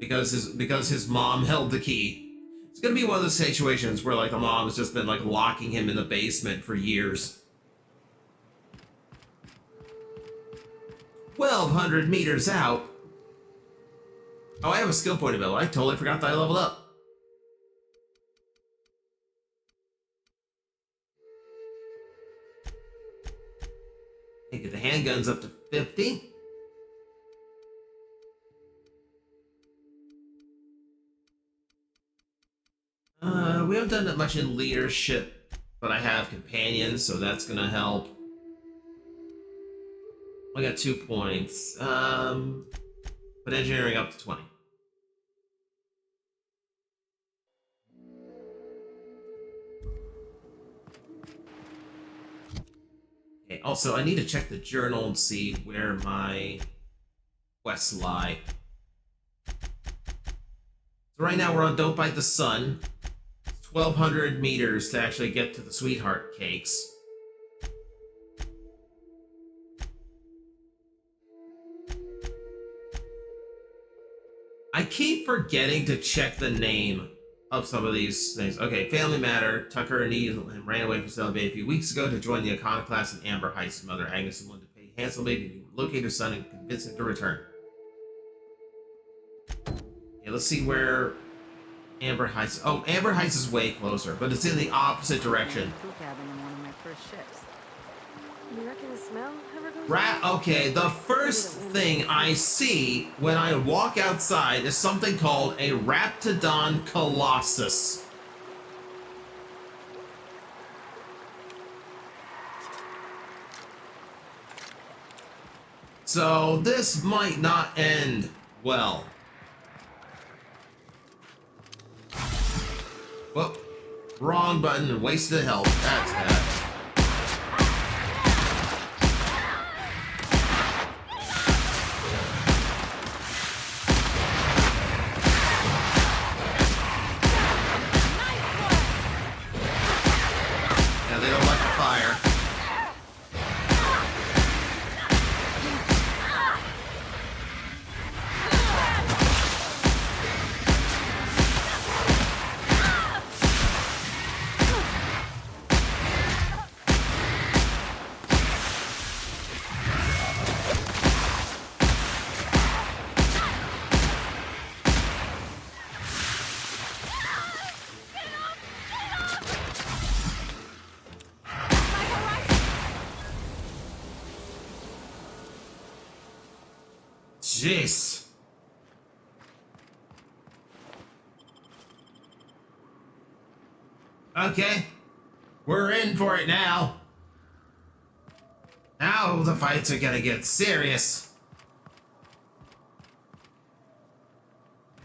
because his mom held the key. It's gonna be one of those situations where like the mom has just been like locking him in the basement for years. 1,200 meters out. Oh, I have a skill point available. I totally forgot that I leveled up. Okay, get the handguns up to 50. We haven't done that much in leadership, but I have companions, so that's gonna help. I got 2 points. But engineering up to 20. Okay, also, I need to check the journal and see where my quests lie. So right now we're on Don't Bite the Sun. It's 1,200 meters to actually get to the Sweetheart Cakes. I keep forgetting to check the name of some of these things. Okay, Family Matter. Tucker and Neil ran away from Stella Bay a few weeks ago to join the Iconoclast and Amber Heist's mother, Agnes, and wanted to pay handsomely to locate her son and convince him to return. Okay, let's see where Amber Heist. Oh, Amber Heist is way closer, but it's in the opposite direction. Crew cabin in one of my first ships. You reckon the smell ever goes Okay, the first thing I see when I walk outside is something called a Raptidon Colossus. So this might not end well. Whoop. Wrong button and wasted health. That's bad. Jeez. Okay. We're in for it now. Now the fights are gonna get serious.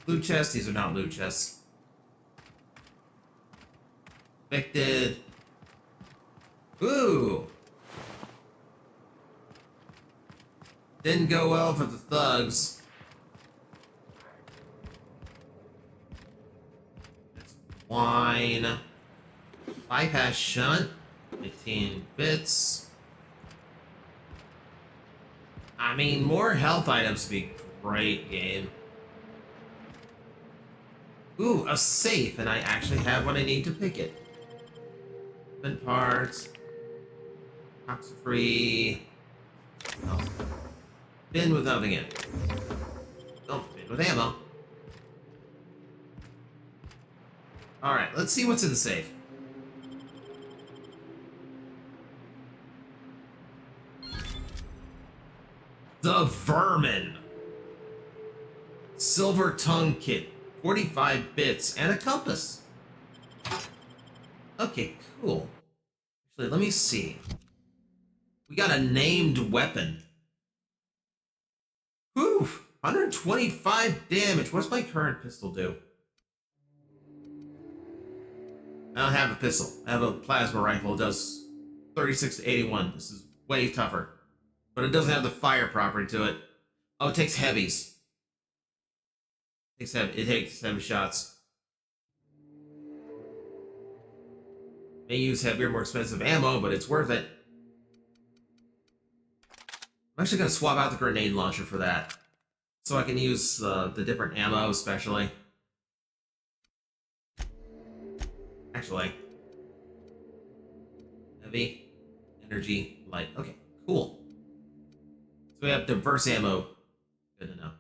Loot chests? These are not loot chests. Evicted. Ooh. Didn't go well for the thugs. That's wine. Bypass shunt. 15 bits. I mean, more health items would be great, game. Ooh, a safe, and I actually have what I need to pick it. Spent parts. Toxin-free. Oh. Bin with nothing in it. Oh, bin with ammo. Alright, let's see what's in the safe. The Vermin. Silver tongue kit. 45 bits and a compass. Okay, cool. Actually, let me see. We got a named weapon. Whew, 125 damage. What's my current pistol do? I don't have a pistol. I have a plasma rifle. It does 36 to 81. This is way tougher. But it doesn't have the fire property to it. Oh, it takes heavies. It takes heavy shots. May use heavier, more expensive ammo, but it's worth it. I'm actually going to swap out the grenade launcher for that. So I can use the different ammo, especially. Actually. Heavy, energy, light. Okay, cool. So we have diverse ammo. Good to know.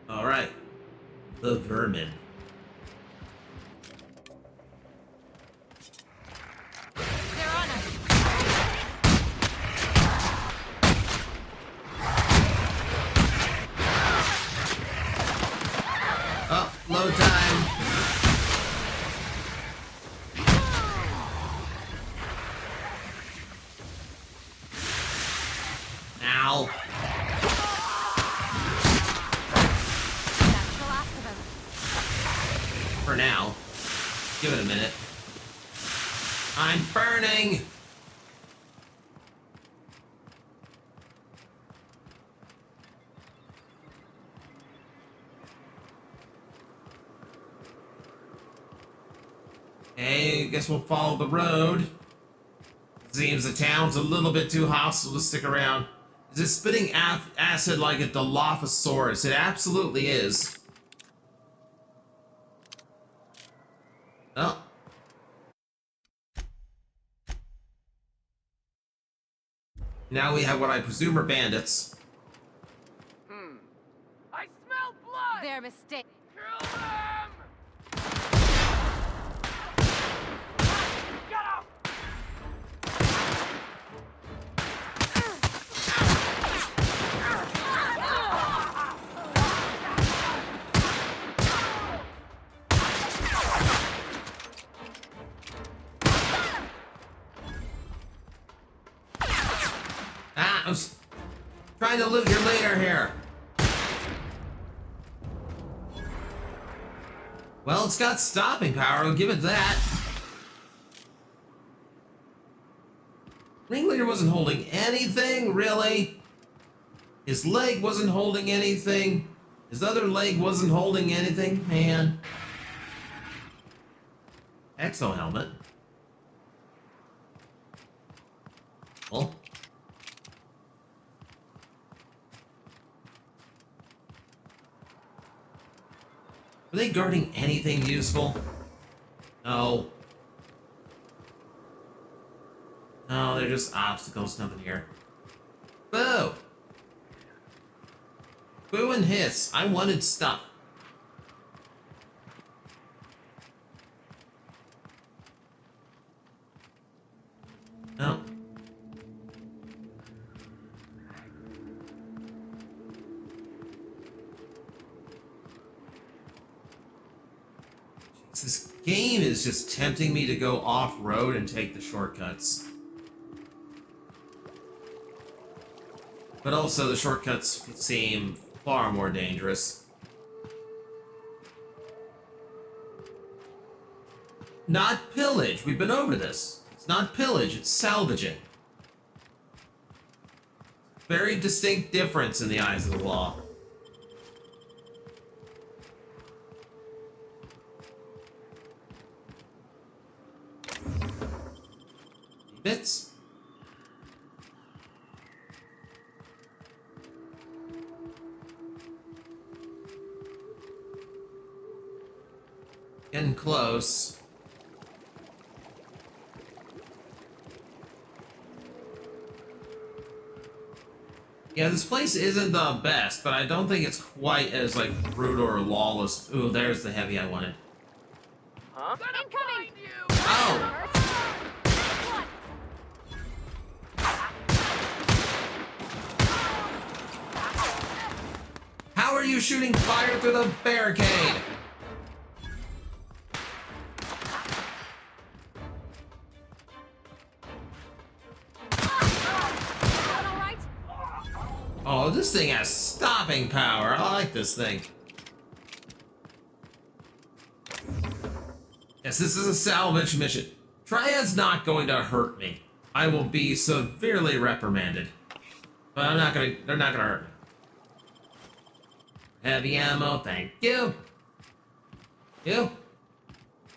Alright. The Vermin. Oh, load time. Ow. For now. Give it a minute. I'm burning! Hey, guess we'll follow the road. Seems the town's a little bit too hostile to stick around. Is it spitting acid like a Dilophosaurus? It absolutely is. Oh. Now we have what I presume are bandits. I smell blood! Their mistake. Kill them! Get up! Ah, I was trying to loot your leader here. Well, it's got stopping power, I'll give it that. Ringleader wasn't holding anything, really? His leg wasn't holding anything. His other leg wasn't holding anything, man. Exo helmet. Well. Are they guarding anything useful? No. No, they're just obstacles, nothing here. Boo! Boo and hiss. I wanted stuff. No. This game is just tempting me to go off-road and take the shortcuts. But also the shortcuts seem far more dangerous. Not pillage. We've been over this. It's not pillage, it's salvaging. Very distinct difference in the eyes of the law. Bits. Getting close. Yeah, this place isn't the best, but I don't think it's quite as, like, brutal or lawless. Ooh, there's the heavy I wanted. Huh? Incoming! Oh! How are you shooting fire through the barricade? Oh, this thing has stopping power. I like this thing. Yes, this is a salvage mission. Triad's not going to hurt me. I will be severely reprimanded. But they're not gonna hurt me. Heavy ammo, thank you.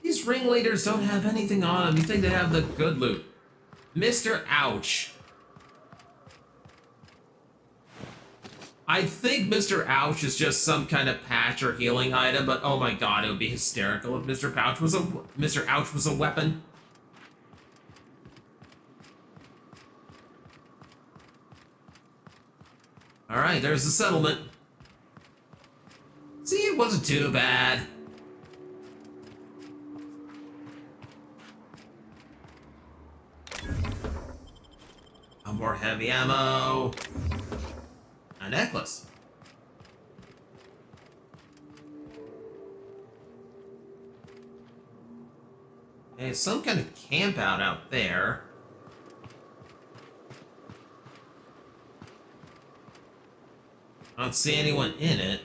These ringleaders don't have anything on them. You think they have the good loot. Mr. Ouch. I think Mr. Ouch is just some kind of patch or healing item, but oh my god, it would be hysterical if Mr. Ouch was a weapon. Alright, there's the settlement. See, it wasn't too bad. More heavy ammo. A necklace. Okay, some kind of camp out there. I don't see anyone in it.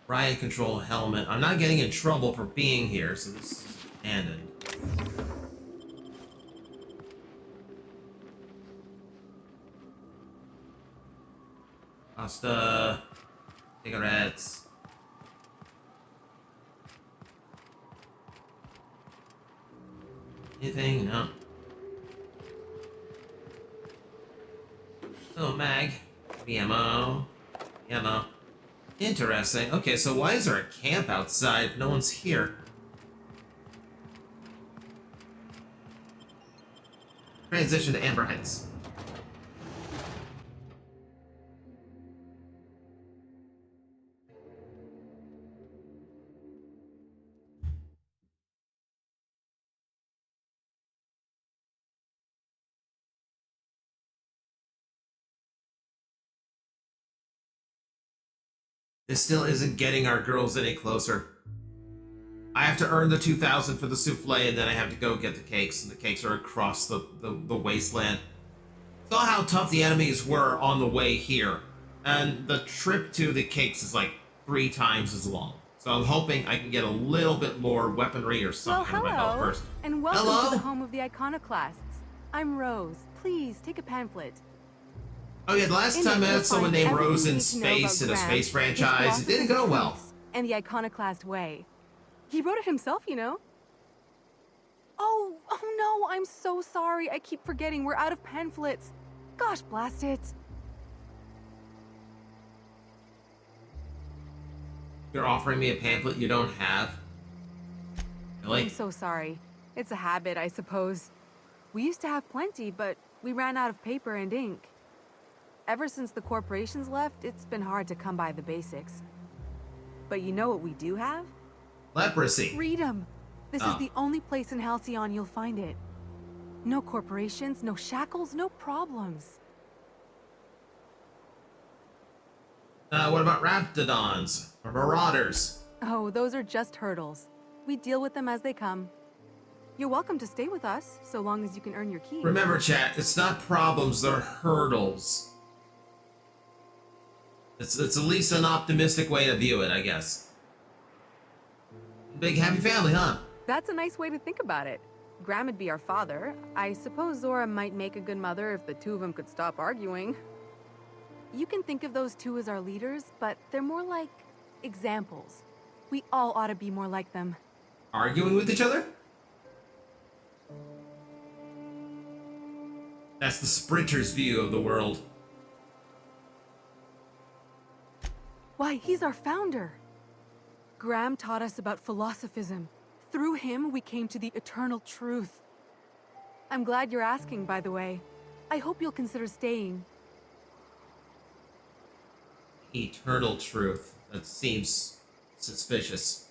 Riot control helmet. I'm not getting in trouble for being here, so this is abandoned. Pasta. Cigarettes. Anything? No. Oh, mag. Ammo. Ammo. Interesting. Okay, so why is there a camp outside if no one's here? Transition to Amber Heights. This still isn't getting our girls any closer. I have to earn the 2,000 for the souffle, and then I have to go get the cakes, and the cakes are across the wasteland. Saw how tough the enemies were on the way here, and the trip to the cakes is like 3 times as long. So I'm hoping I can get a little bit more weaponry or something on my belt first. And welcome Hello? to the home of the iconoclasts. I'm Rose. Please take a pamphlet. Oh yeah, the last time I had someone named Rose in space in a space franchise, it didn't go well. And the iconoclast way. He wrote it himself, you know. Oh no, I'm so sorry. I keep forgetting we're out of pamphlets. Gosh, blast it. You're offering me a pamphlet you don't have? Really? I'm so sorry. It's a habit, I suppose. We used to have plenty, but we ran out of paper and ink. ever since the corporations left, it's been hard to come by the basics. But you know what we do have? Leprosy. Freedom! This is the only place in Halcyon you'll find it. No corporations, no shackles, no problems. What about raptidons or marauders? Oh, those are just hurdles. We deal with them as they come. You're welcome to stay with us, so long as you can earn your keys. Remember, chat, it's not problems, they're hurdles. It's at least an optimistic way to view it, I guess. Big happy family, huh? That's a nice way to think about it. Graham would be our father. I suppose Zora might make a good mother if the two of them could stop arguing. You can think of those two as our leaders, but they're more like examples. We all ought to be more like them. Arguing with each other? That's the sprinter's view of the world. Why, he's our founder. Graham taught us about philosophism. Through him, we came to the eternal truth. I'm glad you're asking, by the way. I hope you'll consider staying. Eternal truth. That seems suspicious.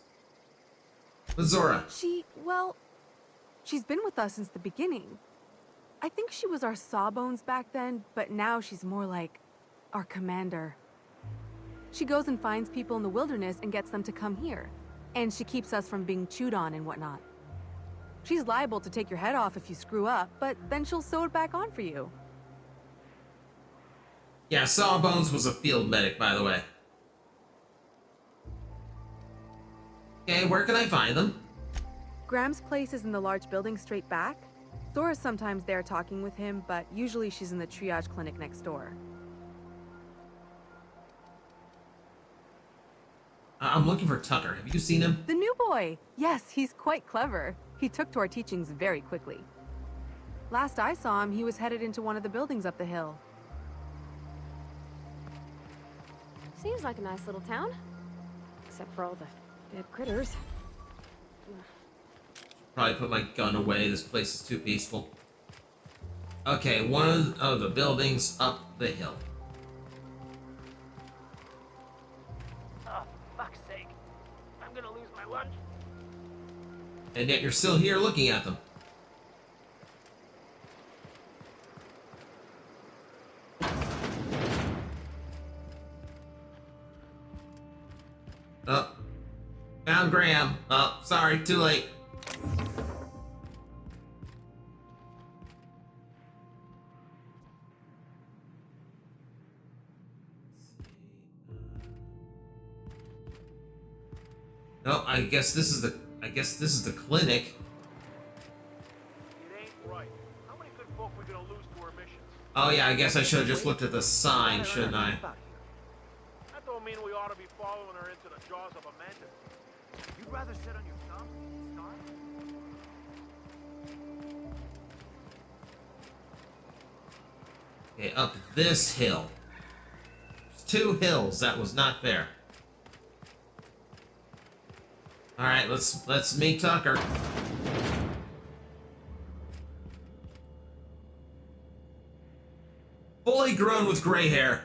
But Zora. She's been with us since the beginning. I think she was our sawbones back then, but now she's more like our commander. She goes and finds people in the wilderness and gets them to come here. And she keeps us from being chewed on and whatnot. She's liable to take your head off if you screw up, but then she'll sew it back on for you. Yeah, Sawbones was a field medic, by the way. Okay, where can I find them? Graham's place is in the large building straight back. Zora's sometimes there talking with him, but usually she's in the triage clinic next door. I'm looking for Tucker. Have you seen him? The new boy! Yes, he's quite clever. He took to our teachings very quickly. Last I saw him, he was headed into one of the buildings up the hill. Seems like a nice little town. Except for all the dead critters. Probably put my gun away. This place is too peaceful. Okay, one of the buildings up the hill. Oh, for fuck's sake. I'm gonna lose my lunch. And yet you're still here looking at them. Oh. Found Graham. Oh, sorry, too late. No, I guess this is the clinic. It ain't right. How many good folk we gonna lose to our missions? Oh yeah, I guess I should have just looked at the sign, shouldn't I? That don't mean we ought to be following her into the jaws of a mantis. You'd rather sit on your thumb and starve? Okay, up this hill. There's two hills. That was not fair. All right, let's meet Tucker. Fully grown with gray hair.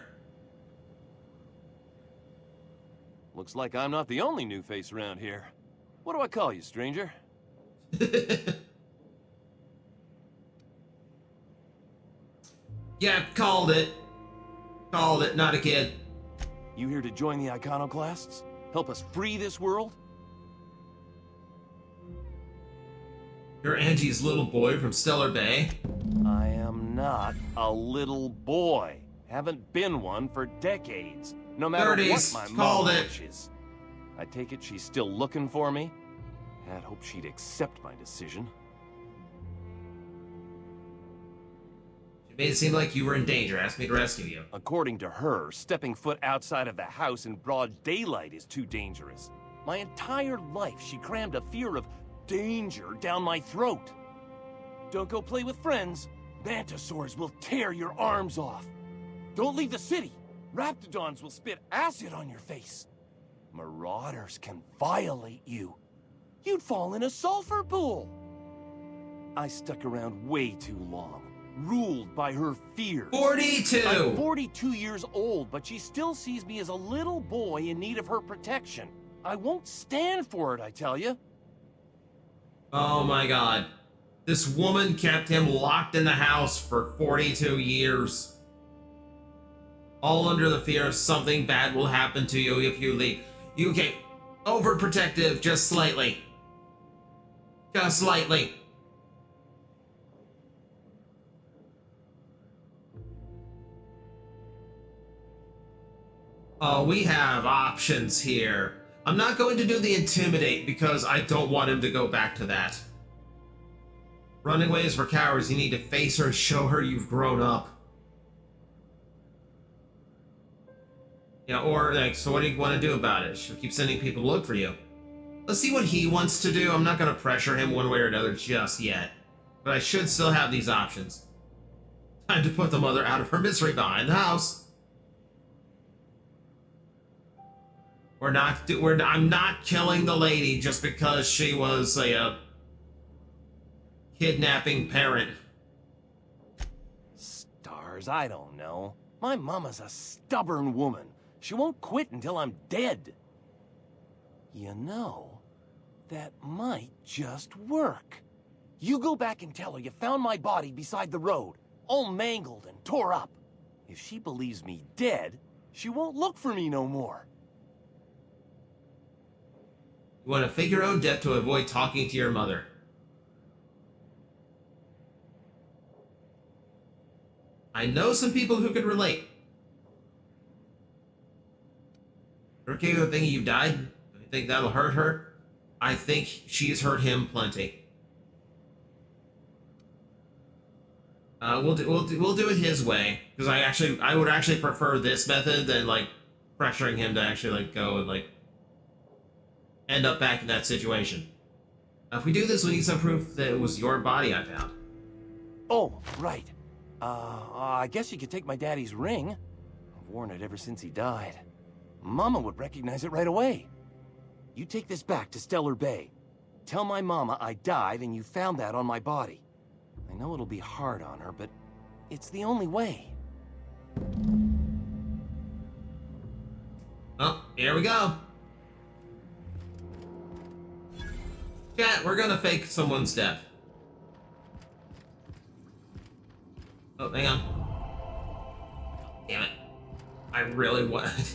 Looks like I'm not the only new face around here. What do I call you, stranger? Yeah, called it. Called it, not a kid. You here to join the iconoclasts? Help us free this world? You're Angie's little boy from Stellar Bay? I am not a little boy. Haven't been one for decades. No matter 30s, what my called mom it. wishes. I take it she's still looking for me? I'd hope she'd accept my decision. She made it seem like you were in danger, asked me to rescue you. According to her, stepping foot outside of the house in broad daylight is too dangerous. My entire life, she crammed a fear of danger down my throat. Don't go play with friends. Mantisaurs will tear your arms off. Don't leave the city. Raptidons will spit acid on your face. Marauders can violate you. You'd fall in a sulfur pool. I stuck around way too long. ruled by her fears. 42! I'm 42 years old, but she still sees me as a little boy in need of her protection. I won't stand for it, I tell you. Oh my god. This woman kept him locked in the house for 42 years. All under the fear of something bad will happen to you if you leave. You, okay, overprotective, just slightly. Just slightly. Oh, we have options here. I'm not going to do the intimidate because I don't want him to go back to that. Running away is for cowards. You need to face her and show her you've grown up. Yeah, or like, so what do you want to do about it? She'll keep sending people to look for you. Let's see what he wants to do. I'm not going to pressure him one way or another just yet. But I should still have these options. Time to put the mother out of her misery behind the house. I'm not killing the lady just because she was a kidnapping parent. Stars, I don't know. My mama's a stubborn woman. She won't quit until I'm dead. You know, that might just work. You go back and tell her you found my body beside the road, all mangled and tore up. If she believes me dead, she won't look for me no more. You want to fake your own death to avoid talking to your mother. I know some people who could relate. Okay, the thing you died, I think that'll hurt her. I think she's hurt him plenty. We'll do it his way, because I would actually prefer this method than like pressuring him to actually like go and like end up back in that situation. Now, if we do this, we need some proof that it was your body I found. Oh, right. I guess you could take my daddy's ring. I've worn it ever since he died. Mama would recognize it right away. You take this back to Stellar Bay. Tell my mama I died and you found that on my body. I know it'll be hard on her, but it's the only way. Oh, here we go. Chat, we're gonna fake someone's death. Oh, hang on. Damn it. I really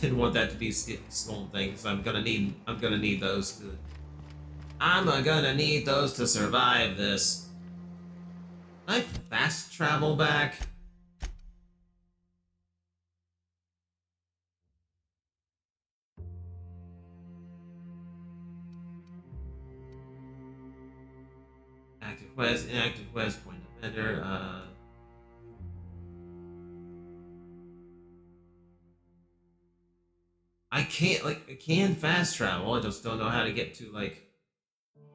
didn't want that to be a stolen thing, because I'm gonna need those to survive this. Can I fast travel back? Active quest, inactive quest, point of vendor, I can fast travel, I just don't know how to get to, like,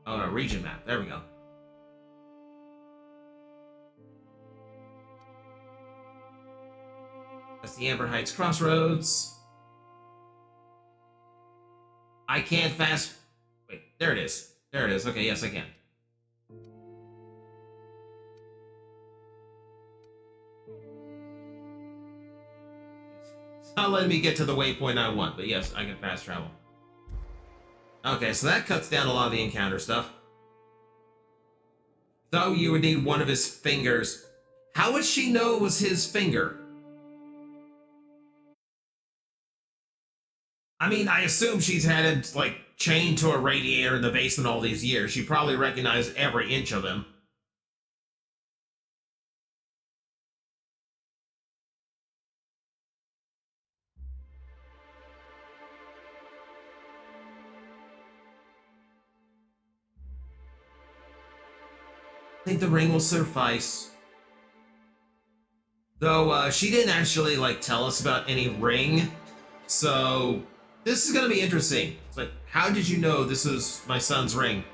oh, a region map. There we go. That's the Amber Heights Crossroads. I can't fast... Wait, there it is. There it is. Okay, yes, I can. It's not letting me get to the waypoint I want, but yes, I can fast travel. Okay, so that cuts down a lot of the encounter stuff. Though you would need one of his fingers. How would she know it was his finger? I mean, I assume she's had him, like, chained to a radiator in the basement all these years. She probably recognized every inch of him. I think the ring will suffice. Though, she didn't actually, like, tell us about any ring. So, this is gonna be interesting. It's like, how did you know this was my son's ring?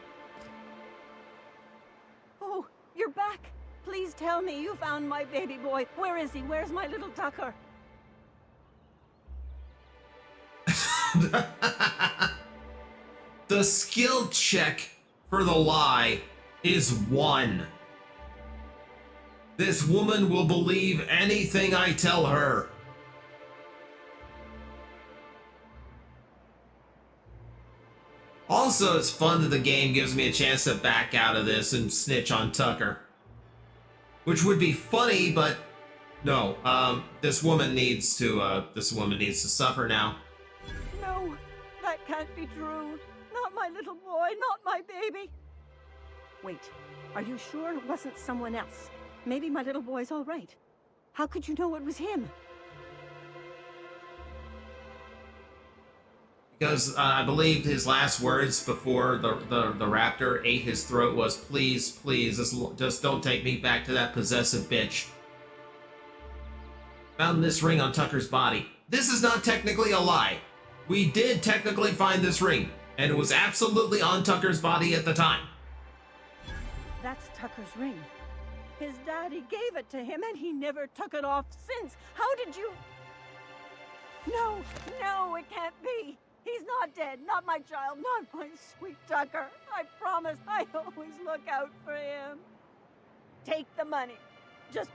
Oh, you're back. Please tell me you found my baby boy. Where is he? Where's my little Tucker? The skill check for the lie is 1. This woman will believe anything I tell her. Also, it's fun that the game gives me a chance to back out of this and snitch on Tucker. Which would be funny, but no. This woman needs to suffer now. No, that can't be true. Not my little boy, not my baby. Wait, are you sure it wasn't someone else? Maybe my little boy's all right. How could you know it was him? Because I believe his last words before the raptor ate his throat was, please, please, just don't take me back to that possessive bitch. Found this ring on Tucker's body. This is not technically a lie. We did technically find this ring, and it was absolutely on Tucker's body at the time. That's Tucker's ring. His daddy gave it to him, and he never took it off since. How did you... No, no, it can't be. He's not dead. Not my child. Not my sweet Tucker. I promise I'd always look out for him. Take the money. Just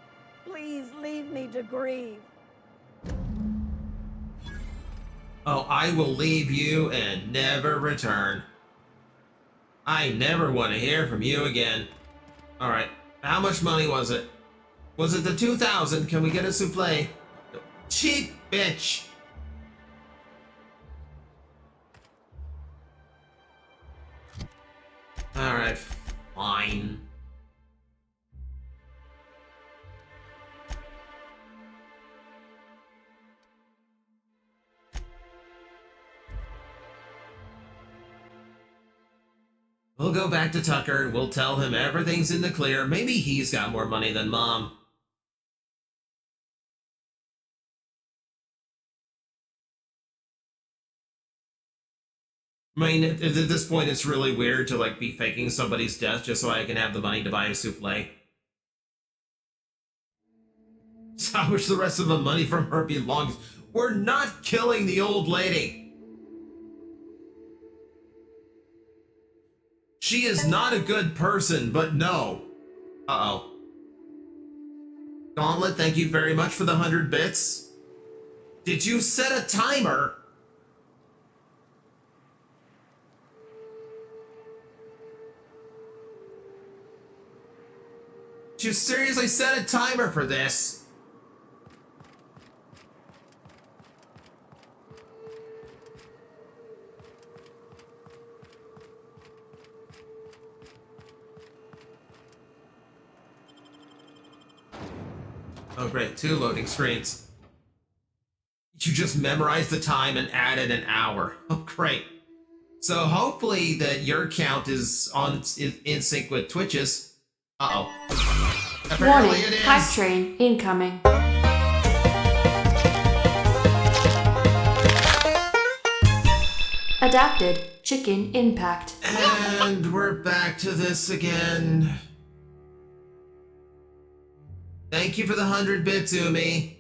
please leave me to grieve. Oh, I will leave you and never return. I never want to hear from you again. Alright, how much money was it? Was it the 2,000? Can we get a souffle? Cheap bitch! Alright, fine. We'll go back to Tucker and we'll tell him everything's in the clear. Maybe he's got more money than Mom. I mean, at this point, it's really weird to, like, be faking somebody's death just so I can have the money to buy a souffle. Salvage the rest of the money from her belongings. We're not killing the old lady. She is not a good person, but no. Uh-oh. Gauntlet, thank you very much for the 100 bits. Did you set a timer? Did you seriously set a timer for this? Oh great, 2 loading screens. You just memorized the time and added an hour. Oh great. So hopefully that your count is in sync with Twitch's. Uh-oh. Apparently Warning, it is. hype train incoming. Adapted, chicken impact. And we're back to this again. Thank you for the 100 bits, Umi.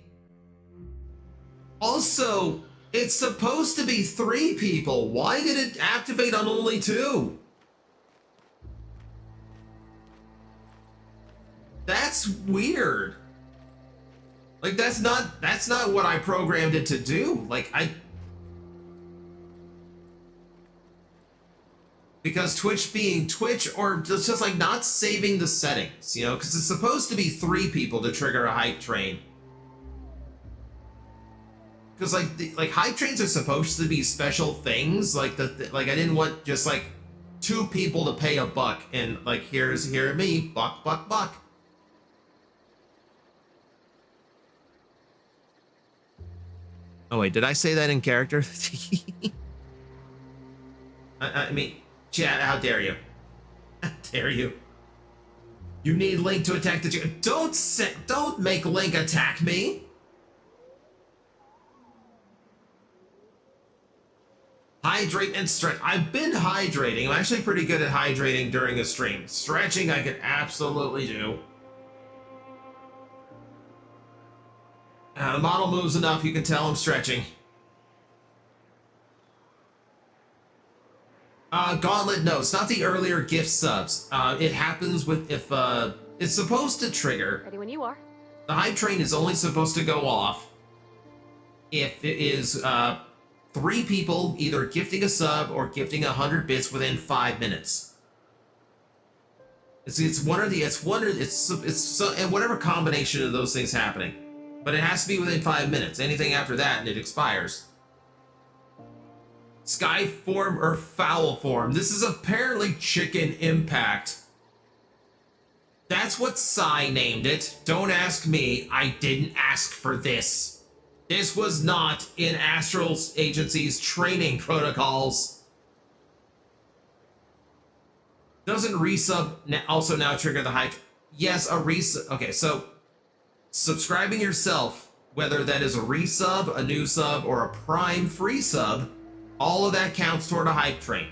Also, it's supposed to be 3 people. Why did it activate on only 2? That's weird. Like, that's not what I programmed it to do. Like, because Twitch being Twitch, or just like not saving the settings, you know, because it's supposed to be 3 people to trigger a hype train. Because like hype trains are supposed to be special things. Like I didn't want just like 2 people to pay $1 and like here me, buck. Oh wait, did I say that in character? I mean, chat, how dare you? How dare you? You need Link to attack the chicken. Don't make Link attack me. Hydrate and stretch. I've been hydrating. I'm actually pretty good at hydrating during a stream. Stretching I can absolutely do. The model moves enough, you can tell I'm stretching. Gauntlet, no, it's not the earlier gift subs. It happens with if it's supposed to trigger. Ready when you are. The hype train is only supposed to go off if it is 3 people either gifting a sub or gifting 100 bits within 5 minutes. It's whatever combination of those things happening, but it has to be within 5 minutes. Anything after that and it expires. Sky form or foul form. This is apparently Chicken Impact. That's what Psy named it. Don't ask me. I didn't ask for this. This was not in Astral Agency's training protocols. Doesn't resub also now trigger the hype? Yes, a resub. Okay, so subscribing yourself, whether that is a resub, a new sub, or a prime free sub, all of that counts toward a hype train.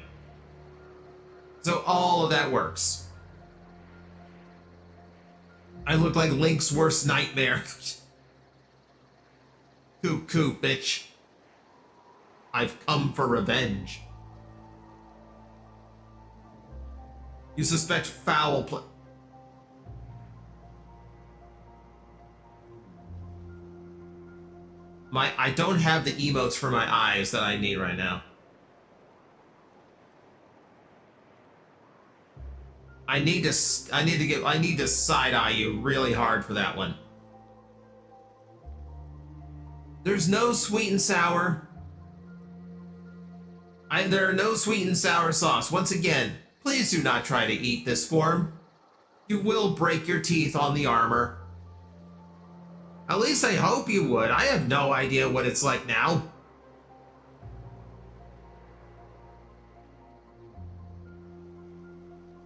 So all of that works. I look like Link's worst nightmare. Coop, bitch. I've come for revenge. You suspect foul play. I don't have the emotes for my eyes that I need right now. I need to side eye you really hard for that one. There's no sweet and sour. There are no sweet and sour sauce. Once again, please do not try to eat this form. You will break your teeth on the armor. At least I hope you would. I have no idea what it's like now.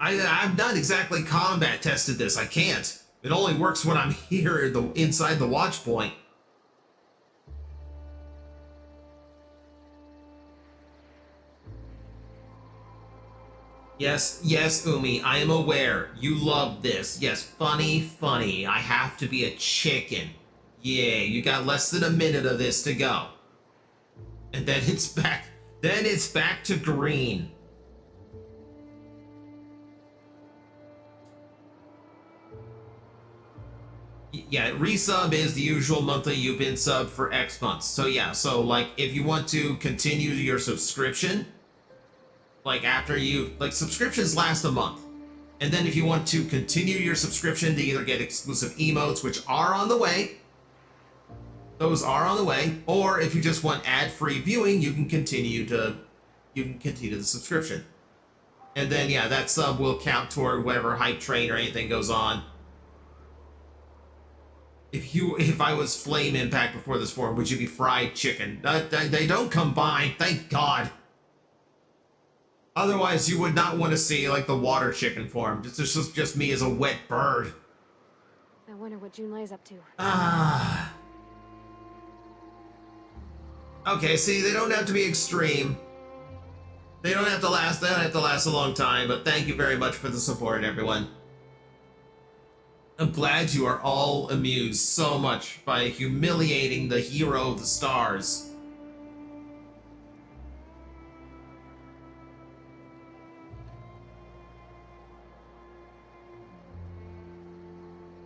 I've not exactly combat tested this. I can't. It only works when I'm here inside the watch point. Yes, Umi, I am aware. You love this. Yes, funny. I have to be a chicken. Yeah, you got less than a minute of this to go. And then it's back. Then it's back to green. Yeah, resub is the usual monthly you've been subbed for X months. So yeah, so like if you want to continue your subscription, like after subscriptions last a month. And then if you want to continue your subscription to either get exclusive emotes, which are on the way, those are on the way, or if you just want ad-free viewing, you can continue the subscription. And then yeah, that sub will count toward whatever hype train or anything goes on. If I was Flame Impact before this form, would you be fried chicken? They don't combine, thank God. Otherwise, you would not want to see like the water chicken form. Just me as a wet bird. I wonder what Junlei's up to. Okay, see, they don't have to be extreme. They don't have to last a long time, but thank you very much for the support, everyone. I'm glad you are all amused so much by humiliating the hero of the stars.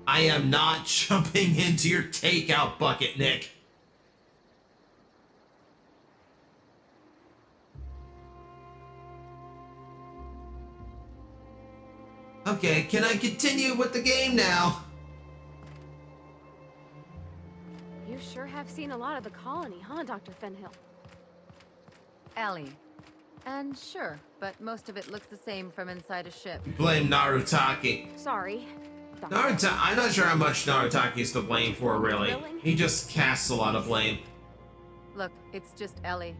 I am not jumping into your takeout bucket, Nick. Okay, can I continue with the game now? You sure have seen a lot of the colony, huh, Dr. Fenhill? Ellie. And sure, but most of it looks the same from inside a ship. Blame Narutaki. Sorry. Naruto, I'm not sure how much Narutaki is to blame for, really. He just casts a lot of blame. Look, it's just Ellie.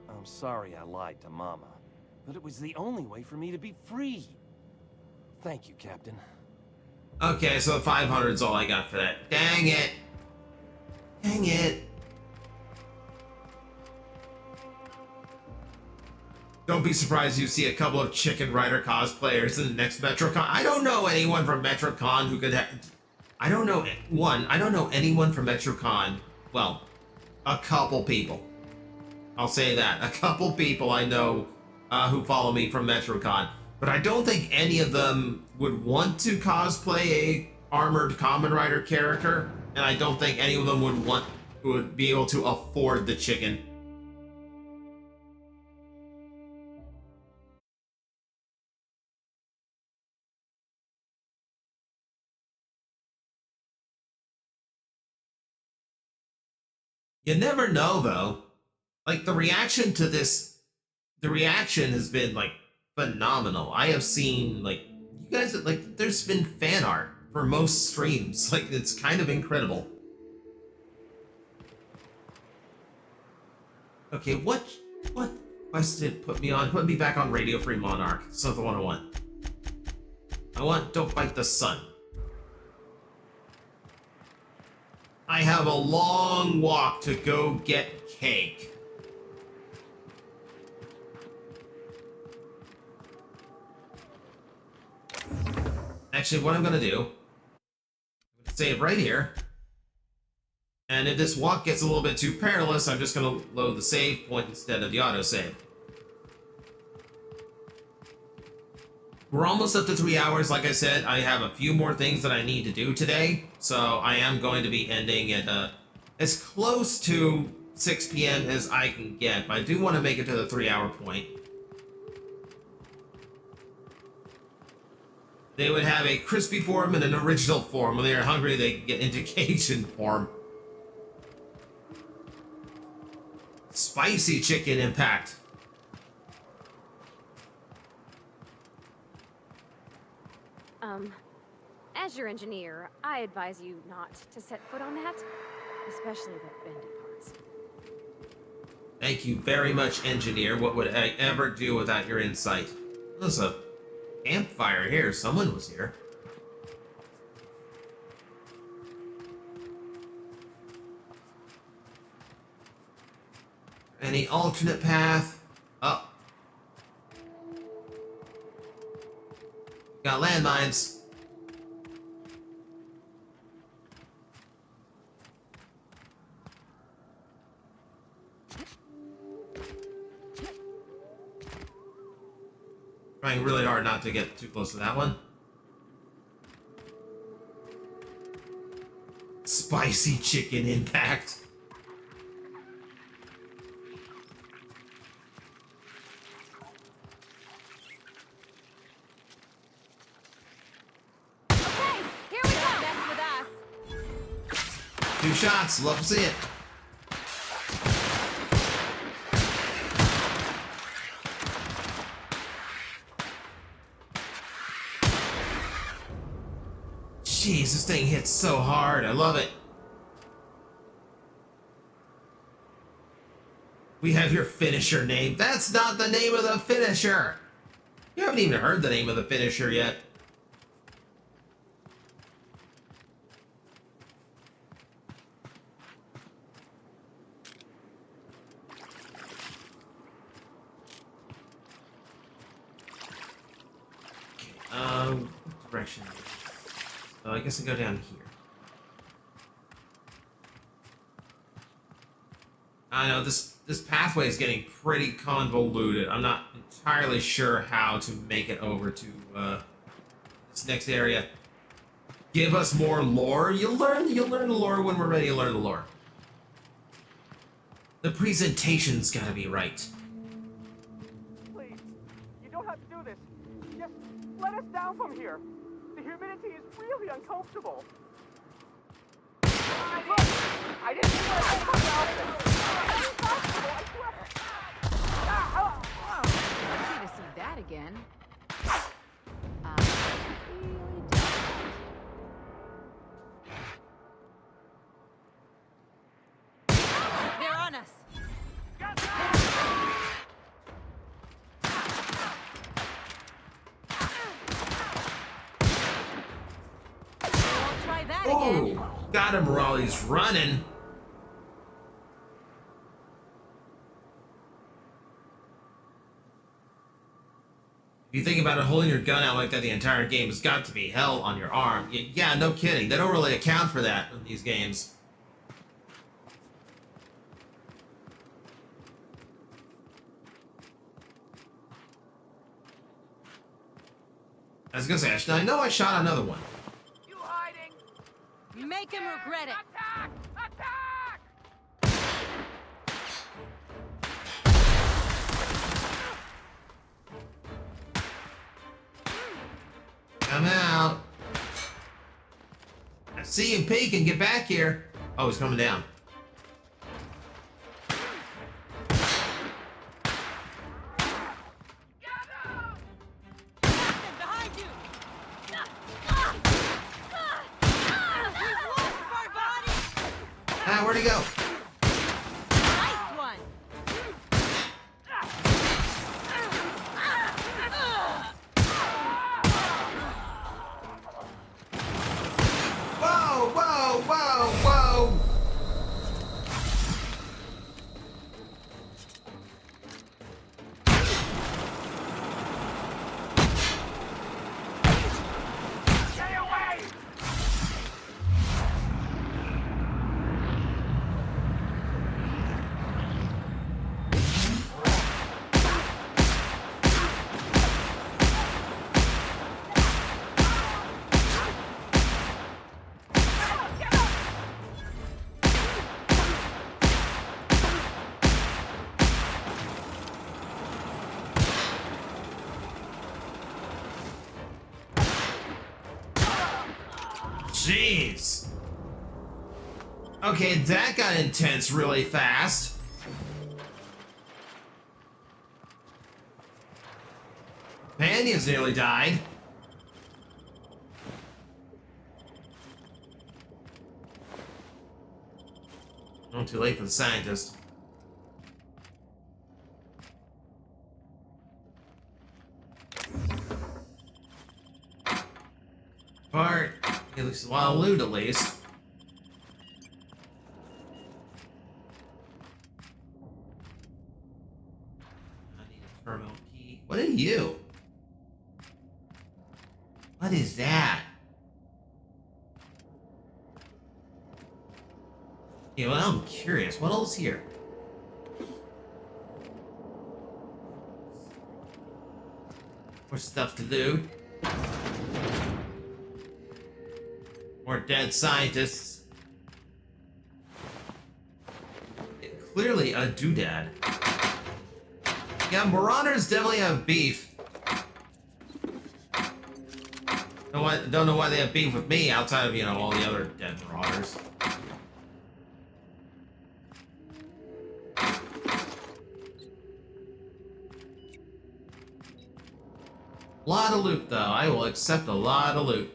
I'm sorry I lied to Mama, but it was the only way for me to be free. Thank you, Captain. Okay, so 500 is all I got for that. Dang it. Dang it. Don't be surprised you see a couple of Chicken Rider cosplayers in the next MetroCon. I don't know anyone from MetroCon who could have... I don't know anyone from MetroCon. Well, a couple people. I'll say that. A couple people I know who follow me from MetroCon, but I don't think any of them would want to cosplay a armored Kamen Rider character, and I don't think any of them would be able to afford the chicken. You never know, though. Like, the reaction has been, like, phenomenal. I have seen, like, you guys, like, there's been fan art for most streams. Like, it's kind of incredible. Okay, what quest did put me on? Put me back on Radio Free Monarch. It's not the one I want. I want Don't Bite the Sun. I have a long walk to go get cake. Actually, what I'm gonna do, I'm gonna save right here. And if this walk gets a little bit too perilous, I'm just gonna load the save point instead of the autosave. We're almost up to 3 hours. Like I said, I have a few more things that I need to do today, so I am going to be ending at as close to 6 p.m. as I can get, but I do want to make it to the 3-hour point. They would have a crispy form and an original form. When they are hungry, they get into Cajun form. Spicy chicken impact. As your engineer, I advise you not to set foot on that, especially the bendy parts. Thank you very much, engineer. What would I ever do without your insight? There's a campfire here. Someone was here. Any alternate path? Oh. Got landmines. Trying really hard not to get too close to that one. Spicy chicken impact. Okay, here we go. Mess with us. 2 shots. Love to see it. Jeez, this thing hits so hard. I love it. We have your finisher name. That's not the name of the finisher. You haven't even heard the name of the finisher yet. What direction? I guess I go down here. I know this pathway is getting pretty convoluted. I'm not entirely sure how to make it over to this next area. Give us more lore. You'll learn the lore when we're ready to learn the lore. The presentation's gotta be right. Please, you don't have to do this. Just let us down from here. The humidity is really uncomfortable. I didn't do it. I need to see that again. They're on us. We'll try that again. Oh, got him while he's running. If you think about it, holding your gun out like that the entire game has got to be hell on your arm. Yeah, no kidding. They don't really account for that in these games. I was gonna say, I know I shot another one. Make him regret it. Come out. I see you peeking. Get back here. Oh, he's coming down. Ah, where'd he go? Nice one. Whoa, whoa, whoa, whoa! Jeez. Okay, that got intense really fast. Panya's nearly died. Oh, too late for the scientist. Part. At least a lot of loot, at least. I need a terminal key. What are you? What is that? Yeah, well, I'm curious. What else here? More stuff to loot. More dead scientists. Clearly a doodad. Yeah, Marauders definitely have beef. Don't know why they have beef with me outside of, you know, all the other dead Marauders. A lot of loot, though. I will accept a lot of loot.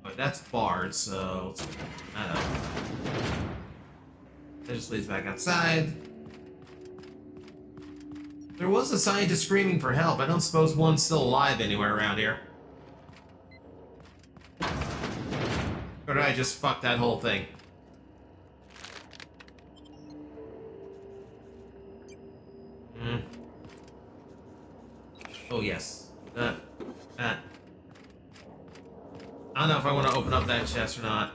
Oh, that's barred, so let's pick that up. That just leads back outside. There was a scientist screaming for help. I don't suppose one's still alive anywhere around here. Or did I just fuck that whole thing? Oh, yes. I don't know if I want to open up that chest or not.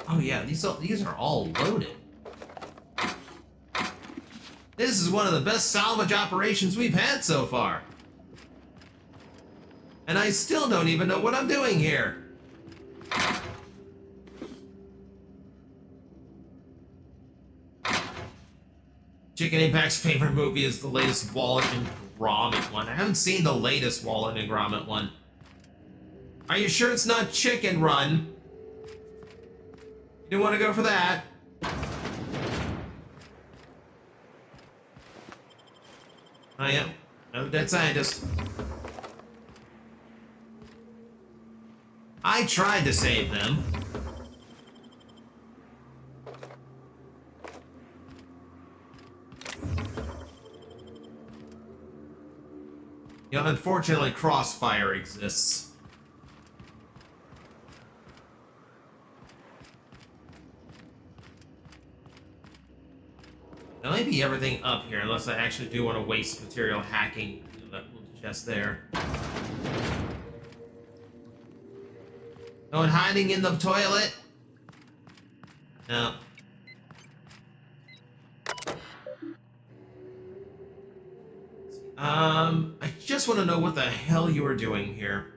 Oh yeah, these are all loaded. This is one of the best salvage operations we've had so far. And I still don't even know what I'm doing here. Chicken Impact's favorite movie is the latest Wallet and Gromit one. I haven't seen the latest Wallet and Gromit one. Are you sure it's not Chicken Run? You didn't want to go for that. Oh yeah, another dead scientist. I tried to save them. You know, unfortunately, crossfire exists. That might be everything up here, unless I actually do want to waste material hacking that little chest there. No one hiding in the toilet? No. I just want to know what the hell you are doing here.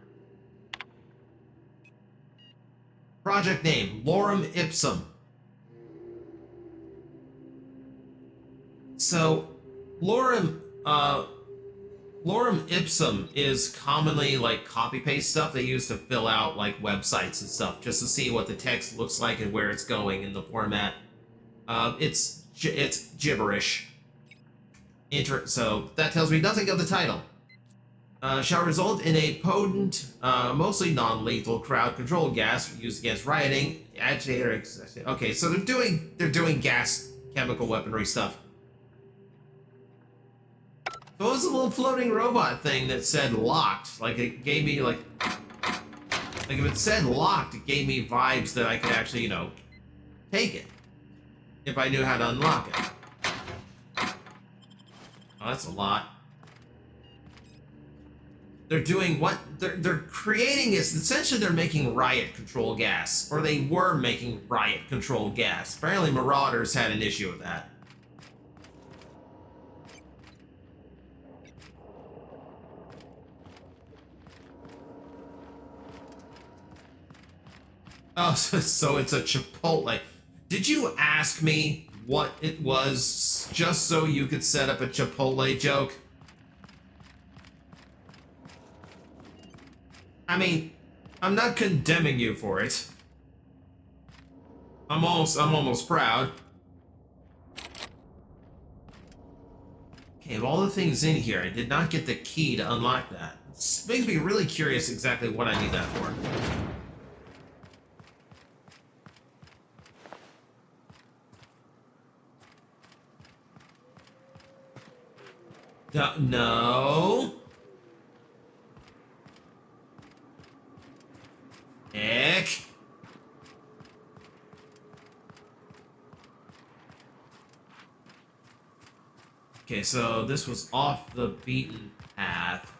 Project name, Lorem Ipsum. So, Lorem Ipsum is commonly like copy-paste stuff they use to fill out like websites and stuff, just to see what the text looks like and where it's going in the format. It's gibberish. So that tells me nothing of the title. Shall result in a potent, mostly non-lethal crowd control gas used against rioting, agitator. Okay, so they're doing gas, chemical weaponry stuff. So it was a little floating robot thing that said locked. Like it gave me like if it said locked, it gave me vibes that I could actually, you know, take it if I knew how to unlock it. Oh, that's a lot. They're doing what they're creating is essentially they're making riot control gas, or they were making riot control gas. Apparently, Marauders had an issue with that. Oh, so it's a Chipotle. Did you ask me what it was just so you could set up a Chipotle joke? I mean, I'm not condemning you for it. I'm almost proud. Okay, of all the things in here, I did not get the key to unlock that. It makes me really curious exactly what I need that for. No. Nick. Okay, so this was off the beaten path.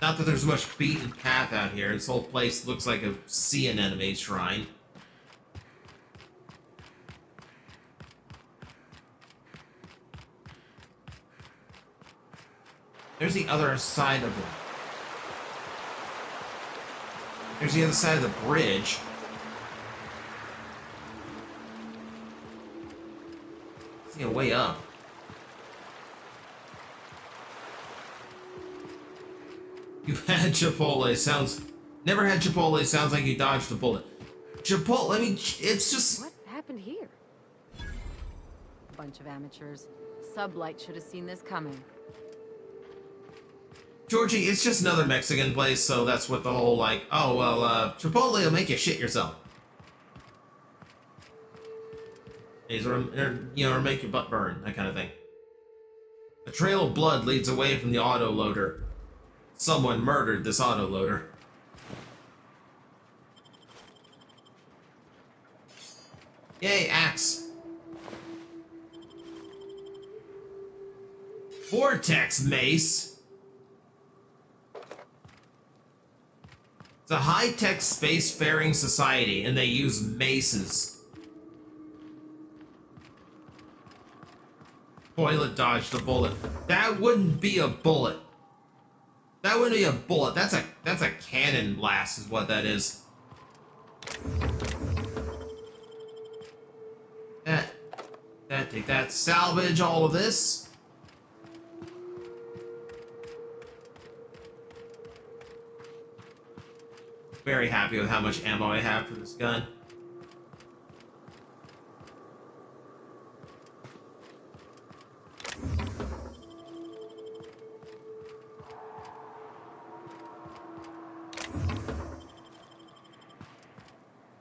Not that there's much beaten path out here. This whole place looks like a sea anemone shrine. There's the other side of it. There's the other side of the bridge. See a way up. You've had Chipotle. Sounds... Never had Chipotle. Sounds like you dodged a bullet. Chipotle, I mean, it's just... What happened here? Bunch of amateurs. Sublight should have seen this coming. Georgie, it's just another Mexican place, so that's what the whole, like, oh, well, Chipotle will make you shit yourself. Or make your butt burn, that kind of thing. A trail of blood leads away from the autoloader. Someone murdered this autoloader. Yay, axe. Vortex mace. It's a high-tech spacefaring society, and they use maces. Toilet dodged a bullet. That wouldn't be a bullet. That wouldn't be a bullet. That's a cannon blast, is what that is. Take that. Salvage all of this. Very happy with how much ammo I have for this gun.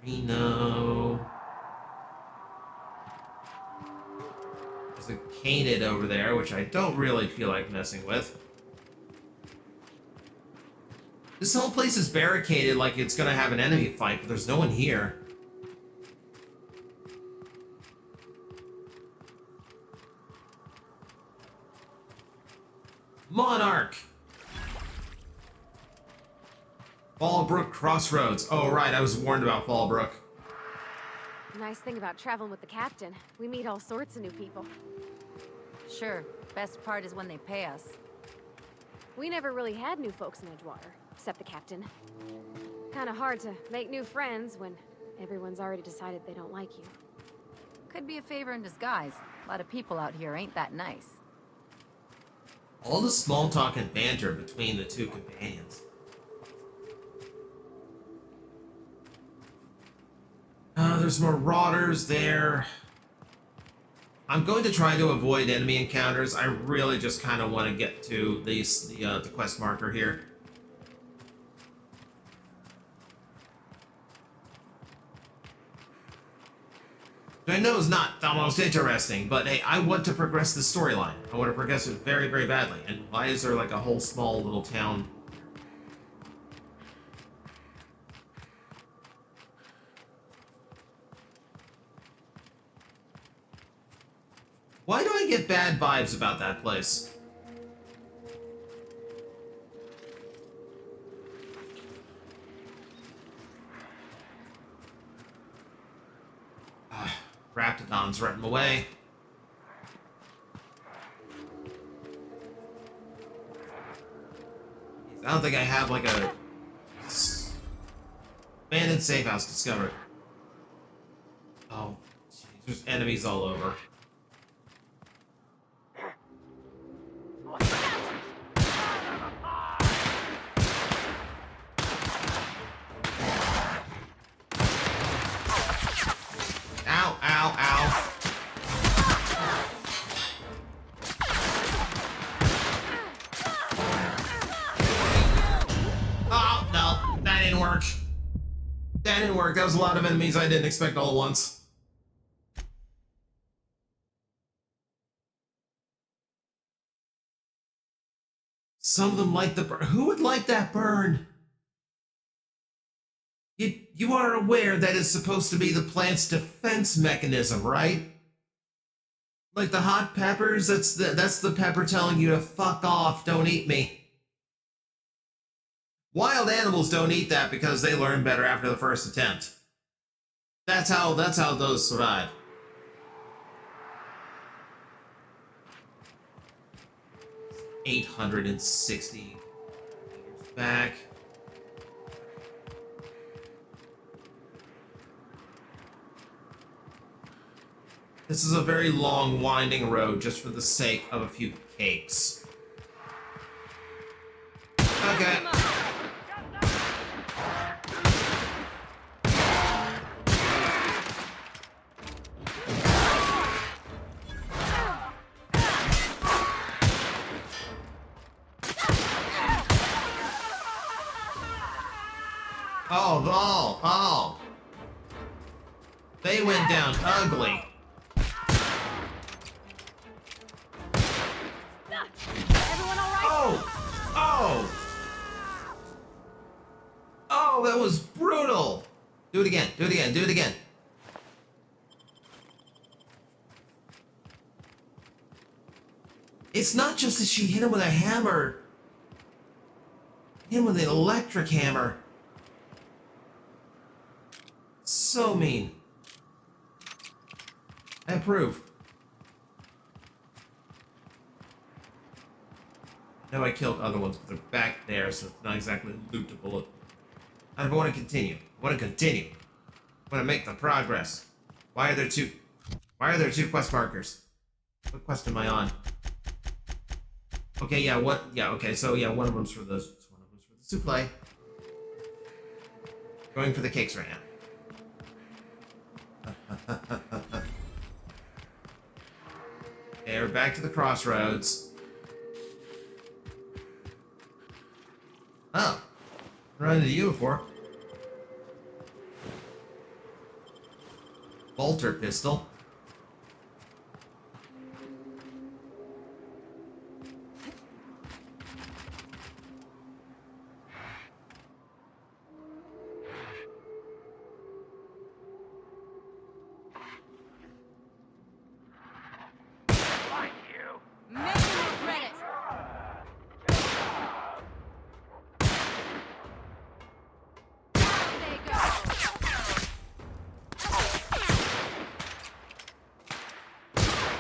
Reno. There's a Canid over there, which I don't really feel like messing with. This whole place is barricaded like it's gonna have an enemy fight, but there's no one here. Monarch! Fallbrook Crossroads. Oh, right, I was warned about Fallbrook. Nice thing about traveling with the captain. We meet all sorts of new people. Sure, best part is when they pay us. We never really had new folks in Edgewater, except the captain. Kinda hard to make new friends when everyone's already decided they don't like you. Could be a favor in disguise. A lot of people out here ain't that nice. All the small talk and banter between the two companions. There's Marauders there. I'm going to try to avoid enemy encounters. I really just kind of want to get to the quest marker here. I know it's not the most interesting, but hey, I want to progress the storyline. I want to progress it very, very badly. And why is there like a whole small little town? Why do I get bad vibes about that place? Raptidons right in the way. I don't think I have like a abandoned safe house discovered. Oh, geez, there's enemies all over. Ow, ow, ow. Oh, no, that didn't work. That didn't work. That was a lot of enemies I didn't expect all at once. Some of them like the burn. Who would like that burn? You are aware that it's supposed to be the plant's defense mechanism, right? Like the hot peppers, that's the pepper telling you to fuck off, don't eat me. Wild animals don't eat that because they learn better after the first attempt. That's how those survive. $860 meters back. This is a very long, winding road just for the sake of a few cakes. Okay. Oh. They went down ugly. Oh, that was brutal. Do it again. It's not just that she hit him with a hammer. Hit him with an electric hammer. So mean. I approve. No, I killed other ones, but they're back there, so it's not exactly loot to bullet. I want to continue. I want to make the progress. Why are there two quest markers? What quest am I on? Okay, yeah, okay, so yeah, one of them's for the souffle. Going for the cakes right now. Okay, we're back to the crossroads. Oh. Run into you before. Bolter pistol.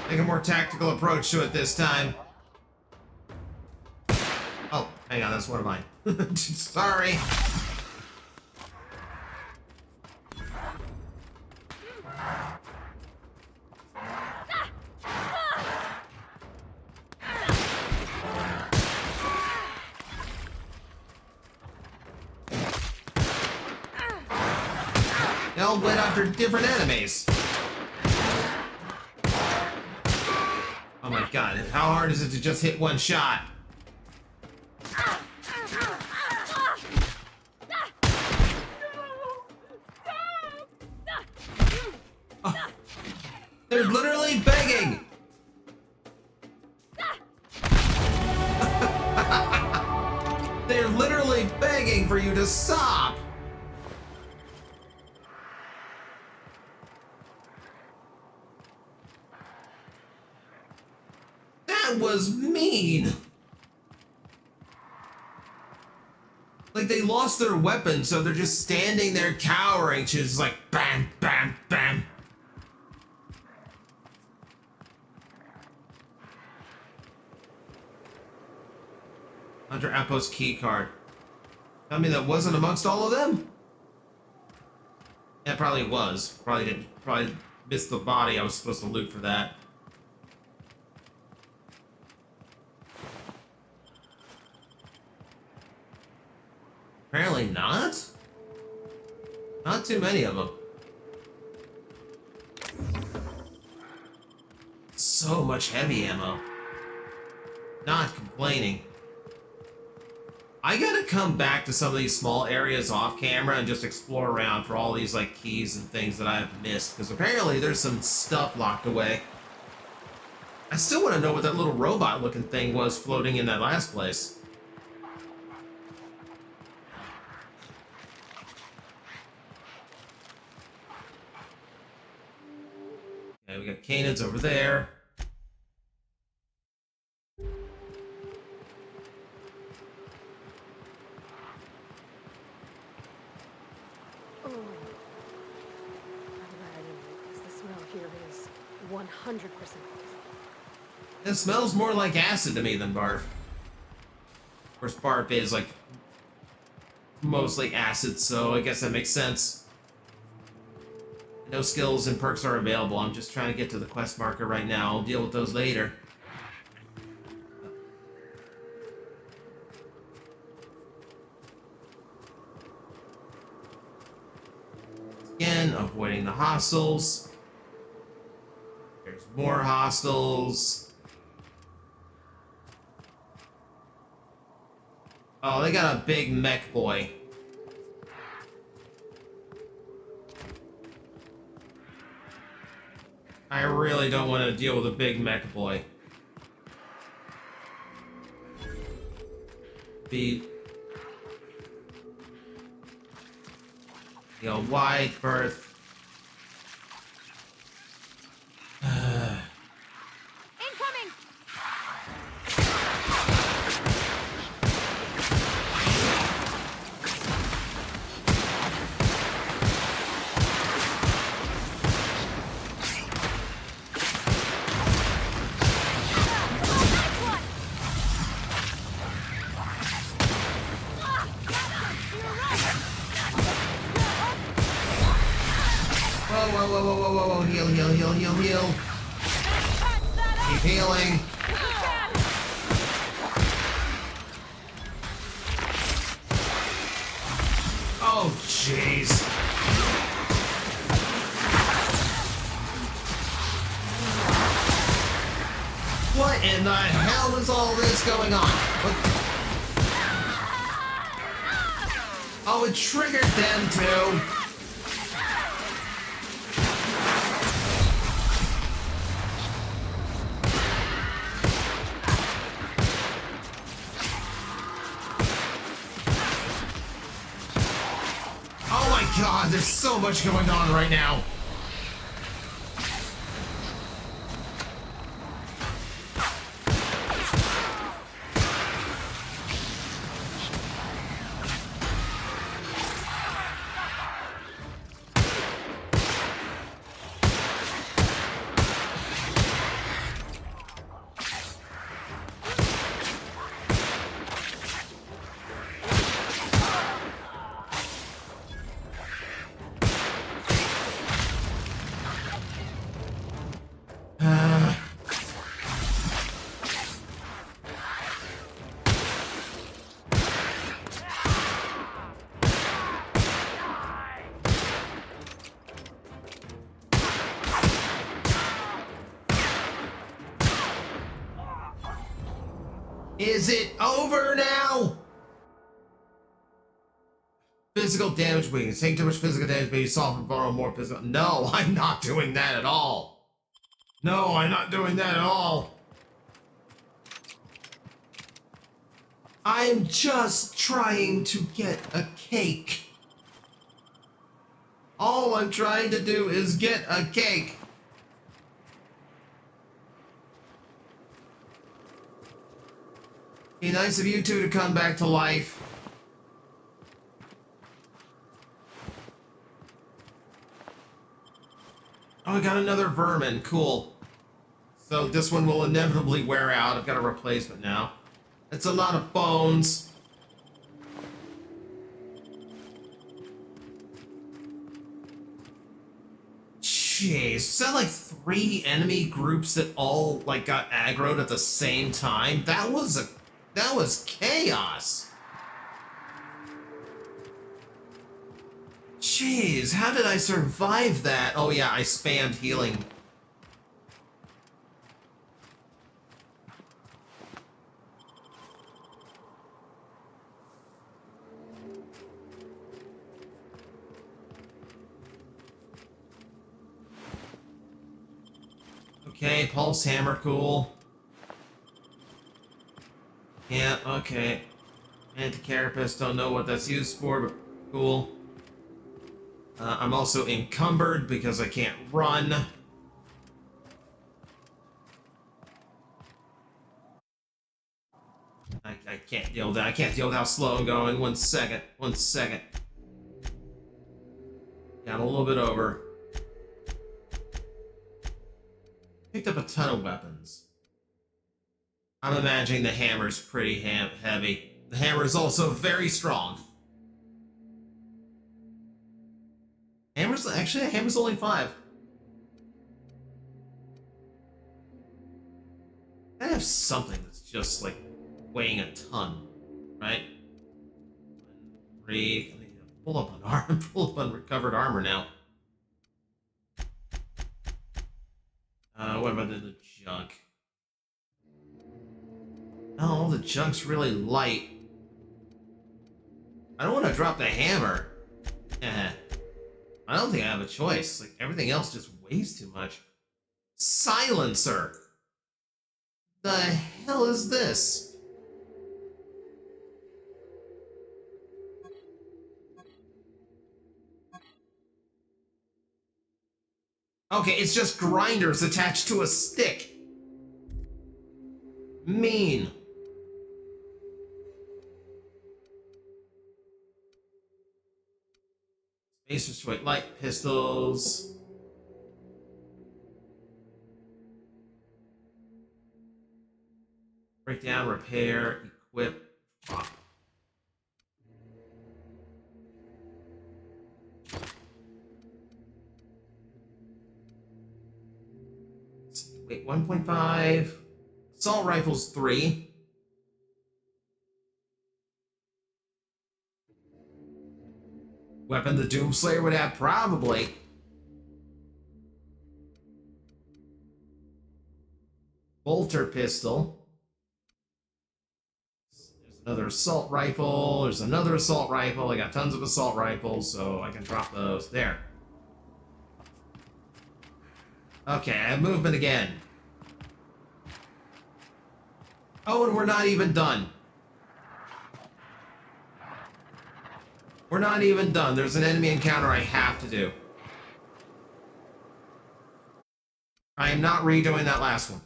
Take a more tactical approach to it this time. Oh, hang on, that's one of mine. Sorry. They all went after different enemies. Oh my god, how hard is it to just hit one shot? Oh, they're literally begging! They're literally begging for you to stop! That was mean! Like, they lost their weapon, so they're just standing there cowering, just like bam, bam, bam. Hunter Outpost key card. Tell me that wasn't amongst all of them? Yeah, probably was. Probably missed the body I was supposed to loot for that. Apparently not? Not too many of them. So much heavy ammo. Not complaining. I gotta come back to some of these small areas off camera and just explore around for all these like keys and things that I've missed, because apparently there's some stuff locked away. I still want to know what that little robot looking thing was floating in that last place. Okay, we got canids over there. The smell here is 100% It smells more like acid to me than barf. Of course, barf is like mostly acid, so I guess that makes sense. No skills and perks are available. I'm just trying to get to the quest marker right now. I'll deal with those later. Again, avoiding the hostiles. There's more hostiles. Oh, they got a big mech boy. I really don't want to deal with a big mech boy. Be wide berth. incoming! Whoa, heal, heal, heal, heal, heal. Keep healing. Oh, jeez. What in the hell is all this going on? What? Oh, it triggered them too. God, there's so much going on right now. Is it over now? Physical damage weakness. Take too much physical damage, but you soften borrow more physical. No, I'm not doing that at all. No, I'm not doing that at all. I'm just trying to get a cake. All I'm trying to do is get a cake. Be nice of you two to come back to life. Oh, I got another vermin. Cool. So this one will inevitably wear out. I've got a replacement now. It's a lot of bones. Jeez, is that like 3 enemy groups that all like got aggroed at the same time? That was chaos. Jeez, how did I survive that? Oh yeah, I spammed healing. Okay, pulse hammer, cool. Yeah, okay. Anti-carapace, don't know what that's used for, but cool. I'm also encumbered because I can't run. I can't deal with that. I can't deal with how slow I'm going. 1 second. 1 second. Got a little bit over. Picked up a ton of weapons. I'm imagining the hammer's pretty heavy. The hammer is also very strong. Actually, a hammer's only 5. I have something that's just like weighing a ton, right? 3. I need to pull up on armor, pull up on recovered armor now. What about the junk? Oh, the junk's really light. I don't want to drop the hammer. I don't think I have a choice. Like, everything else just weighs too much. Silencer! The hell is this? Okay, it's just grinders attached to a stick. Mean. Space restraint, light pistols. Break down, repair, equip, drop. Wait, 1.5. Assault rifles 3. Weapon the Doomslayer would have, probably. Bolter pistol. There's another assault rifle. There's another assault rifle. I got tons of assault rifles, so I can drop those. There. Okay, I have movement again. Oh, and we're not even done. We're not even done. There's an enemy encounter I have to do. I am not redoing that last one.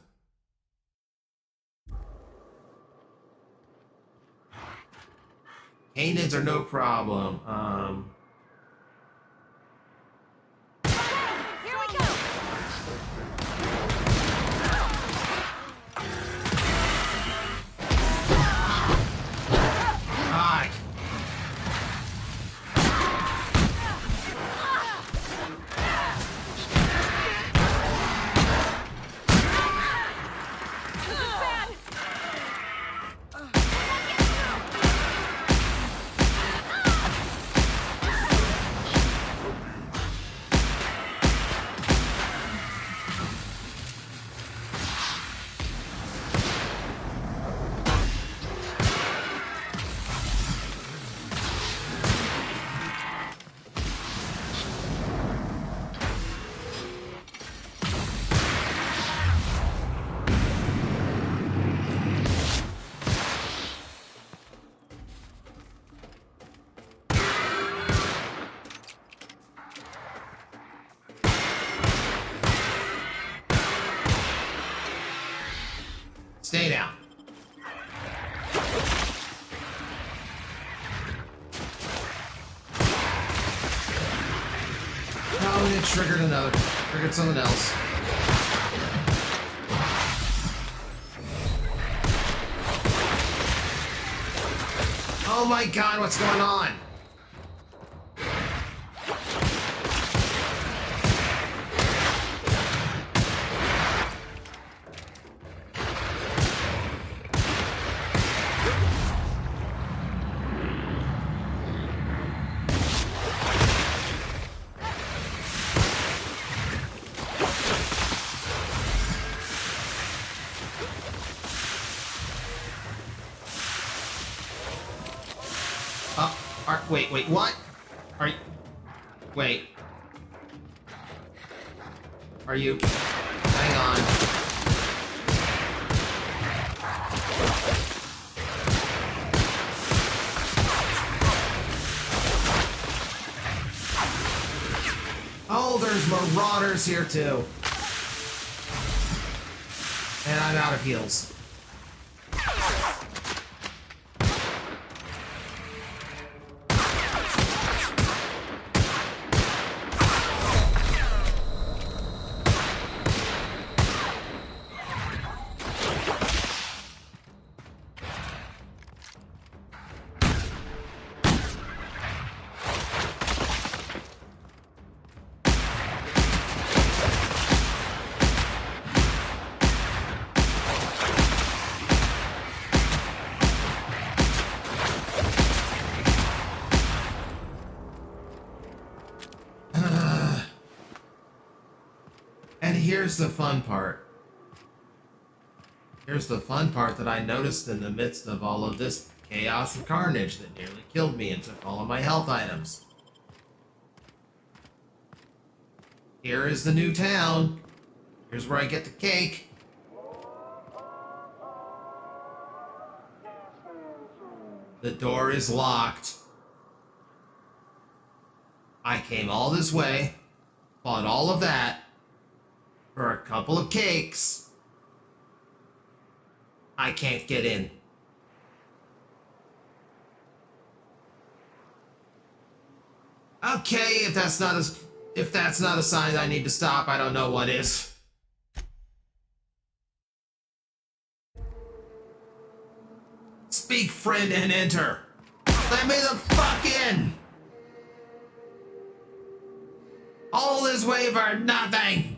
Canids are no problem. Here we go! Hi. target someone else. Oh my god, what's going on? Wait, what? Are you... Wait. Are you... Hang on. Oh, there's marauders here too. And I'm out of heals. And here's the fun part. Here's the fun part that I noticed in the midst of all of this chaos and carnage that nearly killed me and took all of my health items. Here is the new town. Here's where I get the cake. The door is locked. I came all this way, fought all of that, for a couple of cakes. I can't get in. Okay, if that's not a sign that I need to stop, I don't know what is. Speak, friend, and enter. Let me the fuck in. All this way for nothing.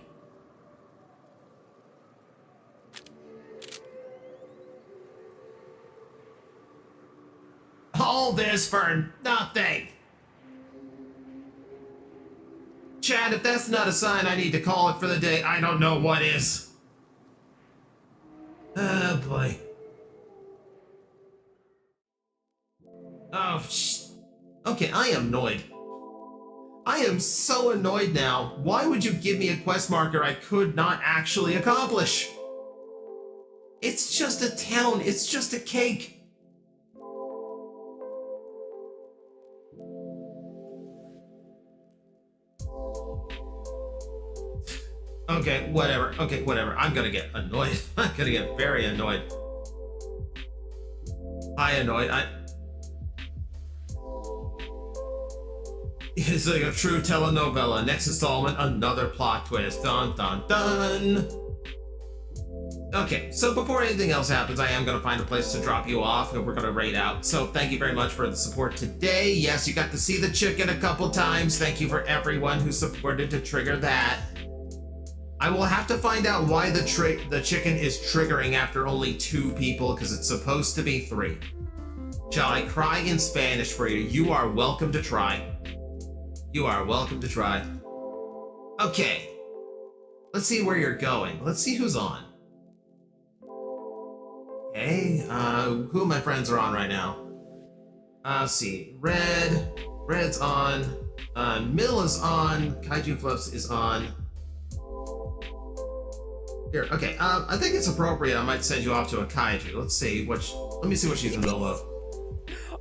All this for nothing. Chad, if that's not a sign I need to call it for the day, I don't know what is. Oh boy. Oh, okay, I am annoyed. I am so annoyed now. Why would you give me a quest marker I could not actually accomplish? It's just a town. It's just a cake. Okay, whatever. Okay, whatever. I'm gonna get annoyed. I'm gonna get very annoyed. It's like a true telenovela. Next installment, another plot twist. Dun, dun, dun. Okay, so before anything else happens, I am going to find a place to drop you off, and we're going to raid out. So thank you very much for the support today. Yes, you got to see the chicken a couple times. Thank you for everyone who supported to trigger that. I will have to find out why the chicken is triggering after only 2 people, because it's supposed to be 3. Shall I cry in Spanish for you? You are welcome to try. You are welcome to try. Okay. Let's see where you're going. Let's see who's on. Okay, who of my friends are on right now? Let's see. Red's on. Mill is on. Kaiju Fluffs is on. Here, okay, I think it's appropriate I might send you off to a kaiju. Let me see what she's in the middle of.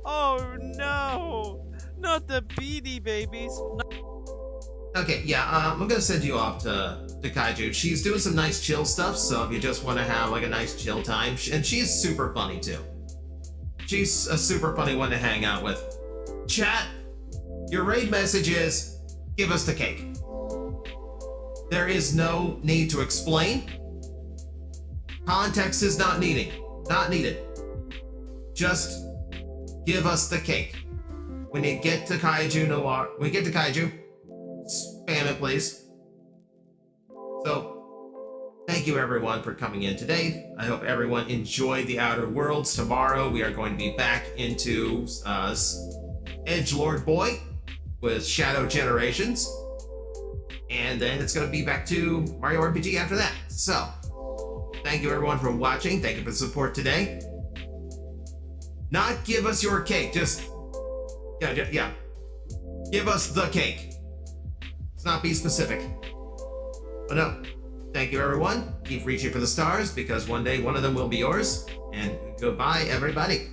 Oh no! Not the Beanie Babies! Okay, yeah, I'm gonna send you off to kaiju. She's doing some nice chill stuff, so if you just want to have like a nice chill time, and she's super funny too. She's a super funny one to hang out with. Chat, your raid message is, give us the cake. There is no need to explain. Context is not needed. Just give us the cake. When you get to Kaiju Noir, when you get to Kaiju, spam it, please. So, thank you everyone for coming in today. I hope everyone enjoyed the Outer Worlds. Tomorrow we are going to be back into Edgelord Boy with Shadow Generations. And then it's going to be back to Mario RPG after that. So, thank you everyone for watching. Thank you for the support today. Not give us your cake, just, yeah. Give us the cake. Let's not be specific. But no, thank you everyone. Keep reaching for the stars because one day one of them will be yours. And goodbye, everybody.